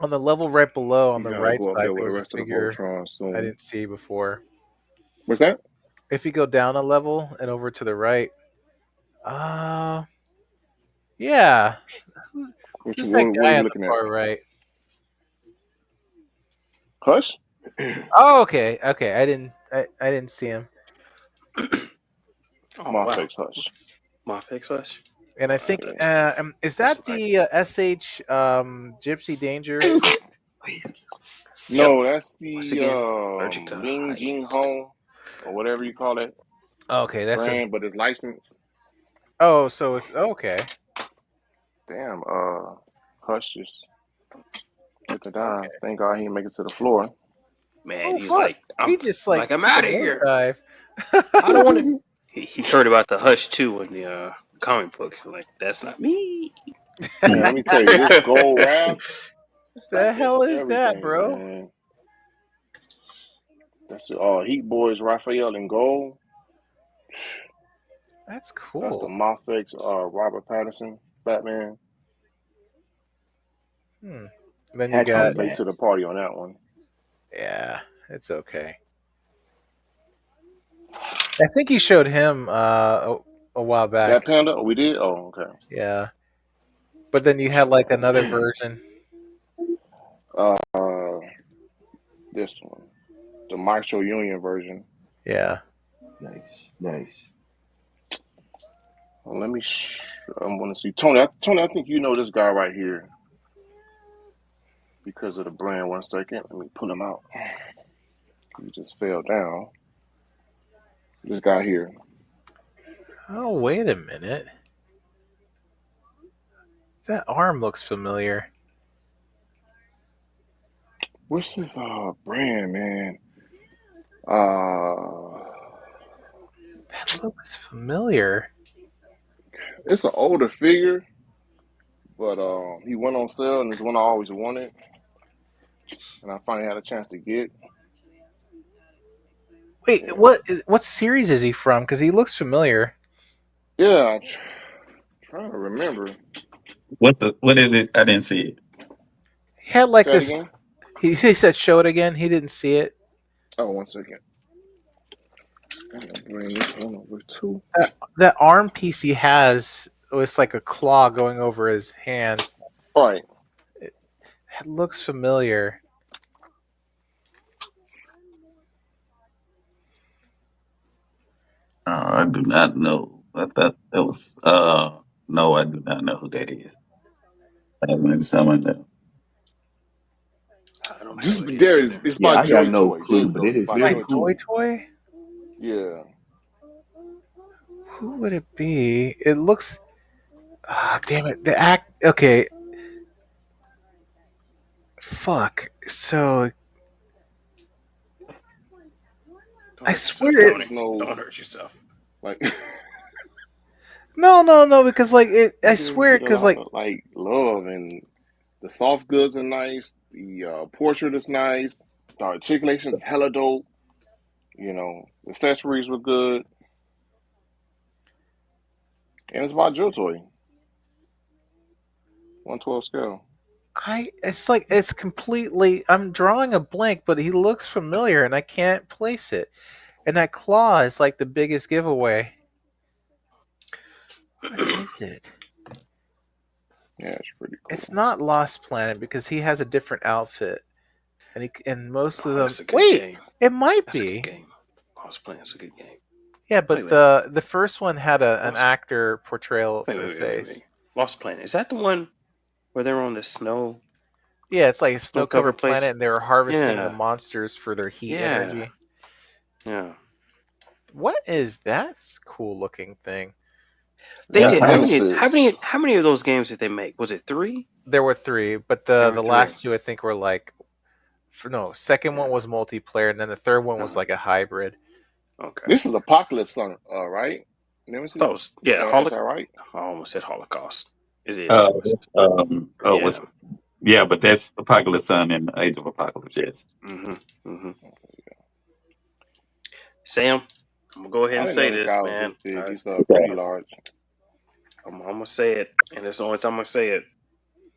On the level right below on He's the gonna right go up side there with there the was a rest of the figure Voltron I soon. didn't see before. What's that? If you go down a level and over to the right, uh yeah. Who- Which Who's that what are guy you on the looking at? far right? Hush? Oh, okay, okay. I didn't see him, Oh wow, Mafex Hush. Mafex Hush. and I think Yeah. is That's that like, the SH Gypsy Danger? yep. No, that's Once the again, allergic to Ling Jing height. Hong or whatever you call it Okay, that's a. brand, but it's licensed. Oh, so it's okay. Damn, Hush just took a dive. Okay. Thank God he didn't make it to the floor. Man, Oh he's fuck! like, He just like I'm took a out of here. nosedive. I don't want to. He heard about the Hush too in the comic books. Like, that's not me. Man, let me tell you, this gold wrap The is hell is that, everything, bro? man. That's Heat Boys Raphael in gold. That's That's the cool. Mafex Robert Pattinson Batman. Hmm. Then you Hat got on Late to that. the party on that one. yeah, it's okay. I think you showed him a while That back. panda? Oh, we did? Oh, okay. Yeah, but then you had like another version. Uh, this one, the Maestro Union version. Yeah. Nice, nice. Well, let me. I want to see Tony. Tony, I think you know this guy right here because of the brand. 1 second, let me pull him out. He just fell down. This guy here. Oh, wait a minute. That arm looks familiar. What's his brand, man? Uh, That looks familiar. it's an older figure, but he went on sale and it's one I always wanted, and I finally had a chance to get. Wait, Yeah, what series is he from? Because he looks familiar. yeah. Trying to remember. What is it? I didn't see it. He had like Say that this. again. He said show it again. He didn't see it. Oh, 1 second. I'm gonna bring this one over too. That arm piece he has was like a claw going over his hand. All right. It looks familiar. I do not know. I thought that was. No, I do not know who that is. Maybe someone that. I don't know This who it is there is either. it's Yeah, by I got Joy no Toy. There clue, we but go. it It's is by By very Joy Toy Toy. cool. Toy? Yeah. Who would it be? It looks. Ah, damn it. The act. Okay. Fuck. So Don't I hurt yourself, swear it. Tony. There's no Don't hurt yourself. Like No, no, no, because like I swear, get a because lot like of like love, and the soft goods are nice. The portrait is nice. The articulation is hella dope. The accessories were good, and it's about Jotoy. 112 scale. it's like it's completely. I'm drawing a blank, but he looks familiar, and I can't place it. And that claw is like the biggest giveaway. What is it? Yeah, it's pretty It's cool. not Lost Planet because he has a different outfit, and most of Oh, them. that's a good Wait, game. it might That's a good be. game. Lost Planet's a good game. Yeah, Wait, but wait, the first one had an Lost. actor portrayal Wait, for wait, the wait, wait, wait. face. Lost Planet. Is that the one where they're on the Yeah, it's like a snow-covered snow-covered place? planet, and they were harvesting the Yeah, monsters for their heat yeah, energy. yeah. What is that cool looking thing? They Yeah, The did. I How know. many? How many? Nemesis. How many of those games did they make? Was it three? There were three, but There were the three. last two I think were like no, second one Yeah. was multiplayer, and then the third one was Uh, like a hybrid. okay. This is Apocalypse on, right? Nemesis. Those. Yeah. Is that right? I almost said Holocaust. It is Uh, Nemesis. oh, Yeah. was yeah, but that's Apocalypse Sun and Age of Apocalypse. Yes. Mhm. Mhm. Sam, I'm gonna go ahead I and didn't know say this this, guy was this man. big. He's pretty Yeah. large. I'm gonna say it, and it's the only time I say it.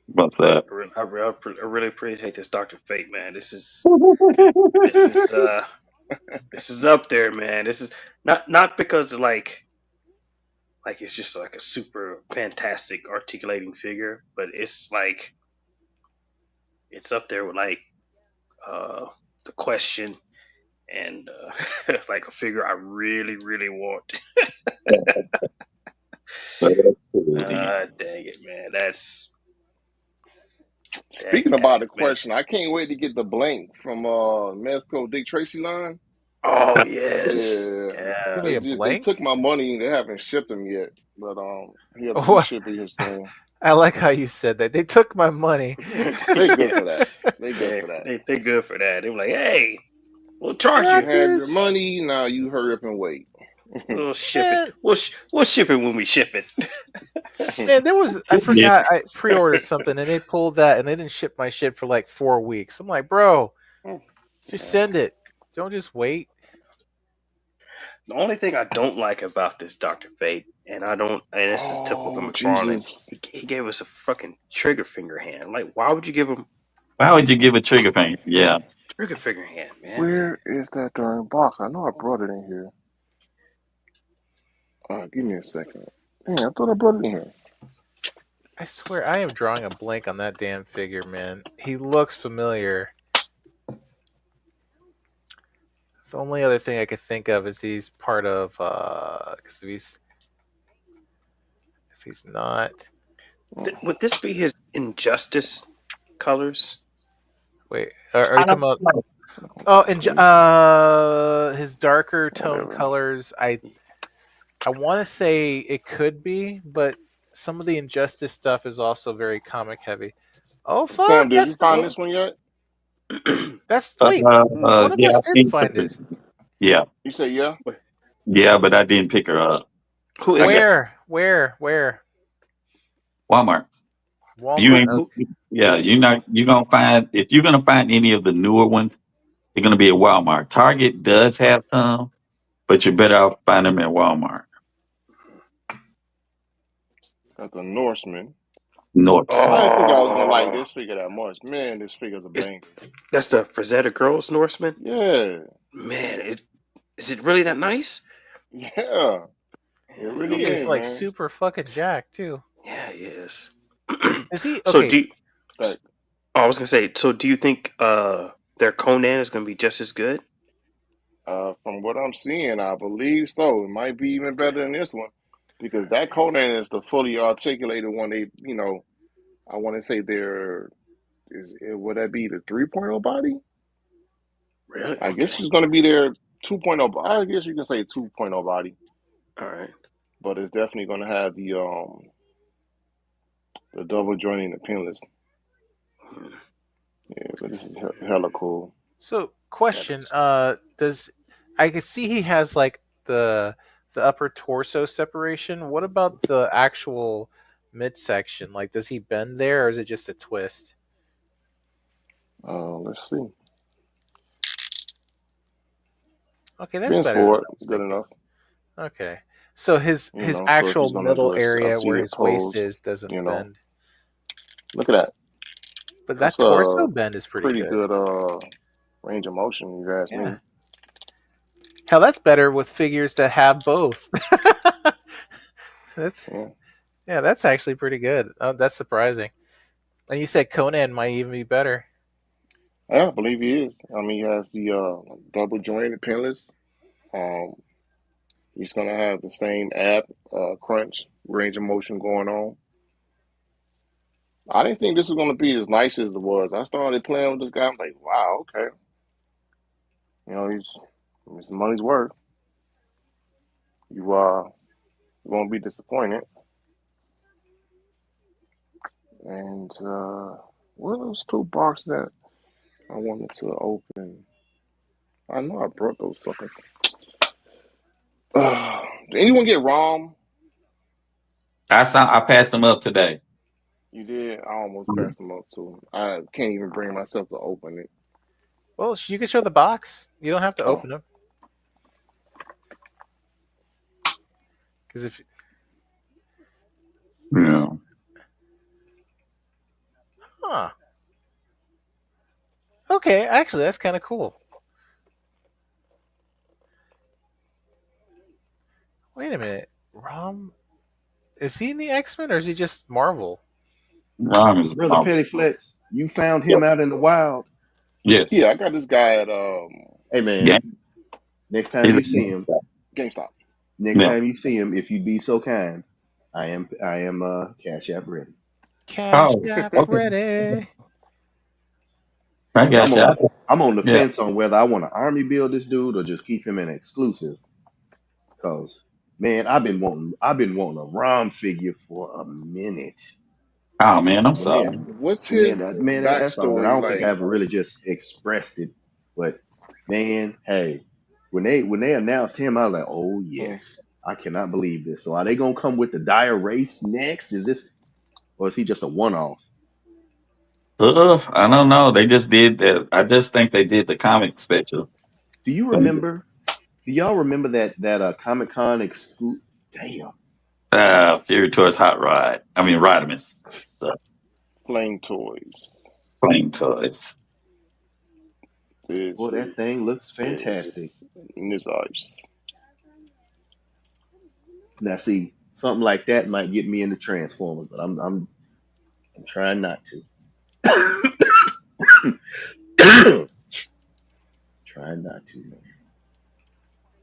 What's that? I really appreciate this Doctor Fate, man. This is this is up there, man. This is not because of like it's just like a super fantastic articulating figure, but it's like it's up there with like uh the question and it's like a figure I really really want. That's cool, then. Dang it, man. That's Speaking dang about it, the man. question, I can't wait to get the blank from Mexico Dick Tracy line. Oh yes, Yeah, It's yeah. gonna be a they took blank. my money. They haven't shipped them yet, but he Oh, should be here soon. I like how you said that. They took my money. They good Yeah. for that. They good Yeah, for that. they good for that. They were like, hey, we'll charge You you. Got have your this. money now. You hurry up and wait. We'll ship it. Man, We'll ship it when we ship it. man, there was I Yeah. forgot I pre-ordered something and they pulled that and they didn't ship my shit for like 4 weeks. I'm like, bro, just send it. Don't just wait. The only thing I don't like about this Doctor Fate, and I don't, and this is typical Oh McFarlane, Jesus! he gave us a fucking trigger finger hand. Like, why would you give him Why would you give a trigger finger? Yeah. trigger finger hand, man? Where is that darn box? I know I brought it in here. Give me a second. Man, I thought I brought it in here. I swear I am drawing a blank on that damn figure, man. He looks familiar. The only other thing I could think of is he's part of because if he's not Oh, Would this be his injustice colors? wait, are you I talking don't about know. oh and complete. his darker tone Whatever. colors? I want to say it could be, but some of the injustice stuff is also very comic heavy. Oh fuck, Sam, did you that's the find Well, this one yet? that's wait. One of Yeah, us I did think find this. yeah, You say yeah. wait, yeah, but I didn't pick her up. who I is got it? Where? Walmart. You Walmart. ain't. Who? Yeah, you're not. You're gonna find if you're gonna find any of the newer ones, they're gonna be at Walmart. Target does have some, but you're better off finding them at Walmart. Got the Norseman. Norps. I didn't think I was gonna like Oh, this figure that much. Man, this figure's a it's banger. that's the Frazetta Girls Norseman. Yeah, Man, is it really that nice? yeah, it He really is is, like man. super fucking jacked too. Yeah, he is. Is he So okay? do you, Like, oh, I was gonna say, so do you think their Conan is gonna be just as good? from what I'm seeing, I believe so. It might be even Okay. better than this one because All that right. Conan is the fully articulated one. I want to say would that be the 3.0 body? Really? I guess Okay. it's going to be their 2.0. I guess you can say 2.0 body, All right. but it's definitely going to have the double jointing, the pinless. Hmm. Yeah, but this is hella cool. So That question, is. does I can see he has like the upper torso separation. What about the actual midsection? Like, does he bend there, or is it just a twist? Let's see. Okay, that's Ben's better than forward, I was good thinking. enough. Okay, so his So if actual he's gonna middle do a area where seated his waist pose, is doesn't you know, bend, look at that. but that That's torso a bend is pretty pretty good. good range of motion, if you ask Yeah, me. hell, that's better with figures that have both. That's Yeah, yeah, that's actually pretty good. Oh, that's surprising. And you said Conan might even be better. yeah, I believe he is. I mean, he has the double jointed pinless. Um, he's gonna have the same ab crunch range of motion going on. I didn't think this was gonna be as nice as it was. I started playing with this guy. I'm like, wow, okay. He's money's worth. You won't be disappointed. And what are those two boxes that I wanted to open? I know I brought those fucking. Did anyone get ROM? I passed them up today. You did. I almost passed them up too. I can't even bring myself to open it. Well, you can show the box. You don't have to Oh, open them because if Yeah. huh, okay, actually that's kind of cool. Wait a minute, Rom, is he in the X Men or is he just Marvel? Ron is Brother Pettyflex, you found him yep. out in the wild. yes. Yeah, I got this guy at Hey Game. man, next time He's a you see him, GameStop. yeah. if you'd be so kind, I am Cash App ready. Cash Oh, App okay. ready. I I'm got on you. I'm on the Yeah. fence on whether I want to army build this dude or just keep him an exclusive. Cause man, I've been wanting a ROM figure for a minute. Oh man, I'm And they sorry. What's man, his that's all right. I backstory don't think I like? ever really just expressed it, but man, hey, when they announced him, I was like, oh Hmm. yes, I cannot believe this. So are they gonna come with the dire race next? Is this or is he just a one off? I don't know. They just did that. I just think they did the comic special. Do you remember? Do y'all remember that Comic Con exclude? Damn, Fury Toys Hot Rod. I mean, Rodimus. So, Flame Toys. playing toys. This boy, that thing looks is fantastic. Miss Ice. Now, see, something like that might get me into Transformers, but I'm trying not to. Trying not to, man.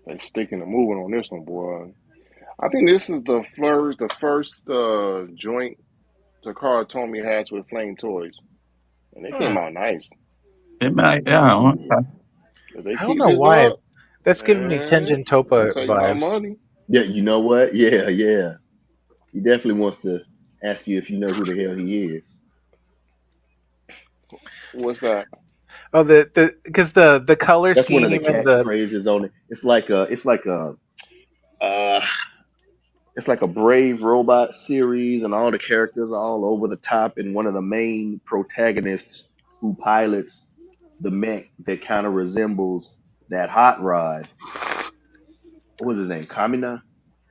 They sticking and moving on this one, boy. I think this is the first joint Takara Tomy has with Flame Toys, and they Hmm. came out nice. It might, yeah. Yeah. If they I don't keep know this why. up, That's giving me man, Tenjin I'm Toppa tell you my vibes. money. Yeah, you know what? Yeah, yeah. He definitely wants to ask you if you know who the hell he is. What's that? Oh, the because the color That's one of the scheme and the catchphrases on it. Uh, it's like a Brave Robot series, and all the characters are all over the top, and one of the main protagonists who pilots the mech that kind of resembles that hot rod. What was his name? Kamina.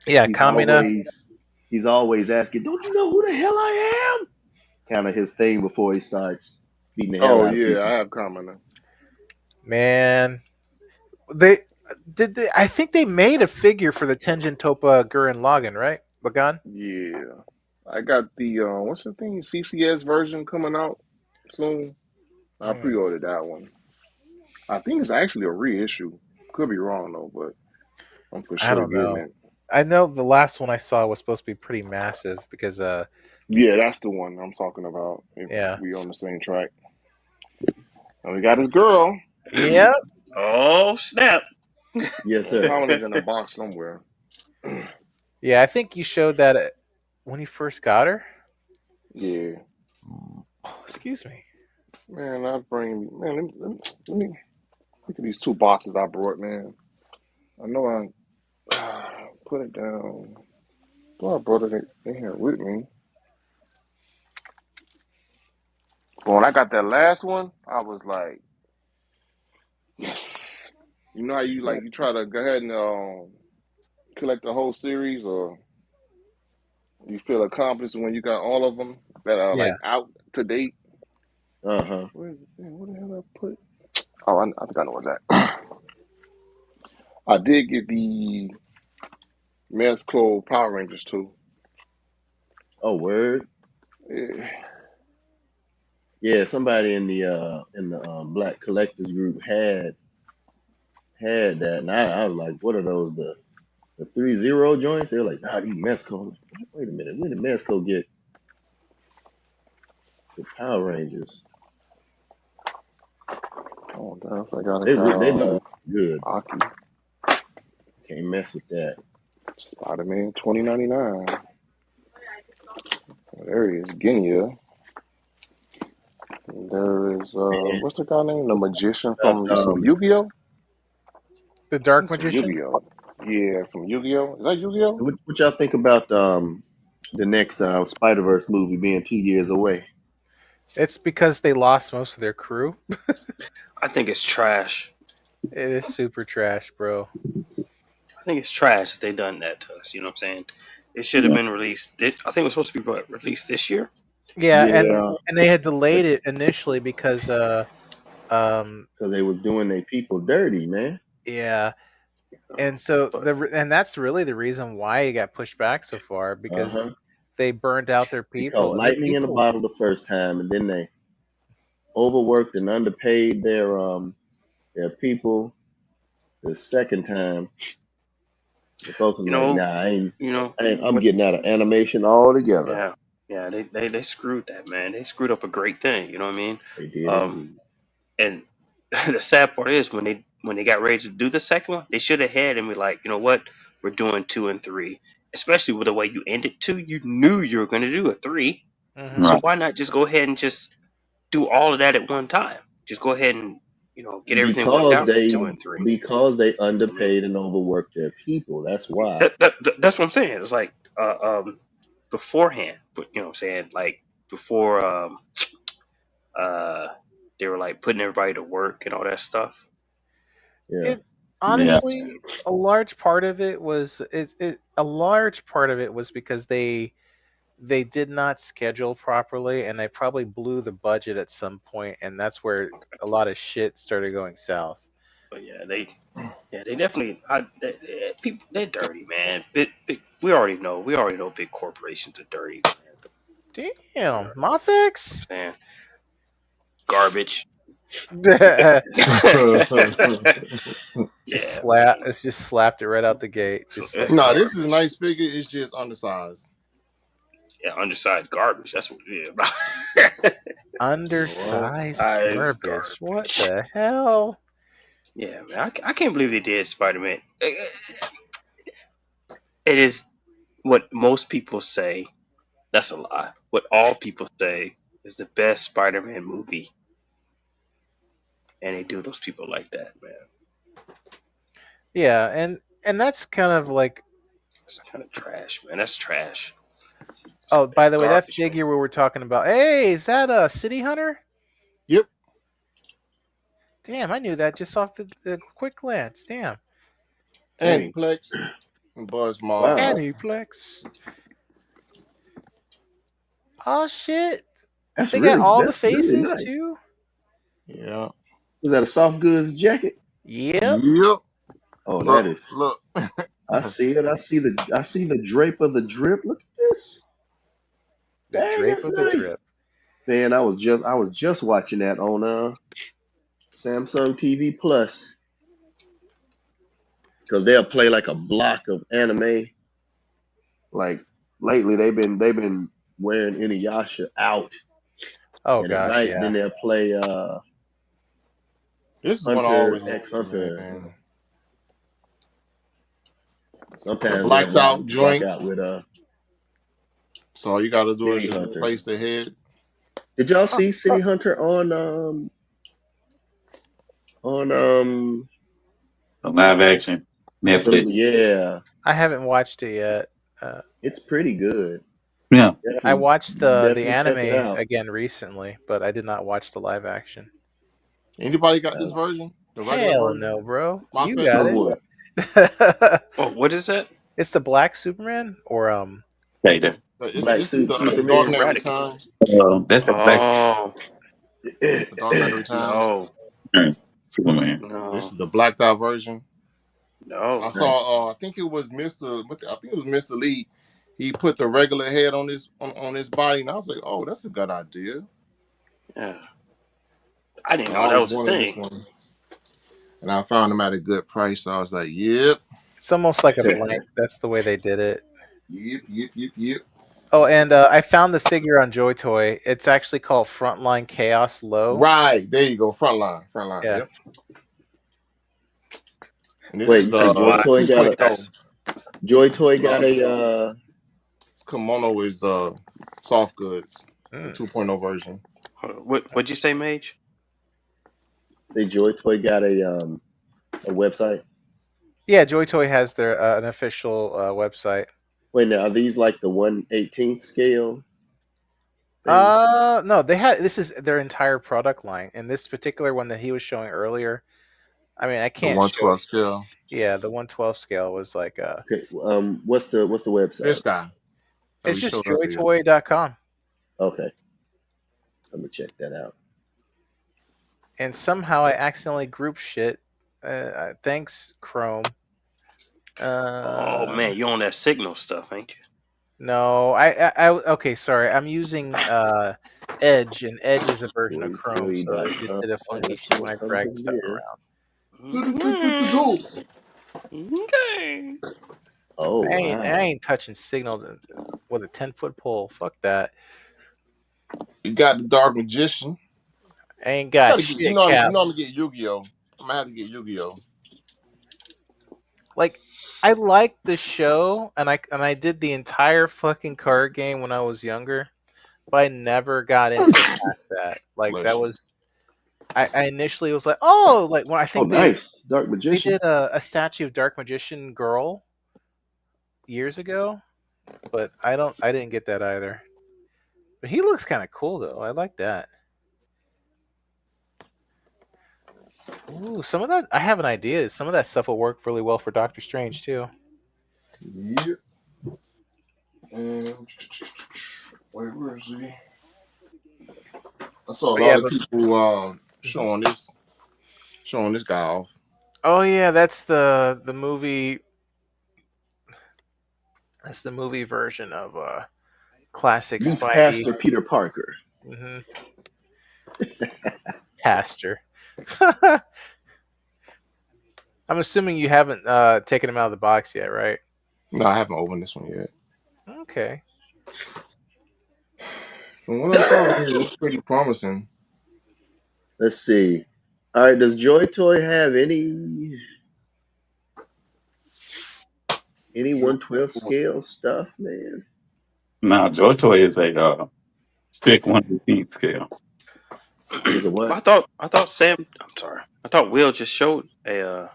yeah, He's Kamina. always he's always asking, "Don't you know who the hell I am?" It's kind of his thing before he starts beating the hell Oh out of yeah, I people. have Kamina. Man, they I think they made a figure for the Tenjin Toppa Gurren Lagann, right? Lagann. Yeah, I got the what's the thing CCS version coming out soon. I Hmm. pre-ordered that one. I think it's actually a reissue. Could be wrong though, but I'm for I sure don't getting know. it. I know the last one I saw was supposed to be pretty massive because Yeah, that's the one I'm talking about. If yeah. we on the same track, and we got his girl. Yep. Oh snap! Yes, Well, sir. Kamina's in a box somewhere. Yeah, I think you showed that when you first got her. Yeah, Oh, excuse me. man, I bring man. Let me look at these two boxes I brought, man. I know I put it down. Thought I brought it in here with me. But when I got that last one, I was like, yes. You know how you Yeah. like you try to go ahead and collect the whole series, or you feel accomplished when you got all of them that are Yeah. like out to date. Uh-huh. Where the hell did I put? Oh, I think I know what's that. I did get the Mezco Power Rangers too. Oh, word. Yeah. Yeah, somebody in the Black Collectors group had that, and I was like, what are those, the 3-0 joints? They were like, nah, these Mezco. Wait a minute, when did Mezco get the Power Rangers? Oh, damn, I gotta They got look good though. Aki Can't mess with that. Spider-Man 2099. There he is, Genya. And there is And what's the guy name? The magician about from this from Yu-Gi-Oh. The I Dark think from Magician. Yu-Gi-Oh. Yeah, from Yu-Gi-Oh. Is that Yu-Gi-Oh? what y'all think about the next Spider Verse movie being 2 years away? It's because they lost most of their crew. I think it's trash. It is super trash, bro. I think it's trash that they done that to us. You know what I'm saying? It should have Yeah, been released. I think it was supposed to be released this year. Yeah, yeah, and they had delayed it initially because um because they was doing their people dirty, man. yeah, and so But and that's really the reason why it got pushed back so far Uh because huh. they burned out their They caught people and their lightning in a people. bottle the first time, and then they overworked and underpaid their people the second time. The folks was you like, know, nah, you know I'm what? getting out of animation altogether. Yeah, yeah. They screwed that, man. They screwed up a great thing. You know what I mean? They did Um, indeed. and the sad part is when they got ready to do the second one, they should have had and be like, you know what, we're doing 2 and 3. Especially with the way you ended 2, you knew you were going to do a 3. Hmm. So Right. why not just go ahead and just do all of that at one time? Just go ahead and get everything worked Because out for they 2 and 3. because they I mean, underpaid and overworked their people. That's why. that's what I'm saying. It's like beforehand, but you know what I'm saying, like before uh they were like putting everybody to work and all that stuff. Yeah. It Yeah. honestly, a large part of it was a large part of it was because they did not schedule properly and they probably blew the budget at some point and that's where a lot of shit started going south. But they definitely people they're dirty, man. We already know big corporations are dirty, man. We Damn, already know. You know Mafex. what I'm saying? Garbage. Yeah, man. It's just slapped it right out the gate. So Just it's like Nah, this is a garbage. nice figure. It's just undersized. Yeah, undersized garbage. That's what it is about. Well, undersized Undersized garbage. What garbage. the hell? Yeah, man. I can't believe they did Spider Man. It is what most people say. That's a lie. What all people say is the best Spider Man movie, and they do those people like that, man. Yeah, and that's kind of like, It's kind of trash, man. That's trash. oh, by That's the way, that garbage, man. figure we were talking about. Hey, is that a City Hunter? yep. Damn, I knew that just off the quick glance. Damn. Dang. Antiplex and Buzz Maw. Wow. Aniplex. Oh shit. They got all the That's really faces nice. too? Yeah. Was that a soft goods jacket? Yep. Yep. Oh, that Look, is. look. I see it. I see the drape of the drip. Look at this. The Dang, drape that's of the nice. drip. Man, I was just watching that on Samsung TV Plus because they'll play like a block of anime. Like lately, they've been wearing Inuyasha out, Oh and at gosh, night yeah. then they'll play This is one I Hunter always X wanted, Hunter. man. The Sometimes they'll blacked out rock joint. out with So all you gotta do is City just Hunter. replace the head. Did y'all Oh, see City Hunter on The live action the Netflix. yeah? I haven't watched it yet. Uh, It's pretty good. Yeah. I Definitely, watched the definitely check it anime out. again recently, but I did not watch the live action. Anybody got this Uh, version? The regular Hell version? no, bro. My You family got of do. what? it. Oh, what is that? It's the Black Superman, or Okay, then. But Black this is suit the Dark Superman. Knight Erratic. Returns. That's the Black Oh The Dark Knight Returns. no, Superman. This no, is the blacked out version. I no. Nice. saw. I think it was Mister. I think it was Mister Lee. He put the regular head on his body, and I was like, "Oh, that's a good idea." Yeah, I didn't I know that always was a wanted this thing. one, and I found them at a good price. So I was like, "Yep, it's almost like a blank. That's the way they did it. yep, yep, yep, yep." Oh, and I found the figure on Joy Toy. It's actually called Frontline Chaos Low. Right there, you go. Frontline, frontline. Yeah. Yep. And this Wait, is you say Oh, Joy that's Toy got a 2.0. that's Joy Toy got Uh, a this kimono is soft goods, the Mm. 2.0 version. what'd you say, Mage? say Joy Toy got a website. Yeah, Joy Toy has their an official website. Wait, now are these like the 1/18th scale thing? No, they had this is their entire product line, and this particular one that he was showing earlier. I mean, I The can't show. 112 scale. Yeah, the 112 scale was like Okay, what's the This website? guy that it's we just showed earlier. joytoy.com. Okay, I'm gonna check that out. And somehow I accidentally group shit. Thanks, Chrome. Oh Uh, man, you on that signal stuff, ain't you? no, okay, sorry. I'm using Edge, and Edge is a version of Chrome, so it just JoyToy.com. did a funky Let's shit see when I what comes dragged of stuff around. this. Okay. Okay. Oh I wow! ain't touching Signal with a 10-foot pole. Fuck that. You got the Dark Magician. I ain't I got gotta get, shit, Cap. I'm gonna get Yu-Gi-Oh. I'm gonna have to get Yu-Gi-Oh. Like, I liked the show, and I did the entire fucking card game when I was younger, but I never got into it past that. Like, that Bless you. was I initially was like, oh, like when I Oh think nice, Dark they Magician. did a statue of Dark Magician Girl years ago, but I didn't get that either. But he looks kind of cool though. I like that. Ooh, some of that I have an idea. Some of that stuff will work really well for Doctor Strange too. Yep. And wait, where is he? I saw a But yeah, lot of but people mhm. showing this guy off. Oh yeah, that's the movie. That's the movie version of classic Youth Spidey. Pastor Peter Parker. hmm Pastor. I'm assuming you haven't taken him out of the box yet, right? No, I haven't opened this one yet. Okay. From what I saw, it looks pretty promising. Let's see. All right, does Joy Toy have any 1/12 scale stuff, man? Now, JoJo is a strict 1/15 scale. Is it what? I thought Sam. I'm sorry. I thought Will just showed a.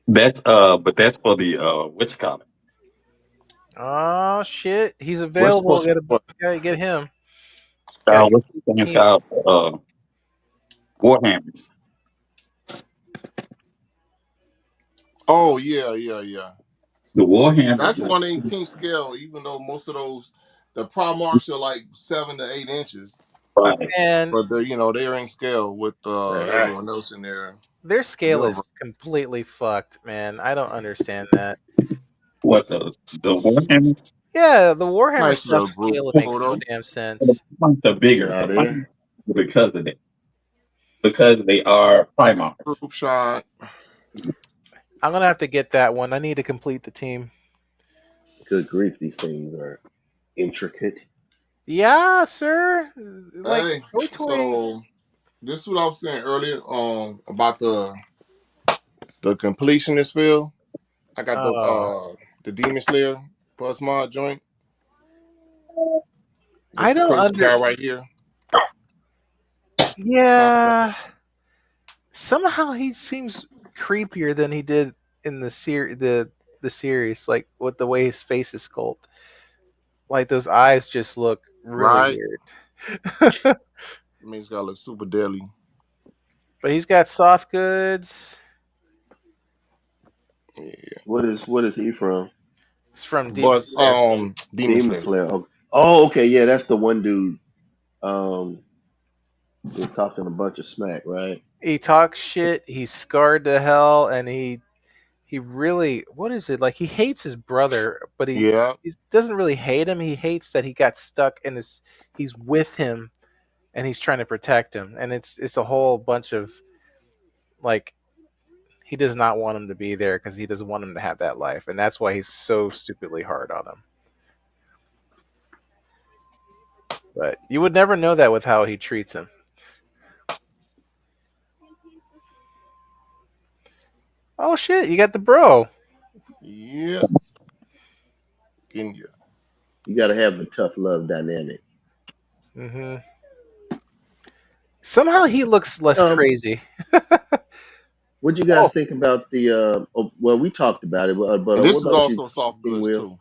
But that's for the what's it called? Oh shit, he's What's available. supposed to what? Gotta get him. Gotta get What's the thing team. called? Warhammers. Oh yeah, yeah, yeah. The That's Warhammers. 1/18 scale. Even though most of those the Primarchs are like 7 to 8 inches, Right. And but they're in scale with Ah, everyone else in there. their scale Your is completely fucked, man. I don't understand that. What the Warhammer? Yeah, the Warhammer nice stuff little group scale makes no photo. damn The sense. Primarchs are bigger. now The there. Primarchs because of that. Because they are Primarchs. Group shot. I'm gonna have to get that one. I need to complete the team. Good grief, these things are intricate. Yeah, sir. Like Hey, Toy Toy. so this is what I was saying earlier about the completionist feel. I got Oh, the Demon Slayer plus mod joint. I This don't crazy under. guy right here. Concept. Yeah, somehow he seems creepier than he did in the series. the series, like with the way his face is sculpted. Like those eyes just look really Right? weird. I mean, it's gotta look super deadly. But he's got soft goods. Yeah. What is he from? It's from Demon But Slayer. Demon Demon Slayer. Slayer. Oh, okay, yeah, that's the one dude. Um, was talking a bunch of smack, right? He talks shit. He's scarred to hell, and he really, what is it, like he hates his brother, but Yeah. he doesn't really hate him. He hates that he got stuck in his. He's with him, and he's trying to protect him, and it's a whole bunch of like he does not want him to be there because he doesn't want him to have that life, and that's why he's so stupidly hard on him. But you would never know that with how he treats him. Oh shit, you got the bro. Yeah. Getting you. You got to have the tough love dynamic. Hmm. Somehow he looks less Um, crazy. what you Oh guys think about the? Well, we talked about it, but And what this is about you, also soft King goods Will? too.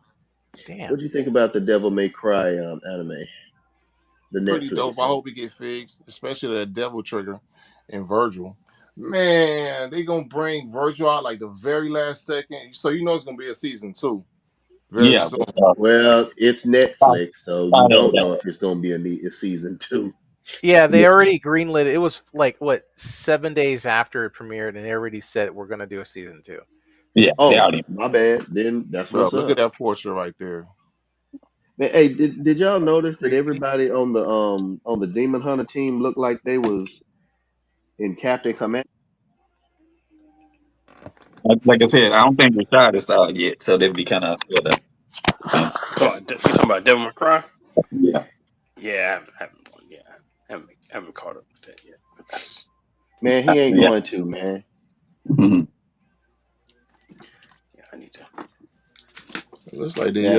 damn. What do you think about the Devil May Cry anime, the Pretty Netflix dope. I thing? hope it get fixed, especially the Devil Trigger and Virgil. Man, they gonna bring Virgil out like the very last second, so you know it's gonna be a season 2 very Yeah. soon. Well, it's Thought Netflix, so you thought of don't that. know if it's going to be a season two. Yeah, they Yeah, already greenlit it. It was like what 7 days after it premiered, and they already said we're gonna do a season two. yeah, they Oh, already. my bad. Then that's Bro, what's look at up. that portrait right there. Man, hey, did y'all notice that everybody on the Demon Hunter team looked like they was in Captain Command? Like I said, I don't think Rashad is out yet, so they'll be kind of sort of. Um, You talking about Devil May Cry? yeah, Yeah, I haven't caught up with that yet. But Man, he ain't yeah. going to, man. Mhm. yeah, I need to. It looks like Now the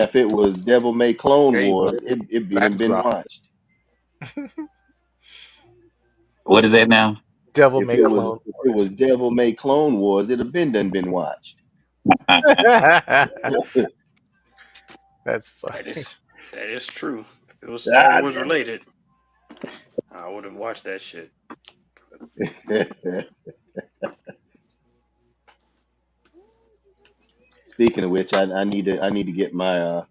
if it was Devil May Clone gate Wars, was it been backdrop. watched. What is that now? Devil May Clone If it was Wars. Devil May Clone Wars, it'd have been watched. That's That funny. is true. If it was Star Ah, Wars damn related, I would have watched that shit. it. Speaking of which, I need to get my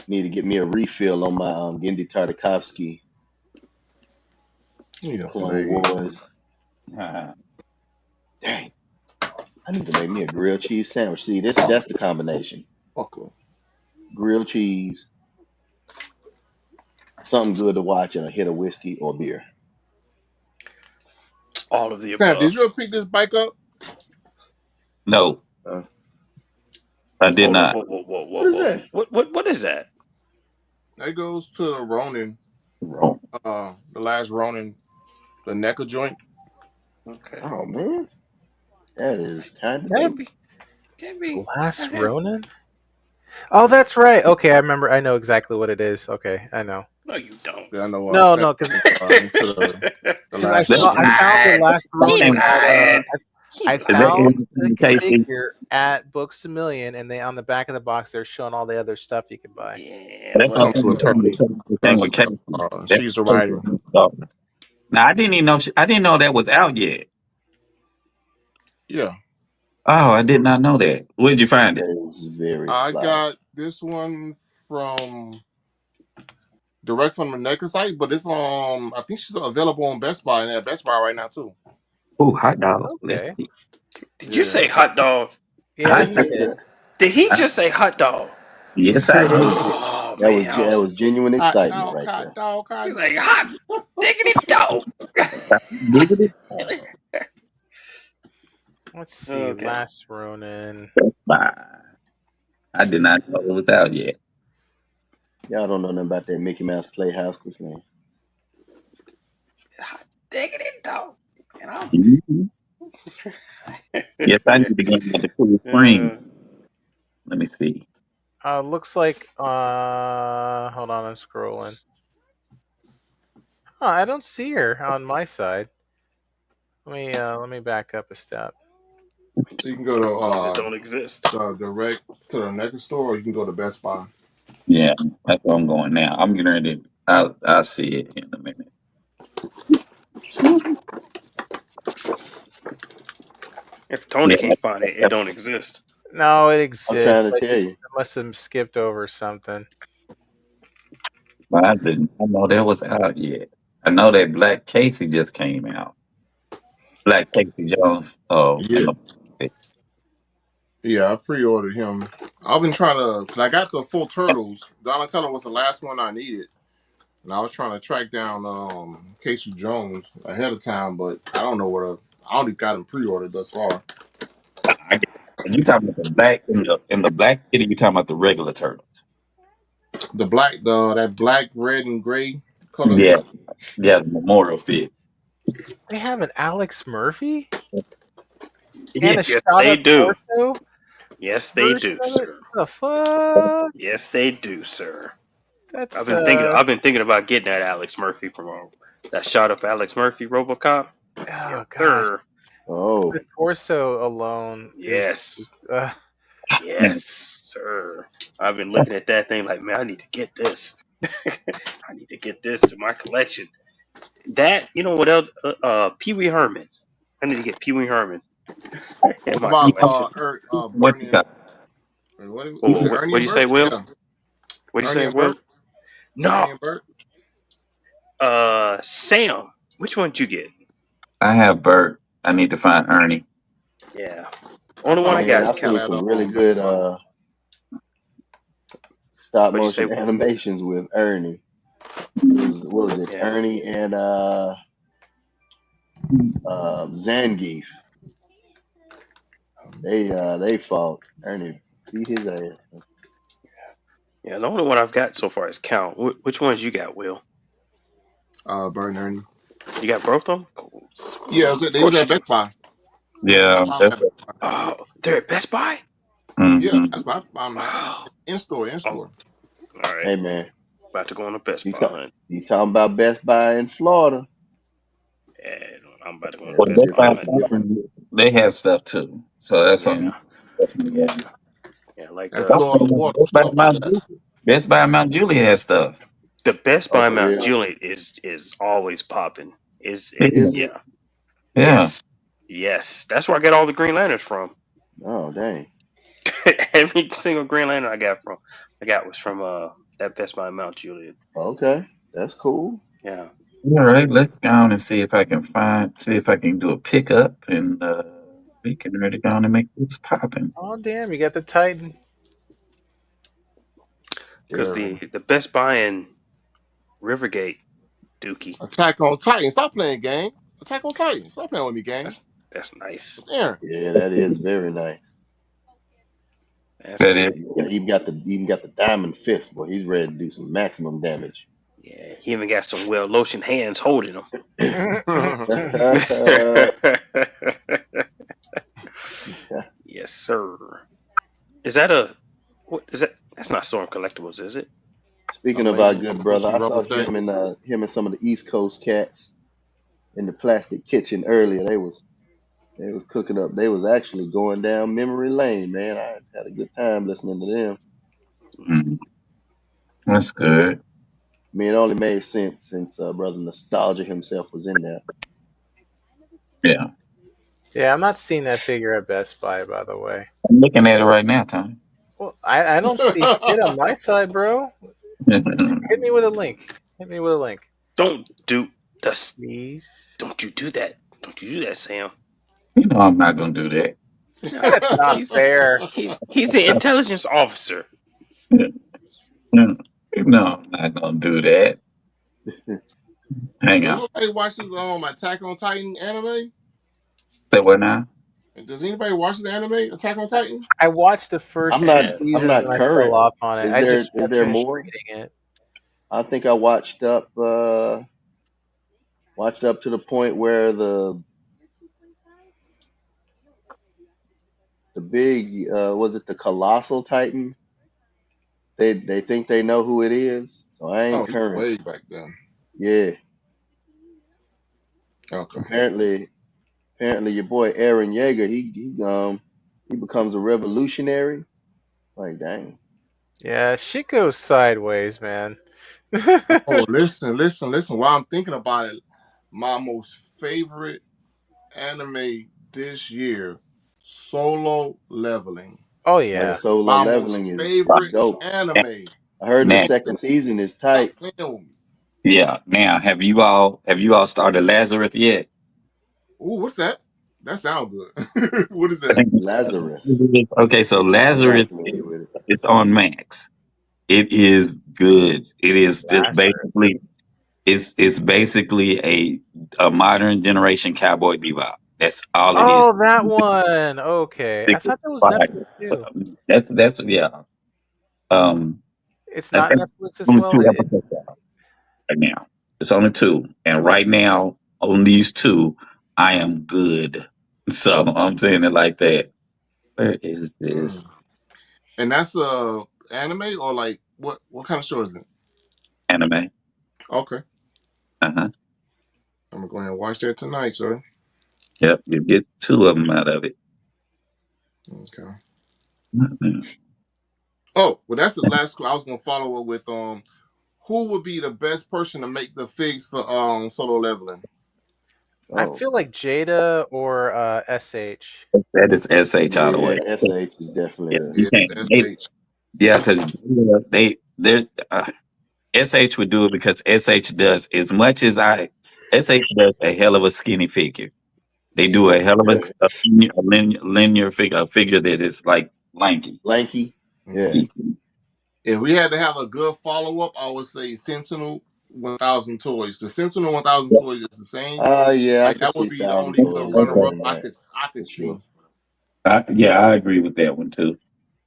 need to get me a refill on my Gendy Tartakovsky You know, Clone like Wars. Uh, Dang, I need to make me a grilled cheese sandwich. See, that's the combination: fucker. grilled cheese, something good to watch, and a hit of whiskey or beer. All of the Sam, did above. you ever pick this bike up? no, Uh, I did Hold up, not. whoa, whoa, whoa, whoa, what is whoa. that? What is that? That goes to Ronin, Wrong. the last Ronin, the NECA joint. Okay, Oh man, that is kind of can't dope. be, can't be. I Last have Ronin? Oh, that's right. Okay, I remember. I know exactly what it is. Okay, I know. no, you don't. Yeah, I know No, Sam no, into the because I last That, saw I Ronin. found the last that He Ronin came, at lied. He I is that lied. found came the from Casey? figure at Books a Million, and they on the back of the box they're showing all the other stuff you could buy. Yeah, That Comes came well, with her. with That's Casey. That she's the Casey writer. started. Now I didn't even know. I didn't know that was out yet. Yeah, Oh, I did not know that. Where'd you find it? That is very I fly. got this one from direct from the NECA site, but it's I think she's available on Best Buy and at Best Buy right now too. Oh, hot dog. Let's Okay. see. did you say Yeah, hot dog? Yeah, he did. Did he just say hot dog? Yes, I that was did. Oh that man, was that was genuine hot excitement dog, right hot there. dog, hot he's like hot diggity dog. Giggity. Let's see. Okay. Last Ronin. Bye. I did not know it was out yet. Y'all don't know nothing about that Mickey Mouse Playhouse, man. Hot diggity dog. And I'm Mhm. Yes, I need to get into cool uh, spring. Let me see. Looks like. Hold on, I'm scrolling. Huh, I don't see her on my side. Let me back up a step. So you can go Means it to don't exist. direct to the next store, or you can go to Best Buy. Yeah, that's where I'm going now. I'm getting ready. I'll see it in a minute. If Tony Yeah, can't find it, it don't exist. No, it I'm exists, trying to but tell he you. must have skipped over something. but I didn't. I know that was out yet. I know that Black Casey just came out. Black Casey Jones. Oh, Yeah, and the, yeah, I pre-ordered him. I've been trying to, cause I got the full turtles. Donatello was the last one I needed, and I was trying to track down Casey Jones ahead of time, but I don't know what. I only got him pre-ordered thus far. I get. And you talking about the black in the Black City? You talking about the regular turtles? The black, that black, red, and gray color. Yeah, yeah, the Memorial Fit. They have an Alex Murphy Yeah, and a Yes, shot they up do. torso Yes, they version do, of it. sir. The fuck? Yes, they do, sir. I've That's been thinking. I've been thinking about getting that Alex Murphy from that shot of Alex Murphy RoboCop. Yes, oh gosh. sir. The Oh, torso alone is Yes, uh, yes, sir. I've been looking at that thing like, man, I need to get this. I need to get this to my collection. That, you know what else? Pee Wee Herman. I need to get Pee Wee Herman in What my about what collection. you Bernie and got? was it Ernie What do and you say, Bert? Will? Yeah, What do you Ernie say, and Will? Bert. No. Ernie and Bert. Sam. Which one did you get? I have Bert. I need to find Ernie. Yeah. I Only one I found man, got is I've Bert seen count. flat some up really on Best good Buy. stop What'd you motion say? animations with Ernie. It was what was it? Yeah. Ernie and Zangief. They fought. Ernie beat his ass. Yeah. The only one I've got so far is count. Which ones you got, Will? Bert and Ernie. You got both of them? Cool. Yeah, Sweet. Of they was course you at do. Best Buy. I Yeah, found that's them at Best Buy. Oh, they're at Best Buy? Yeah, hmm that's why I found them at Oh. in store, in Oh, store. all right. Hey man, About to go on a Best you Buy talk hunt. you talking about Best Buy in Florida? Yeah, I'm about to go on a well, That's a Best Best Buy Buy. different. That's hunt. a different. They have stuff too, so that's Yeah. something. That's Yeah. yeah. Yeah. Like That Don't Florida forget water Best Buy stuff like Mount that. Juliet. Best Buy Mount Juliet has stuff. the Best Oh, Buy for Mount real? Juliet is always popping. Is Yeah, Is it? yeah. yeah. Yes. Yes. That's where I get all the Green Lanterns from. Oh, dang. Every single Green Lantern I got was from that Best Buy Mount Juliet. Okay, that's cool. Yeah. All right, let's go on and see if I can do a pickup, and we can ready to go on and make this popping. oh damn, you got the Titan. Because Darren. the Best Buy in Rivergate, Dookie. Attack on Titan. Stop playing game. Attack on Titan. Stop playing with me, game. That's nice. It's Aaron. Yeah, that is very nice. That's That is, nice. Even got the diamond fist, boy. He's ready to do some maximum damage. Yeah. He even got some well lotion hands holding them. Yes, sir. Is that a what is that? That's not Storm Collectibles, is it? Speaking of our Amazing good brother, Gucci I rubber saw stamp. him and some of the East Coast cats in the plastic kitchen earlier. They was cooking up. They was actually going down memory lane, man. I had a good time listening to them. mm, that's good. I mean, it only made sense since brother Nostalgia himself was in there. Yeah, yeah, I'm not seeing that figure at Best Buy, by the way. I'm looking at it right now, Tony. Well, I don't see shit on my side, bro. Hit me with a link. Hit me with a link, Don't do this. please. Don't you do that. Don't you do that, Sam. You know I'm not gonna do that. No, That's not he's fair. he's the intelligence officer. You know I'm not gonna do that. Hang Does on. anybody watch this Attack on Titan anime? Say what now? Does anybody watch the anime Attack on Titan? I watched the first I'm two not Yeah. I'm seasons not and I fell current. off on it. Is I there finished more? reading it. I think I watched up to the point where the big was it the colossal titan? They think they know who it is, so I Oh, ain't yeah, current. way back then. Yeah, Okay. apparently apparently your boy Aaron Yeager, he becomes a revolutionary. Like, dang. Yeah, shit goes sideways, man. Oh, listen. While I'm thinking about it, my most favorite anime this year, Solo Leveling. Oh Oh, the yeah. solo My most leveling is favorite dope. anime. I heard the Now, second season is Stop tight. playing with me. yeah. Now, have you all started Lazarus yet? Ooh, what's that? That sounds good. What is that? Lazarus. Okay, so I'm not Lazarus familiar with it. is on Max. It is good. It is just Lazarus. basically it's basically a modern generation Cowboy Bebop. That's all it is. Oh, that one. Okay. I Six thought that was five. Netflix too. That's yeah. Um, It's I not think Netflix as only well. two episodes out right now. It's only two, and right now on these two, I am good. So I'm saying it like that. Where is Hmm. this And that's anime or like what kind of show is it? anime? Okay. Uh huh. I'm gonna go ahead and watch that tonight, sir. Yep, you get two of them out of it. Okay. Mhm. Oh, well that's the last I was gonna follow up with who would be the best person to make the figs for solo leveling? I Oh, feel like Jada or SH. That is SH all the way. yeah, SH is definitely Yeah, the you Yeah, can't. SH. Yeah, because they're SH would do it because SH does as much as SH does a hell of a skinny figure. They do a hell of a linear figure, a figure that is like lanky. lanky. Yeah. Hmm. If we had to have a good follow up, I would say Sentinel 1000 Toys. The Sentinel 1000 Toys is the same. Yeah, I Like could that would see be the Thousand only good Toys runner up doing I that could for see. sure. Yeah, I agree with that one too.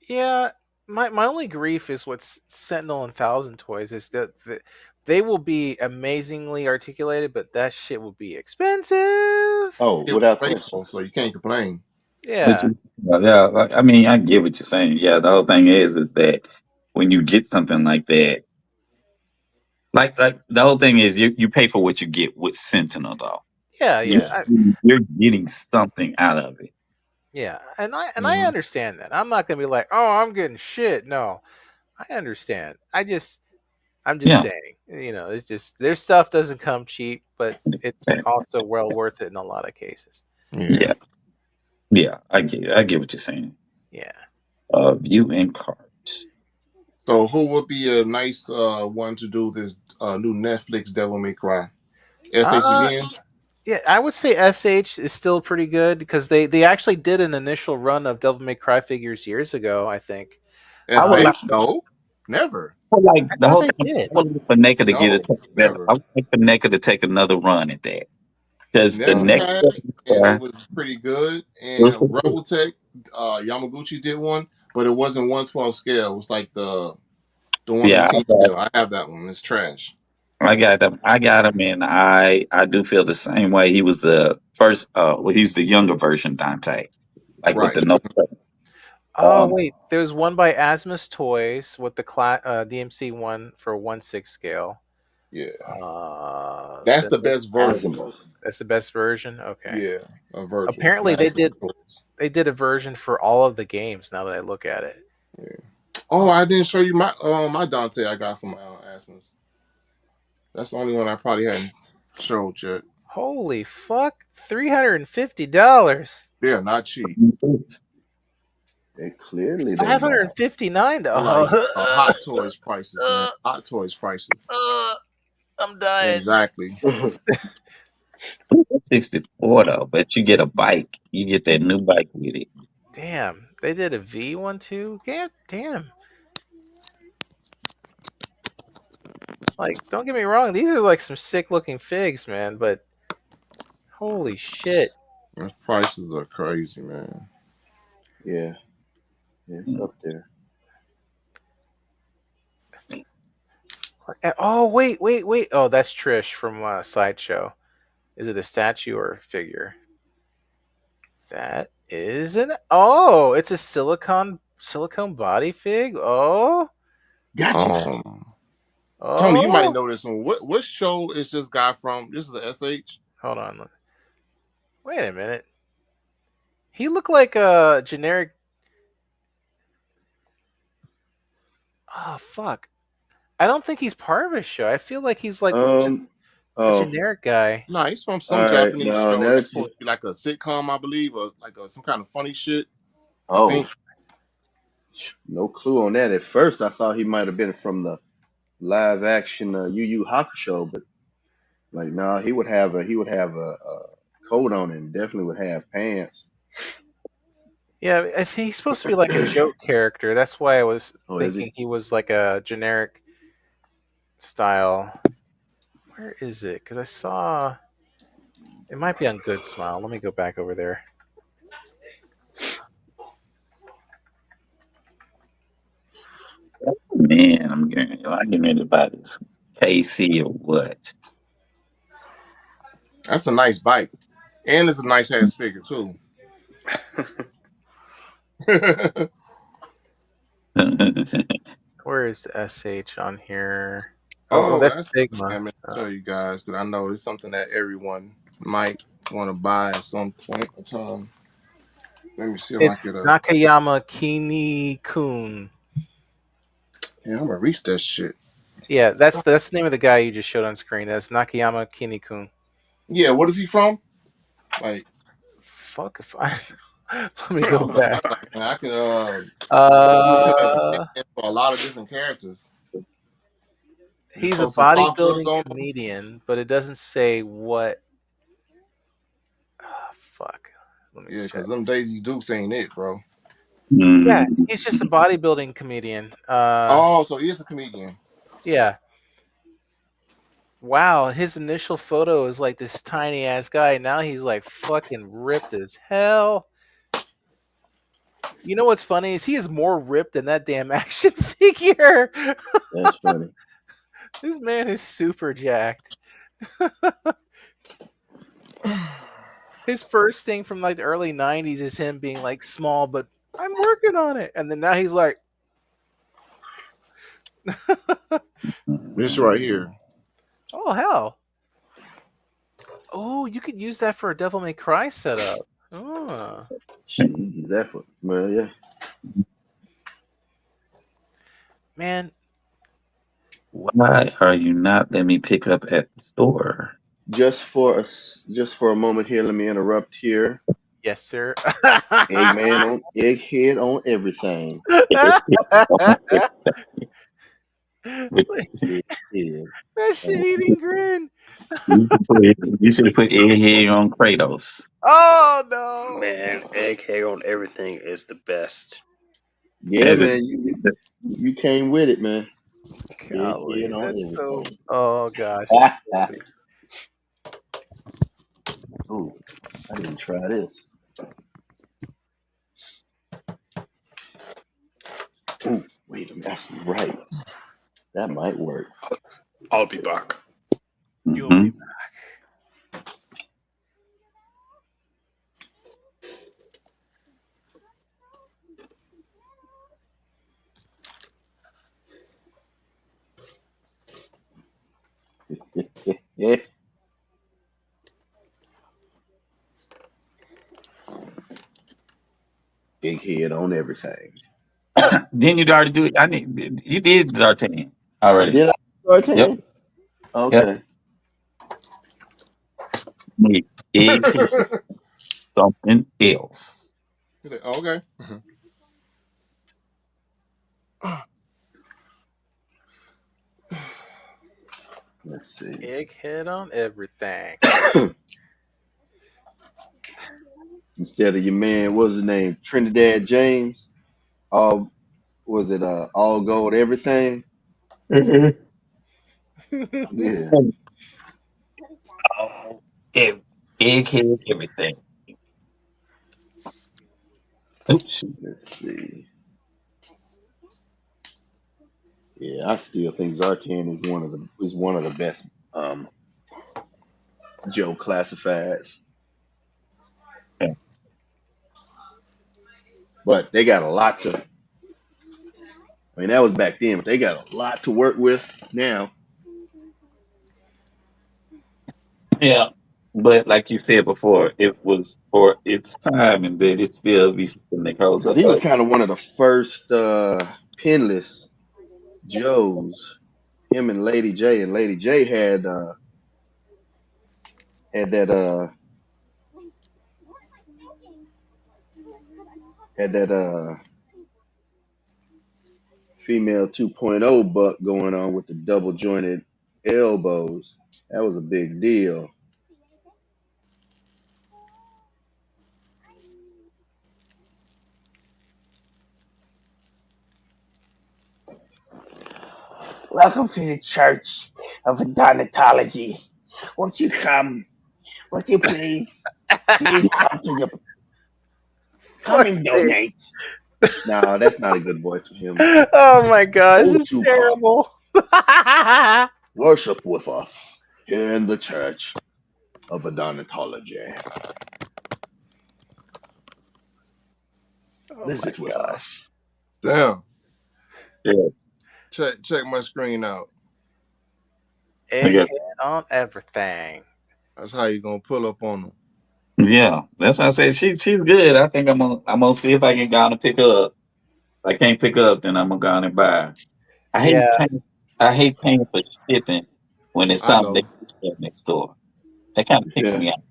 Yeah, my only grief is what's Sentinel and Thousand Toys is that they will be amazingly articulated, but that shit will be expensive. Oh, It was without question. faithful, so you can't complain. But Yeah, yeah, like, I mean, I get what you're saying. Yeah, the whole thing is that when you get something like that, like the whole thing is you pay for what you get with Sentinel though. yeah, You yeah, you're getting something out of it. yeah. And I Hmm. understand that. I'm not gonna be like, oh, I'm getting shit. No, I understand. I'm just Yeah, saying. It's just their stuff doesn't come cheap, but it's also well worth it in a lot of cases. Yeah. yeah, yeah. I get what you're saying. Yeah. View and cart. So who would be a nice one to do this new Netflix Devil May Cry? SH Uh, again? Yeah, I would say SH is still pretty good because they actually did an initial run of Devil May Cry figures years ago. I think. I would like, SH? No, never. like I the thought whole they thing. did. I would like for NECA to get No, it better. never. I would like for NECA to take another run at that because the NECA next Uh-huh. had it, and it it was pretty good. was And pretty good. Rebel Yamaguchi did one, but it wasn't 112 scale. It was like the Yeah, 118 scale. I have that one. It's trash. I got him. I got him, and I do feel the same way. He was the first. Well, he's the younger version Dante, like with Right. the no. Oh Um, wait, there's one by Asmus Toys with the DMC one for 1/6 scale. Yeah. That's Then the best version though. Azimuth. that's the best version. Okay. Yeah, a Virgil. Apparently Not they as much did toys. they did a version for all of the games. Now that I look at it. Yeah. Oh, I didn't show you my Dante I got from Asmus. That's the only one I probably hadn't showed yet. Holy fuck! $350. They're not cheap. They're Five hundred not. and fifty-nine They're like dollars. Hot Toys prices, man. Hot Toys prices. I'm dying. Exactly. 64 though, but you get a bike. You get that new bike with it. Damn, they did a V one too. Yeah, damn. Like, don't get me wrong, these are like some sick looking figs, man. But holy shit! Those prices are crazy, man. Yeah, it's up there. Oh wait. Oh, that's Trish from Sideshow. Is it a statue or a figure? That is an. Oh, it's a silicone body fig. Oh, Gotcha. Um, Tony, you might oh. know this one. What show is this guy from? This is the SH. Hold on. Wait a minute. He looked like a generic. Oh fuck! I don't think he's part of a show. I feel like he's like just Um. a Oh. generic guy. No, he's from All some right. Japanese No, show that's that's supposed to be like a sitcom, I believe, or like some kind of funny shit. I oh, think. no clue on that. At first, I thought he might have been from the live action Yu Yu Hakusho, but like, no, he would have a coat on and definitely would have pants. Yeah, I think he's supposed to be like a joke character. That's why I was Oh, is he? thinking he was like a generic style. Where is it? Because I saw it might be on Good Smile. Let me go back over there. Man, I'm getting ready to buy this KC or what? That's a nice bike, and it's a nice ass figure too. Where is the SH on here? Oh, Oh, that's that's something Sigma. I meant to show you guys because I know it's something that everyone might want to buy at some point in time. Let me see if I It's could. Nakayama Kini Kun. Yeah, I'm gonna reach that shit. Yeah, that's the name of the guy you just showed on screen. That's Nakayama Kini Kun. Yeah, what is he from? Like, Fuck if I. Let me I go don't know. back. Like, man, I could use him as a Uh, stand for a lot of different characters. You he's a throw some Poggers bodybuilding on him. comedian, but it doesn't say what. Fuck. Let me Yeah, check. because them Daisy Dukes ain't it, bro. Yeah, Mm. he's just a bodybuilding comedian. Oh, so he is a comedian. Yeah. Wow, his initial photo is like this tiny ass guy. Now he's like fucking ripped as hell. You know what's funny is he is more ripped than that damn action figure. That's funny. This man is super jacked. His first thing from like the early '90s is him being like small, but I'm working on it, and then now he's like, This right here. oh hell, oh you could use that for a Devil May Cry setup. Oh Jeez, that for well, yeah. man, Why are you not letting me pick up at the store? Just for a moment here, let me interrupt here. yes sir. Egghead on everything. Egghead That shit on eating grin. You should have put Egghead on Kratos. Oh no. Man, egghead on everything is the best. yeah, As a, man. You came with it, man. Golly, Egghead on that's so. everything. Oh gosh, that's funny. Oh, I didn't try this. Oh, wait a minute. That's right. That might work. I'll be back. You'll be Mhm. Yeah, egghead on everything. Then you'd already do it. I need you did Zartan already. Did I start Yep. 10? Yep. Okay. Need Egghead something else. He said, oh, okay. Let's see. Egghead on everything. Instead of your man, what's his name? Trinidad James. All was it all gold everything? Mhm. Yeah. Oh, ev- Egghead everything. Oops. Let's see. Yeah, I still think Zartan is one of the best Joe classifieds. Yeah. But they got a lot to I mean that was back then, but they got a lot to work with now. Yeah. But like you said before, it was for its time, and that it still be something that holds Because up. he was kind of one of the first pinless Joes. Him and Lady J, and Lady J had that had that female 2.0 buck going on with the double jointed elbows. That was a big deal. Welcome to the Church of Adonatology. Won't you come? Won't you please come to your, come Poor and thing. donate. No, that's not a good voice for him. Oh my gosh, Won't it's you come terrible. worship with us here in the church of Adonatology? Oh my Visit with gosh. us. Damn. Yeah, Check my screen out. I got. Egghead on everything. That's how you gonna pull up on them. Yeah, that's why I said she's good. I think I'm gonna see if I can go on and pick her up. If I can't pick her up, then I'm gonna go on and buy her. I hate Yeah, paying. I hate paying for shipping when it's I time they know. ship next door. That kind of ticks Yeah. me out.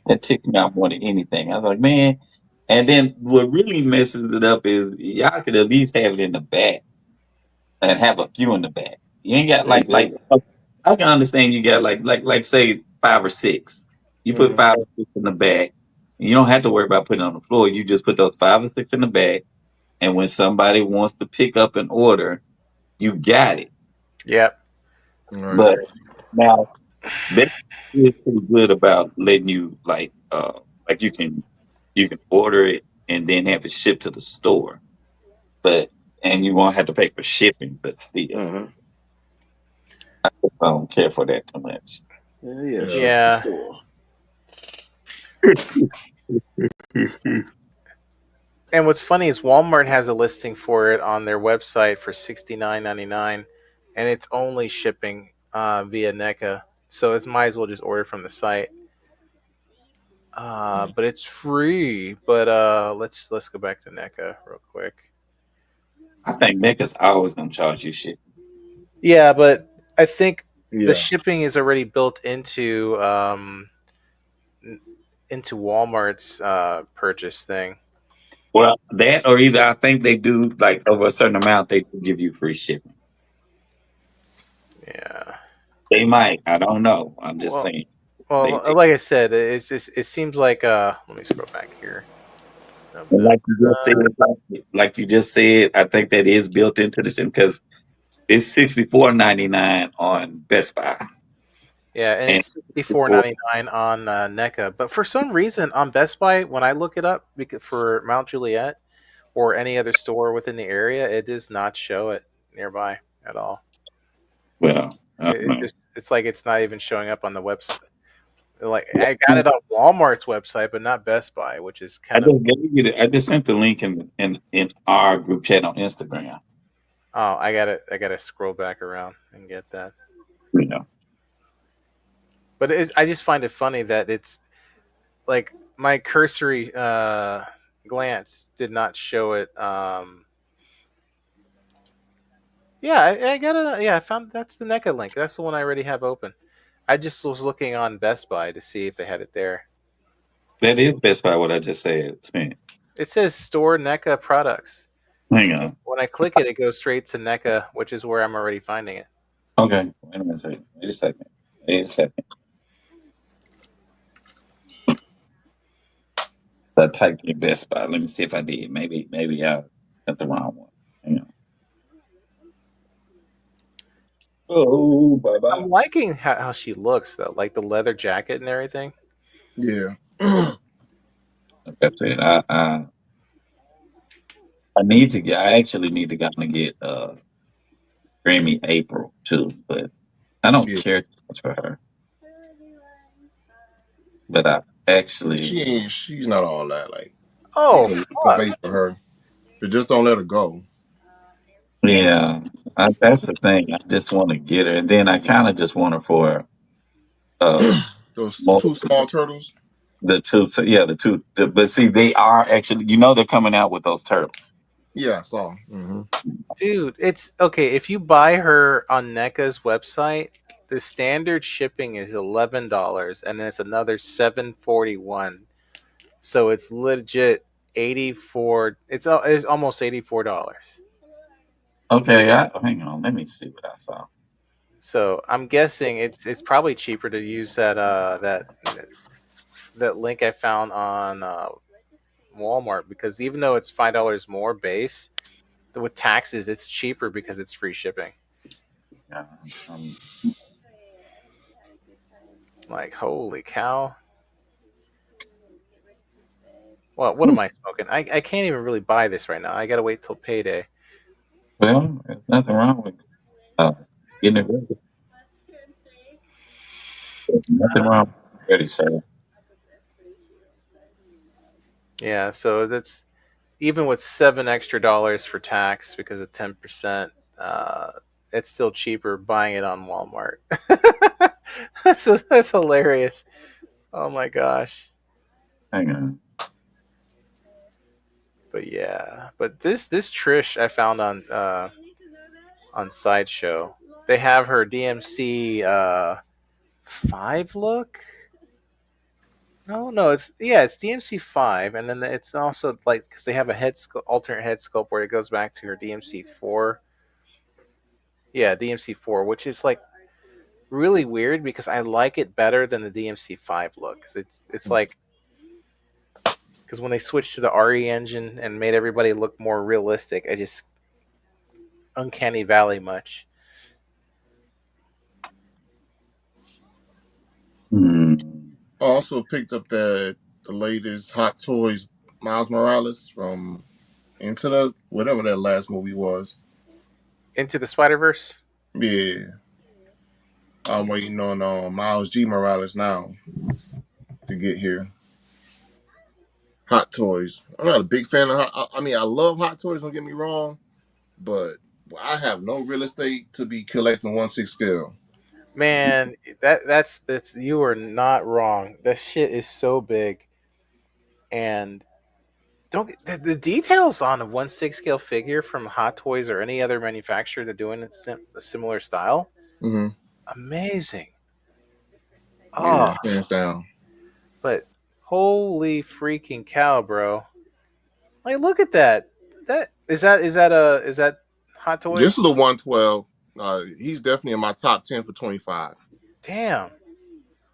That ticks me out more than anything. I was like, man. And then what really messes it up is y'all could at least have it in the back and have a few in the back. You ain't got They like do. I can understand you got like say 5 or 6. You put Hmm. 5 or 6 in the back. You don't have to worry about putting it on the floor. You just put those 5 or 6 in the back, and when somebody wants to pick up an order, you got it. yep, All right. But now that is pretty good about letting you like you can order it and then have it shipped to the store. But and you won't have to pay for shipping, but still Uh-huh. I don't care for that too much. Yeah, yeah, Yeah. ship to yeah. store. And what's funny is Walmart has a listing for it on their website for $69.99, and it's only shipping via NECA. So it's might as well just order from the site. But it's free. But let's go back to NECA real quick. I think Mecca's always gonna charge you shit. Yeah, but I think the Yeah. shipping is already built into Walmart's purchase thing. Well, that or either I think they do like over a certain amount they do give you free shipping. Yeah. They might. I don't know. I'm just Well, saying. They, well, they like I said, it seems like let me scroll back here. Dun, and dun, like you just said, dun. like you just said, I think that is built into the system because it's 64.99 on Best Buy Yeah, and and it's 64 64. 99 on NECA. But for some reason on Best Buy, when I look it up for Mount Juliet or any other store within the area, it does not show it nearby at all. Well, I don't It know. just it's like it's not even showing up on the website. Like I got it on Walmart's website, but not Best Buy, which is I kind of just gave you I just sent the link in our group chat on Instagram. oh, I gotta scroll back around and get that. You know, But I just find it funny that it's like my cursory glance did not show it. Yeah, I got it. Yeah, I found that's the NECA link. That's the one I already have open. I just was looking on Best Buy to see if they had it there. that is Best Buy. What I just said. Spent. It says store NECA products. Hang on. When I click it, it goes straight to NECA, which is where I'm already finding it. Okay. Wait a minute. Wait a second. Wait a second. I typed in Best Buy. Let me see if I did. Maybe I got the wrong one. Hang on. Oh, bye bye. I'm liking how she looks though, like the leather jacket and everything. Yeah. Like I said, I need to get. I actually need to go and get Grammy April too, but I don't Yeah. care too much for her. But I She actually, ain't. She's not all that. Like you Oh can fuck! base for her, but just don't let her go. Yeah, that's the thing. I just want to get her, and then I kind of just want her for uh Those mo- two small turtles. the two. So yeah, the two. But see, they are actually. They're coming out with those turtles. Yeah, I saw. Mm-hmm. Dude, it's okay. If you buy her on NECA's website, the standard shipping is $11, and then it's another $7.41. So it's legit 84. It's almost $84. Okay, hang on. Let me see what I saw. So I'm guessing it's probably cheaper to use that link I found on Walmart, because even though it's $5 more base, with taxes it's cheaper because it's free shipping. Yeah, um, Like, holy cow. Well, what am I smoking? I can't even really buy this right now. I gotta wait till payday. well, there's nothing wrong with uh, getting it ready. There's nothing wrong with getting it ready, sir. Yeah, so that's even with $7 extra for tax because of 10%. It's still cheaper buying it on Walmart. That's hilarious. Oh my gosh. Hang on. But yeah, but this Trish I found on Sideshow. They have her DMC 5 look. No, it's DMC 5, and then it's also like because they have a alternate head sculpt where it goes back to her DMC 4. Yeah, DMC 4, which is like really weird because I like it better than the DMC 5 look. 'Cause it's like because when they switched to the RE engine and made everybody look more realistic, I just uncanny valley much. Hmm. I also picked up the latest Hot Toys Miles Morales from Into the whatever that last movie was. Into the Spider Verse. Yeah, I'm waiting on Miles G Morales now to get here. Hot Toys. I'm not a big fan of. I mean, I love Hot Toys. Don't get me wrong, but I have no real estate to be collecting 1/6 scale. Man, that's you are not wrong. That shit is so big, and don't the details on a 1/6 scale figure from Hot Toys or any other manufacturer that doing a similar style. Mm-hmm. Amazing. Yeah, Oh, hands down. but holy freaking cow, bro! Like, look at that. That is that Hot This Toys? is the 112. He's definitely in my top 10 for 25. Damn.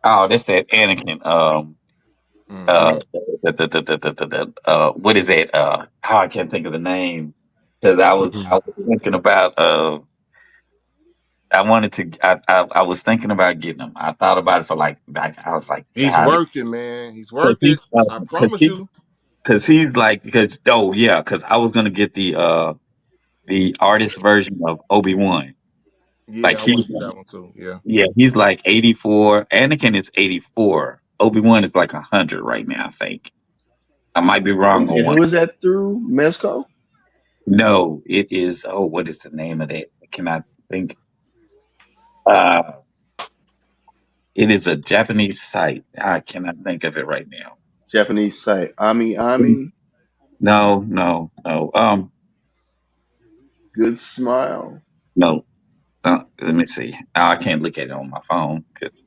Oh, that's that Anakin. Mm-hmm. What is that? How I can't think of the name because I was thinking about I wanted to I was thinking about getting him. I thought about it for like I was like, He's God, worth it, man. He's because worth it. I promise he you. because he's like because oh yeah because I was gonna get the artist version of Obi-Wan. Like Yeah, I he's want to do that one too. Yeah. yeah he's like 84. Anakin is 84. Obi-Wan is like 100 right now. I think I might be wrong on And one. who is that through? Mezco? No, it is. Oh, what is the name of that? I cannot think. Uh, it is a Japanese site. I cannot think of it right now. Japanese site. Ami Ami. No, no, no. Good smile. No. Let me see. Oh, I can't look at it on my phone because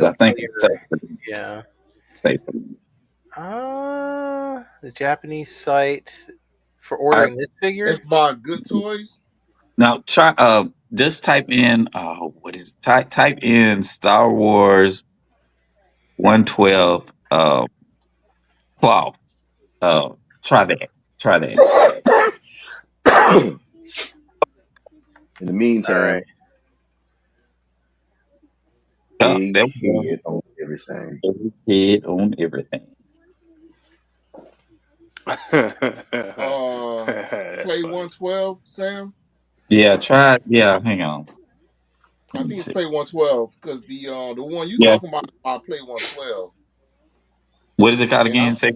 I think Tell it's your safe for me. yeah. Safe for me. The Japanese site for I ordering this It's figure. by Good Toys. now try. Just type in. What is type in Star Wars 112 cloth. Uh, try that. Try that. In the All right. meantime, Oh, big there we go. head on everything. Every kid on everything. Uh, That's Play funny. 112, Sam. Yeah, try. Yeah, hang on. I Let me think it's see. Play 112 because the one you Yeah, talking about Play 112. what is it called And again? Say,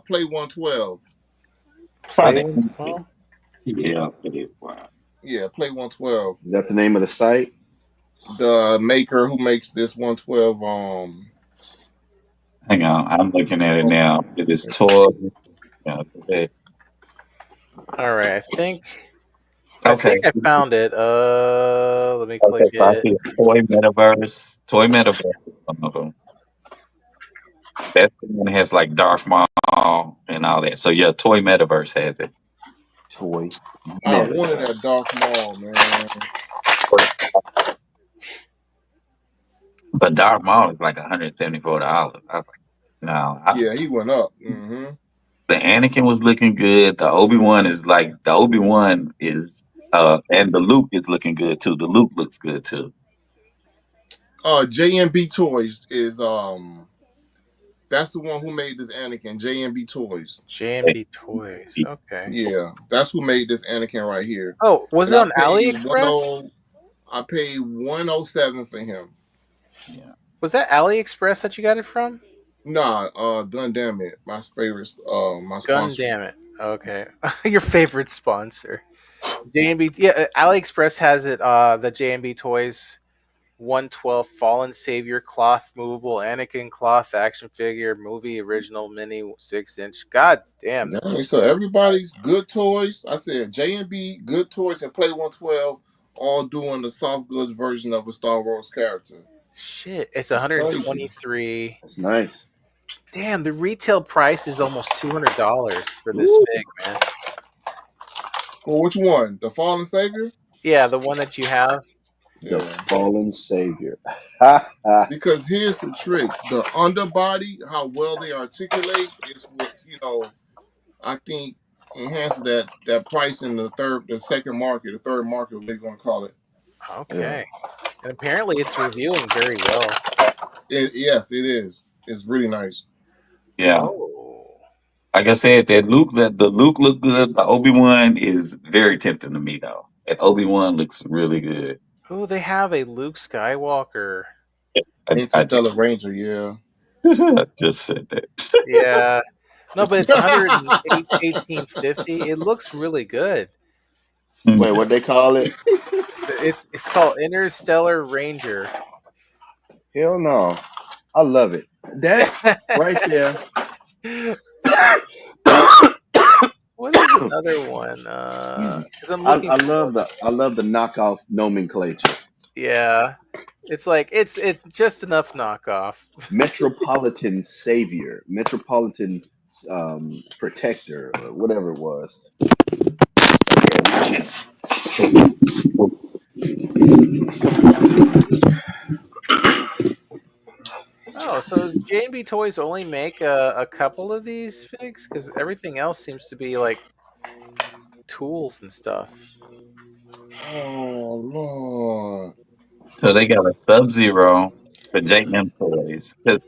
Play 112. try Play that. one. Well. Yeah, it is. Wow. Yeah, Play 112. Is that the name of the site? The maker who makes this 112 Hang on, I'm looking at it oh, now. It is toy. Yeah, All right, I okay. think I found it. Let me click Okay, so I it. see a toy metaverse. Toy metaverse is one of them. That one has like Darth Maul and all that. So yeah, toy metaverse has it. Toy I wanted Metaverse. that Darth Maul, man. But Darth Maul is like $174. I was like, no. Yeah, he went up. Hmm. The Anakin was looking good. The Obi Wan is and the Luke is looking good too. The Luke looks good too. JMB Toys is that's the one who made this Anakin. JMB Toys. JMB Toys. Okay. Yeah, that's who made this Anakin right here. Oh, was And it on AliExpress? I paid 107 for him. Yeah. Was that AliExpress that you got it from? Nah, Gundam it. My favorite my Gun sponsor. damn it. Okay. Your favorite sponsor. JMB, yeah, AliExpress has it, the JMB Toys 112 Fallen Savior cloth movable Anakin cloth action figure movie original mini 6-inch. God damn, this Dang, looks so everybody's good toys. I said JMB, good toys, and Play 112 all doing the soft goods version of a Star Wars character. shit. It's It's crazy. 123. That's nice. Damn, the retail price is almost $200 for this Woo. fig, man. Well, which one? The Fallen Savior? Yeah, the one that you have. The Yeah. Fallen Savior. Ha ha. Because here's the trick: the underbody, how well they articulate, is what I think enhances that price in the second market, the third market, what they're gonna call it. Yeah. Okay. And apparently it's reviewing very well. Yes, it is. It's really nice. Yeah. Oh. Like I said, that the Luke looked good. The Obi Wan is very tempting to me though. That Obi Wan looks really good. Oh, they have a Luke Skywalker. I Interstellar Ranger, yeah. just said that. Yeah. No, but it's 108 1850. It looks really good. Wait, what they call it? It's called Interstellar Ranger. Hell no. I love it. That right there. What is another one? Excuse me. Because I'm looking for. I love the knockoff nomenclature. Yeah, it's like it's just enough knockoff. Metropolitan Savior, Metropolitan Protector, or whatever it was. Oh, so does J&B Toys only make a couple of these figs? Because everything else seems to be like tools and stuff. Oh Lord. So they got a Sub Zero for JM Toys. 'Cause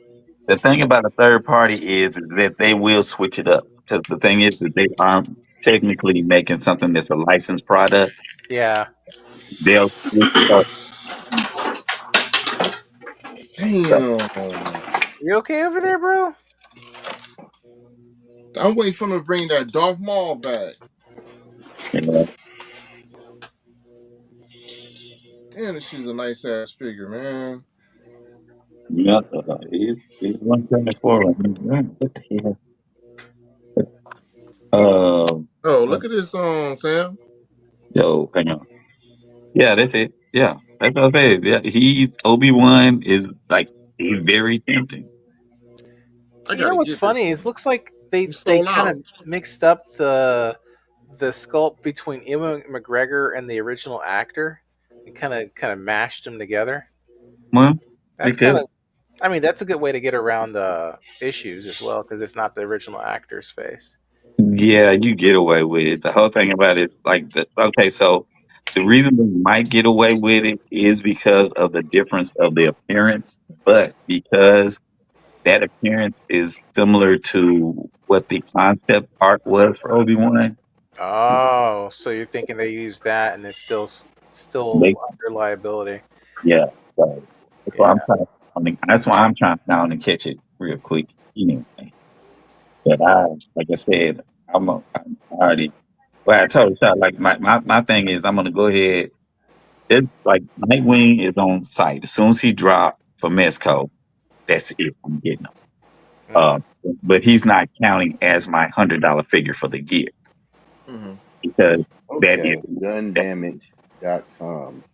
the thing about a third party is that they will switch it up. Because the thing is that they aren't technically making something that's a licensed product. Yeah. They'll switch it up. Damn. You okay over there, bro? I'm waiting for them to bring that Darth Maul back. You know, Damn, this shit's a nice ass figure, man. yeah, he's 174. What the hell? Oh, What? look at this Sam. Yo, hang on. Yeah, that's it. Yeah, that's what I said. Yeah, Obi Wan is like he's very tempting. I You know gotta what's get this funny? Is one. looks like We they sold kind out. of mixed up the sculpt between Ewan McGregor and the original actor and kind of mashed them together. Well, That's kind because of, I mean, that's a good way to get around the issues as well because it's not the original actor's face. yeah, you get away with it. The whole thing about it, okay, so the reason we might get away with it is because of the difference of the appearance, but because that appearance is similar to what the concept art was for Obi Wan. Oh, so you're thinking they used that and it's still They, under liability? yeah, so Yeah. that's why I'm trying down and catch it real quick. Anyway, but like I said, I'm already. Well, I told you, like my thing is, I'm gonna go ahead. It's like Nightwing is on site. As soon as he drop for Mesco, that's it. I'm getting him. Uh, Mm. but he's not counting as my $100 figure for the gear Hmm. because that is Okay, gundamit.com.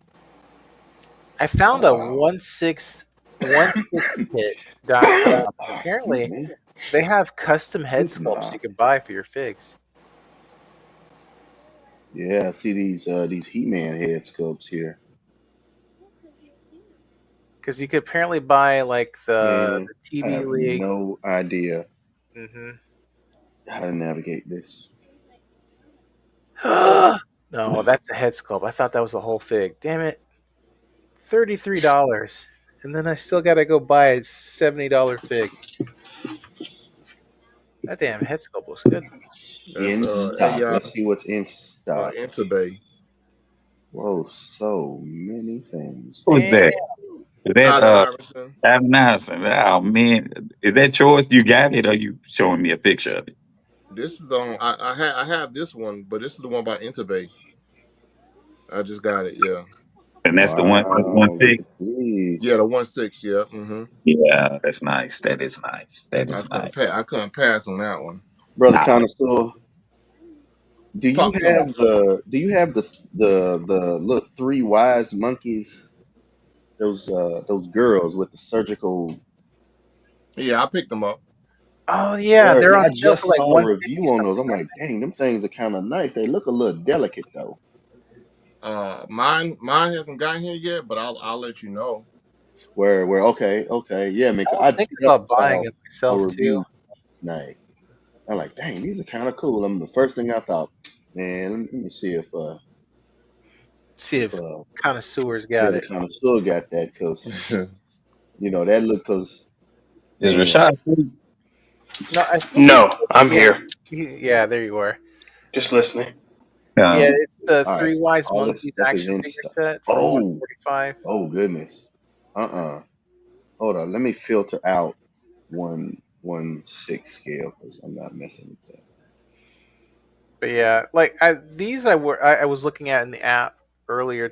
I found Oh a wow. 16kit.com. Excuse Apparently, me. they have custom head Good sculpts nah. you can buy for your figs. Yeah, I see these He-Man head sculpts here. Because you could apparently buy like Man, the I TV have League. no idea Hmm. how to navigate this. No, that's the head sculpt. I thought that was the whole fig. Damn it. $33. And then I still gotta go buy a $70 fig. That damn head sculpt looks good. That's In stock. AI Let's see what's in stock. Intubay. Whoa, so many things. who is Damn. that? Is that Allen Iverson. Adam Nelson? Oh man, is that yours? You got it, or you showing me a picture of it? This is the I have this one, but this is the one by Intubay. I just got it. Yeah, And that's the one Wow, look six. at these. yeah, the 1/6. Yeah. Hmm. Yeah, that's nice. That is nice. That is nice. I couldn't pass on that one. Brother Nah, Connoisseur, Talk to me. do you have the little three wise monkeys? Those girls with the surgical. Yeah, I picked them up. Oh yeah, Word, they're yeah, on I sale for just like saw a 150 review on those. something, I'm right? like, dang, them things are kind of nice. They look a little delicate though. Mine hasn't gotten here yet, but I'll let you know. Where okay, yeah, man. I 'Cause was I thinking just about buying saw it a myself too. review last night. I'm like, dang, these are kind of cool. The first thing I thought, man, let me see See if if connoisseurs got Brother it. Connoisseur got that, cause that look, cause is man, Rashad? Free? No, I think it's No, I'm yeah, here, yeah. There you are. just listening. Yeah, Um, it's the all right, Three Wise all this Monkeys stuff is action in figure stock. set for Oh, 145. oh goodness. Hold on. Let me filter out 1/6 scale because I'm not messing with that. But yeah, like I was looking at in the app earlier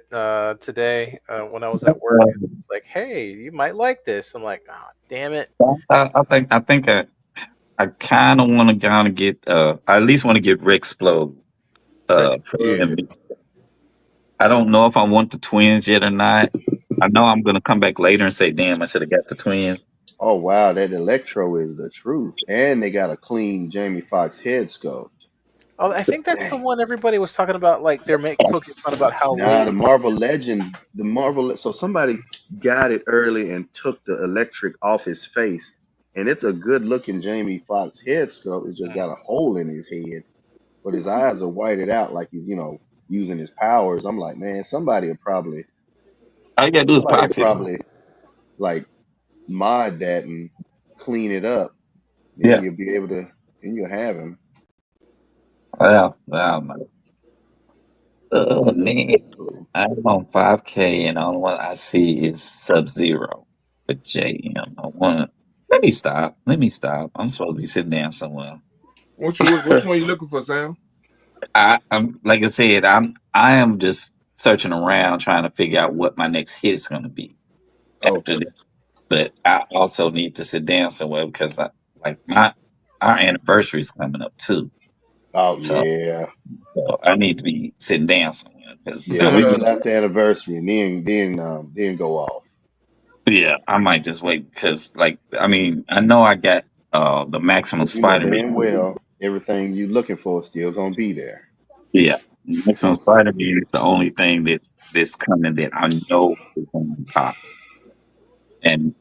today when I was at work. It's like, hey, you might like this. I'm like, oh, damn it. I kind of want to kind of get. I at least want to get Rick Explode. Rick. And Yeah. I don't know if I want the twins yet or not. I know I'm gonna come back later and say, "Damn, I should have got the twins." Oh wow, that Electro is the truth, and they got a clean Jamie Foxx head sculpt. Oh, I think that's the Dang. one everybody was talking about. Like they're poking fun about how Nah, late. the Marvel Legends, so somebody got it early and took the electric off his face, and it's a good looking Jamie Foxx head sculpt. It's just Mm. got a hole in his head, but his eyes are whited out like he's, using his powers. I'm like, man, All you gotta do is somebody pop will it. probably like mod that and clean it up. Then Yeah. you'll be able to, then you'll have him. Well, oh That looks man, pretty cool. I'm on 5K, and the only one I see is Sub Zero. But JM, I wanna. Let me stop. Let me stop. I'm supposed to be sitting down somewhere. Which one you looking for, Sam? I'm like I said, I am just searching around trying to figure out what my next hit is going to be after Okay. this. But I also need to sit down somewhere because like my our anniversary is coming up too, Oh so, yeah, so I need to be sitting down somewhere. 'Cause, yeah. I Wait mean, till after anniversary and then go off. yeah, I might just wait because like I mean I know I got the maximum Because you know Spider-Man. damn well everything you looking for is still gonna be there. Yeah, maximum Spider-Man is the only thing that's coming that I know is going to pop. And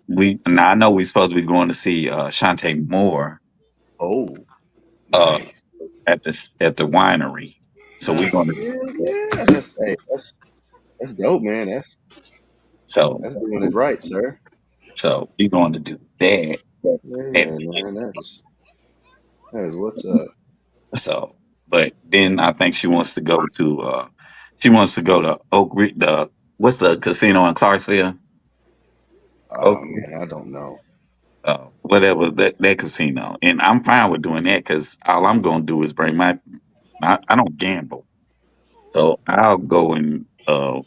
I know we're supposed to be going to see Shantae Moore Oh, uh, nice. at the winery. So we're Mm. going to Yeah, yeah. That's dope, man. so That's doing it right, sir. we're going to do that. Yeah, And man. That is what's up. so, but then I think she wants to go to Oak Ridge. The what's the casino in Clarksville? Oh Oak man, I don't know. whatever that casino. And I'm fine with doing that because all I'm going to do is bring my I don't gamble. So I'll go and I'll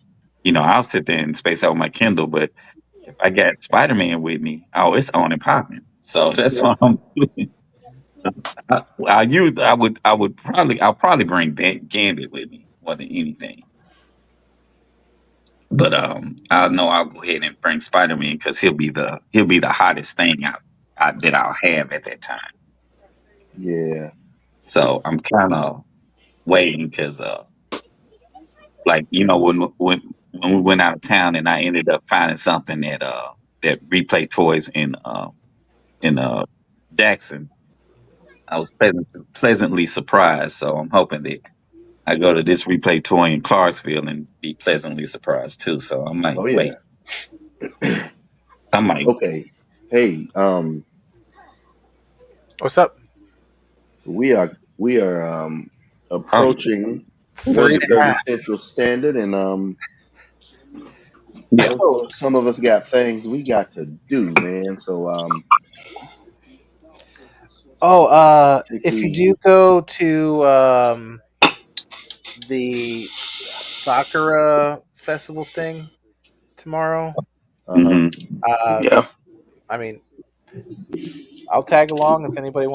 sit there and space out my Kindle. But if I got Spider Man with me, oh, it's on and popping. So that's what I'm doing. I'll probably bring Gambit with me more than anything. But I know I'll go ahead and bring Spider Man because he'll be the hottest thing that I'll have at that time. Yeah. So I'm kind of waiting because like when we went out of town and I ended up finding something that replay toys in Jackson. I was pleasantly surprised. So I'm hoping that I go to this replay toy in Clarksville and be pleasantly surprised too. So I might Oh yeah. wait. I might. Okay. Hey, What's up? so we are Oh approaching Three and a 1:30 half. Central Standard, and yeah. some of us got things we got to do, man. So Oh, I think if you we do go to the Sakura festival thing tomorrow, uh-huh. Hmm. uh, Yeah. I mean, I'll tag along if anybody's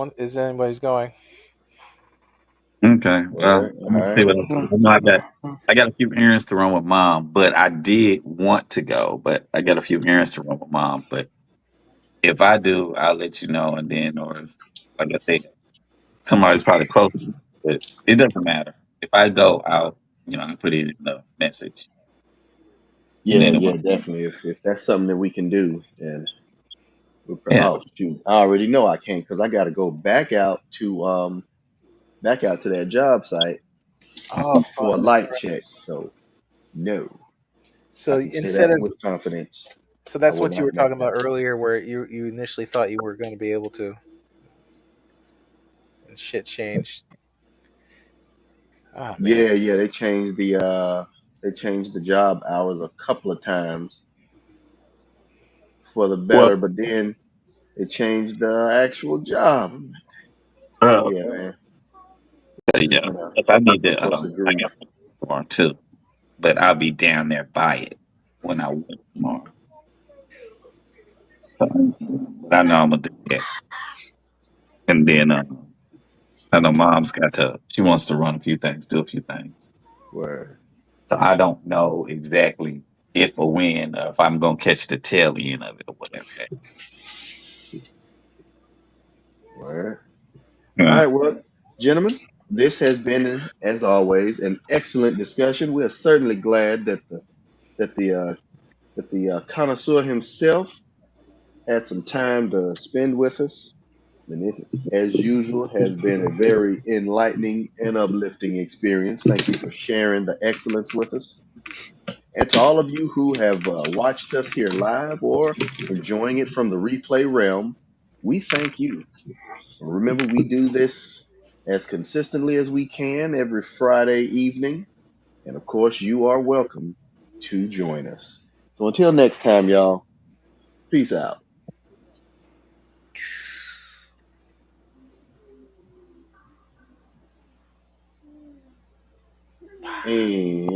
going. Okay. All Well, right, I'm all gonna see right. what I can do. I know I got a few errands to run with mom, but I did want to go, but I got a few errands to run with mom. But if I do, I'll let you know, and then or if, like I said, somebody's probably close, but it doesn't matter. If I go, I'll put it in the message, and Yeah, then it yeah, will. definitely. If that's something that we can do, then Yeah. oh shoot, I already know I can't because I got to go back out to that job site Oh, for a fuck. light check. So no, I So can say instead that of with confidence. so I that's will what you were not make talking about that. earlier, where you initially thought you were going to be able to, and shit changed. Oh man. Yeah, yeah, they changed the job hours a couple of times for the Well, better, but then they changed the actual job. uh, Yeah, man, this has yeah. been a If I need to, source of I grief. got tomorrow too, but I'll be down there by it when I went tomorrow. So, but I know I'm gonna do that, and then I know mom's got to. She wants to run a few things, do a few things. Word, So I don't know exactly if or when, or if I'm gonna catch the tail end of it or whatever. word. All Yeah. right, well, gentlemen, this has been, as always, an excellent discussion. We are certainly glad that the uh, that the connoisseur himself had some time to spend with us. And it, as usual, has been a very enlightening and uplifting experience. Thank you for sharing the excellence with us. And to all of you who have watched us here live or enjoying it from the replay realm, we thank you. Remember, we do this as consistently as we can every Friday evening. And of course, you are welcome to join us. So until next time, y'all, peace out. And